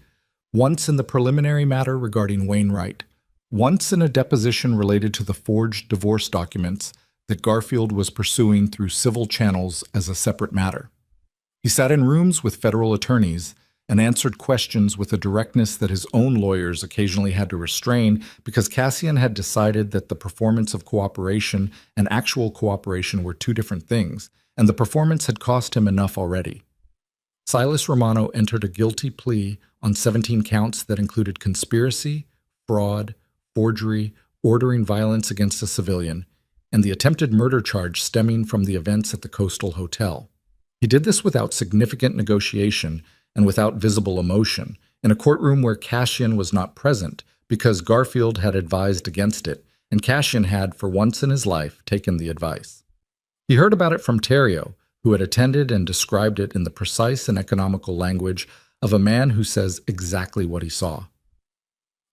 once in the preliminary matter regarding Wainwright, once in a deposition related to the forged divorce documents that Garfield was pursuing through civil channels as a separate matter. He sat in rooms with federal attorneys and answered questions with a directness that his own lawyers occasionally had to restrain because Cassian had decided that the performance of cooperation and actual cooperation were 2 different things, and the performance had cost him enough already. Silas Romano entered a guilty plea on 17 counts that included conspiracy, fraud, forgery, ordering violence against a civilian, and the attempted murder charge stemming from the events at the Coastal Hotel. He did this without significant negotiation and without visible emotion, in a courtroom where Cassian was not present because Garfield had advised against it, and Cassian had, for once in his life, taken the advice. He heard about it from Terrio, who had attended and described it in the precise and economical language of a man who says exactly what he saw.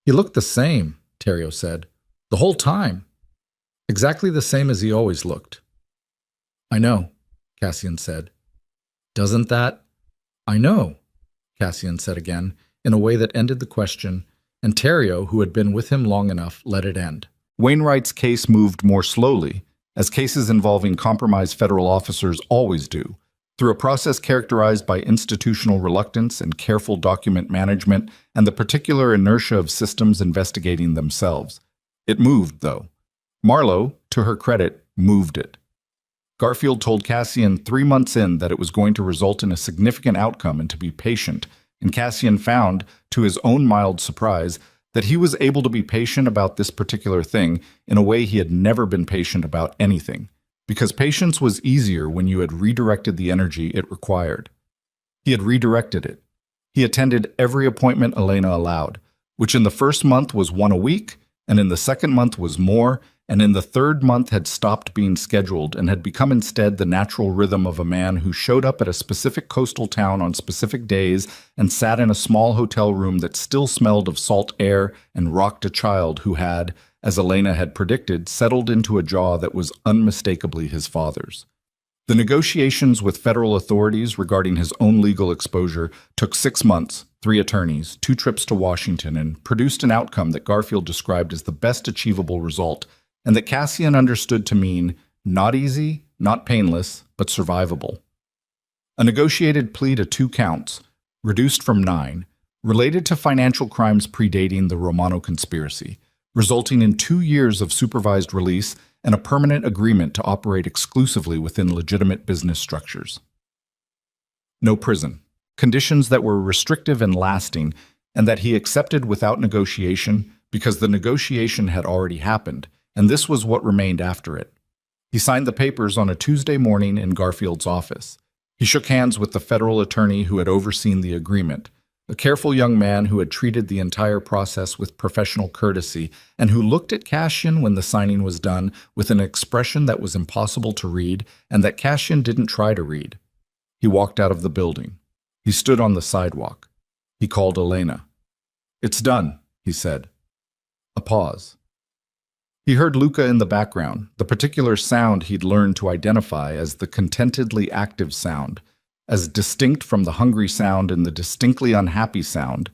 "He looked the same," Terrio said, "the whole time. Exactly the same as he always looked." "I know," Cassian said. "Doesn't that—" "I know," Cassian said again, in a way that ended the question, and Terrio, who had been with him long enough, let it end. Wainwright's case moved more slowly, as cases involving compromised federal officers always do, through a process characterized by institutional reluctance and careful document management and the particular inertia of systems investigating themselves. It moved, though. Marlowe, to her credit, moved it. Garfield told Cassian 3 months in that it was going to result in a significant outcome and to be patient, and Cassian found, to his own mild surprise, that he was able to be patient about this particular thing in a way he had never been patient about anything, because patience was easier when you had redirected the energy it required. He had redirected it. He attended every appointment Elena allowed, which in the first month was 1 a week, and in the second month was more, and in the third month had stopped being scheduled and had become instead the natural rhythm of a man who showed up at a specific coastal town on specific days and sat in a small hotel room that still smelled of salt air and rocked a child who had, as Elena had predicted, settled into a jaw that was unmistakably his father's. The negotiations with federal authorities regarding his own legal exposure took 6 months, 3 attorneys, 2 trips to Washington, and produced an outcome that Garfield described as the best achievable result, and that Cassian understood to mean not easy, not painless, but survivable. A negotiated plea to 2 counts, reduced from 9, related to financial crimes predating the Romano conspiracy, resulting in 2 years of supervised release and a permanent agreement to operate exclusively within legitimate business structures. No prison. Conditions that were restrictive and lasting, and that he accepted without negotiation because the negotiation had already happened, and this was what remained after it. He signed the papers on a Tuesday morning in Garfield's office. He shook hands with the federal attorney who had overseen the agreement, a careful young man who had treated the entire process with professional courtesy and who looked at Cassian when the signing was done with an expression that was impossible to read and that Cassian didn't try to read. He walked out of the building. He stood on the sidewalk. He called Elena. "It's done," he said. A pause. He heard Luca in the background, the particular sound he'd learned to identify as the contentedly active sound, as distinct from the hungry sound and the distinctly unhappy sound,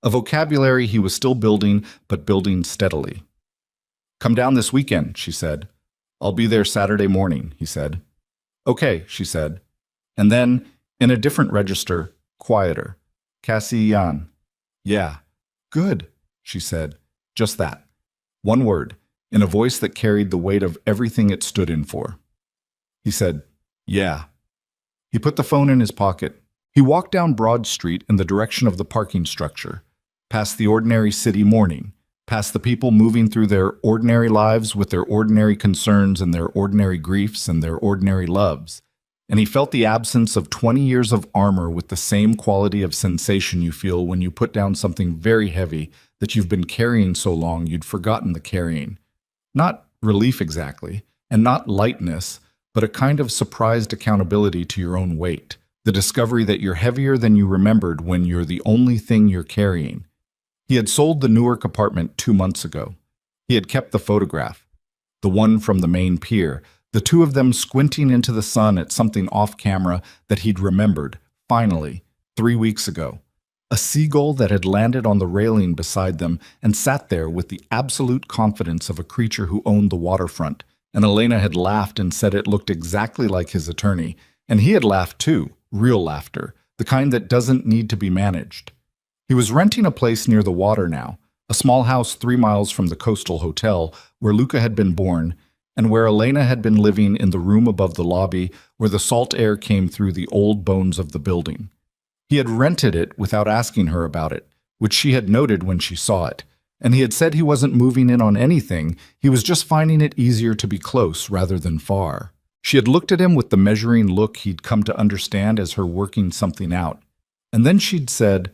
a vocabulary he was still building, but building steadily. "Come down this weekend," she said. "I'll be there Saturday morning," he said. "Okay," she said. And then, in a different register, quieter, "Cassian." "Yeah." "Good," she said. Just that. One word, in a voice that carried the weight of everything it stood in for. He said, "Yeah." He put the phone in his pocket. He walked down Broad Street in the direction of the parking structure, past the ordinary city morning, past the people moving through their ordinary lives with their ordinary concerns and their ordinary griefs and their ordinary loves. And he felt the absence of 20 years of armor with the same quality of sensation you feel when you put down something very heavy that you've been carrying so long you'd forgotten the carrying. Not relief exactly, and not lightness, but a kind of surprised accountability to your own weight, the discovery that you're heavier than you remembered when you're the only thing you're carrying. He had sold the Newark apartment 2 months ago. He had kept the photograph, the one from the main pier, the 2 of them squinting into the sun at something off camera that he'd remembered, finally, 3 weeks ago. A seagull that had landed on the railing beside them and sat there with the absolute confidence of a creature who owned the waterfront, and Elena had laughed and said it looked exactly like his attorney, and he had laughed too, real laughter, the kind that doesn't need to be managed. He was renting a place near the water now, a small house 3 miles from the coastal hotel where Luca had been born, and where Elena had been living in the room above the lobby where the salt air came through the old bones of the building. He had rented it without asking her about it, which she had noted when she saw it, and he had said he wasn't moving in on anything, he was just finding it easier to be close rather than far. She had looked at him with the measuring look he'd come to understand as her working something out. And then she'd said,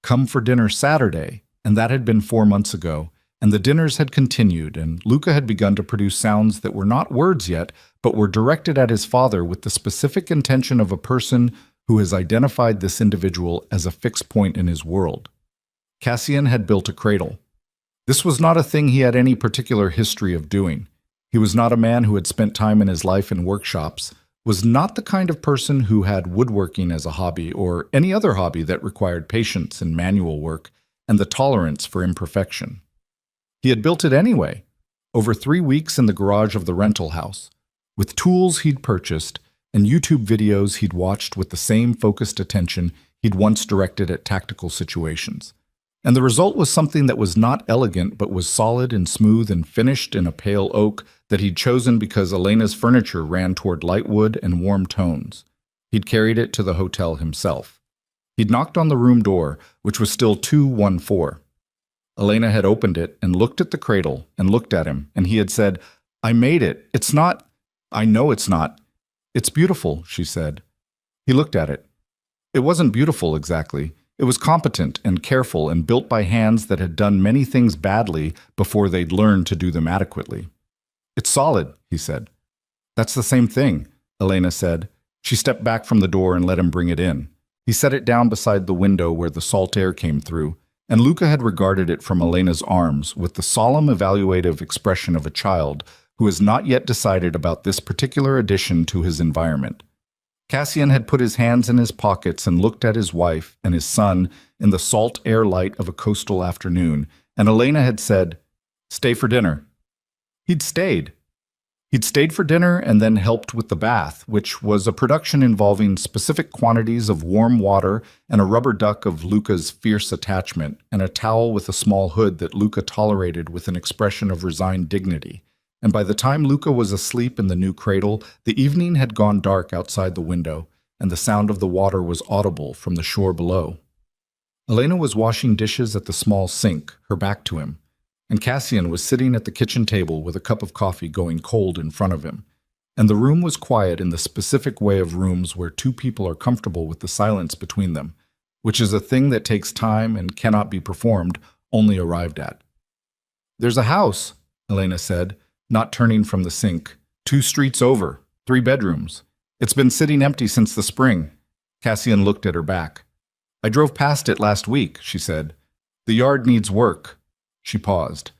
"Come for dinner Saturday," and that had been 4 months ago, and the dinners had continued, and Luca had begun to produce sounds that were not words yet, but were directed at his father with the specific intention of a person who has identified this individual as a fixed point in his world. Cassian had built a cradle. This was not a thing he had any particular history of doing. He was not a man who had spent time in his life in workshops, was not the kind of person who had woodworking as a hobby or any other hobby that required patience and manual work and the tolerance for imperfection. He had built it anyway, over 3 weeks in the garage of the rental house, with tools he'd purchased and YouTube videos he'd watched with the same focused attention he'd once directed at tactical situations. And the result was something that was not elegant but was solid and smooth and finished in a pale oak that he'd chosen because Elena's furniture ran toward light wood and warm tones. He'd carried it to the hotel himself. He'd knocked on the room door, which was still 214. Elena had opened it and looked at the cradle and looked at him, and he had said, "I made it. It's not. I know it's not. It's beautiful," she said. He looked at it. It wasn't beautiful exactly. It was competent and careful and built by hands that had done many things badly before they'd learned to do them adequately. "It's solid," he said. "That's the same thing," Elena said. She stepped back from the door and let him bring it in. He set it down beside the window where the salt air came through, and Luca had regarded it from Elena's arms with the solemn evaluative expression of a child who has not yet decided about this particular addition to his environment. Cassian had put his hands in his pockets and looked at his wife and his son in the salt air light of a coastal afternoon, and Elena had said, "Stay for dinner." He'd stayed. He'd stayed for dinner and then helped with the bath, which was a production involving specific quantities of warm water and a rubber duck of Luca's fierce attachment, and a towel with a small hood that Luca tolerated with an expression of resigned dignity. And by the time Luca was asleep in the new cradle, the evening had gone dark outside the window, and the sound of the water was audible from the shore below. Elena was washing dishes at the small sink, her back to him, and Cassian was sitting at the kitchen table with a cup of coffee going cold in front of him. And the room was quiet in the specific way of rooms where two people are comfortable with the silence between them, which is a thing that takes time and cannot be performed, only arrived at. "There's a house," Elena said, not turning from the sink. 2 streets over, 3 bedrooms. It's been sitting empty since the spring." Cassian looked at her back. "I drove past it last week," she said. "The yard needs work." She paused.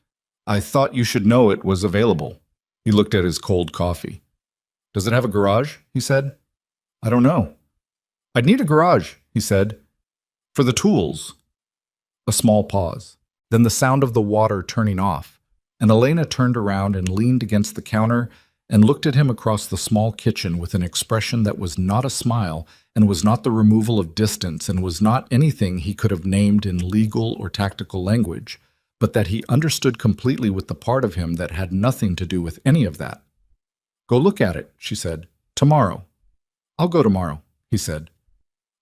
"I thought you should know it was available." He looked at his cold coffee. "Does it have a garage?" he said. "I don't know." "I'd need a garage," he said. "For the tools." A small pause. Then the sound of the water turning off, and Elena turned around and leaned against the counter and looked at him across the small kitchen with an expression that was not a smile and was not the removal of distance and was not anything he could have named in legal or tactical language, but that he understood completely with the part of him that had nothing to do with any of that. "Go look at it," she said. "Tomorrow." "I'll go tomorrow," he said.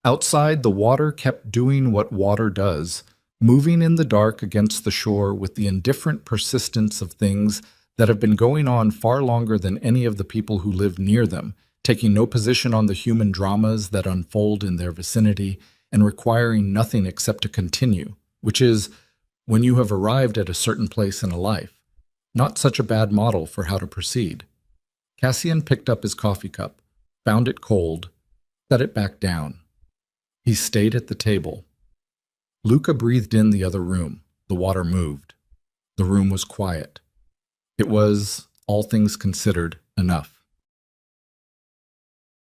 Outside, the water kept doing what water does, moving in the dark against the shore with the indifferent persistence of things that have been going on far longer than any of the people who live near them, taking no position on the human dramas that unfold in their vicinity and requiring nothing except to continue, which is, when you have arrived at a certain place in a life, not such a bad model for how to proceed. Cassian picked up his coffee cup, found it cold, set it back down. He stayed at the table. Luca breathed in the other room. The water moved. The room was quiet. It was, all things considered, enough.